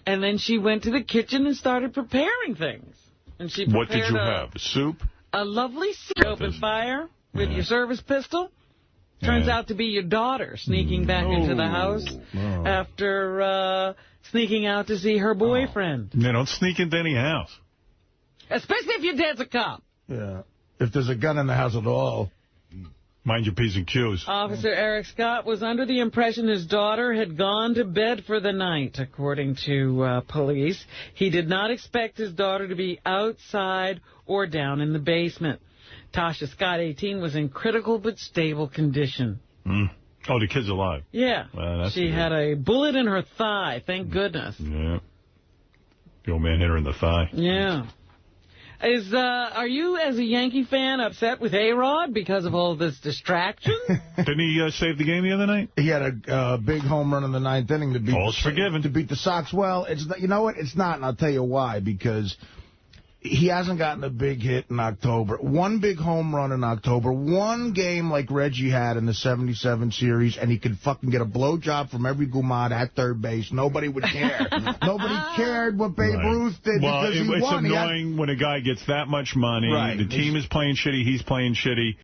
and then she went to the kitchen and started preparing things. And she prepared what did you have? Soup? A lovely soup. Open fire with your service pistol. Turns out to be your daughter sneaking back into the house after sneaking out to see her boyfriend. They don't sneak into any house. Especially if your dad's a cop. Yeah. If there's a gun in the house at all. Mind your P's and Q's. Officer Eric Scott was under the impression his daughter had gone to bed for the night, according to police. He did not expect his daughter to be outside or down in the basement. Tasha Scott, 18, was in critical but stable condition. Mm. Oh, the kid's alive. Yeah. Well, she had a bullet in her thigh, thank goodness. Yeah. The old man hit her in the thigh. Yeah. Are you, as a Yankee fan, upset with A-Rod because of all this distraction? Didn't he save the game the other night? He had a big home run in the 9th inning to beat. All's forgiven. To beat the Sox. Well, you know what? It's not, and I'll tell you why. Because he hasn't gotten a big hit in October. One big home run in October. One game like Reggie had in the 77 series, and he could fucking get a blowjob from every gumad at third base. Nobody would care. Nobody cared what Babe Ruth did because he won. It's annoying when a guy gets that much money. Right. The team is playing shitty. He's playing shitty.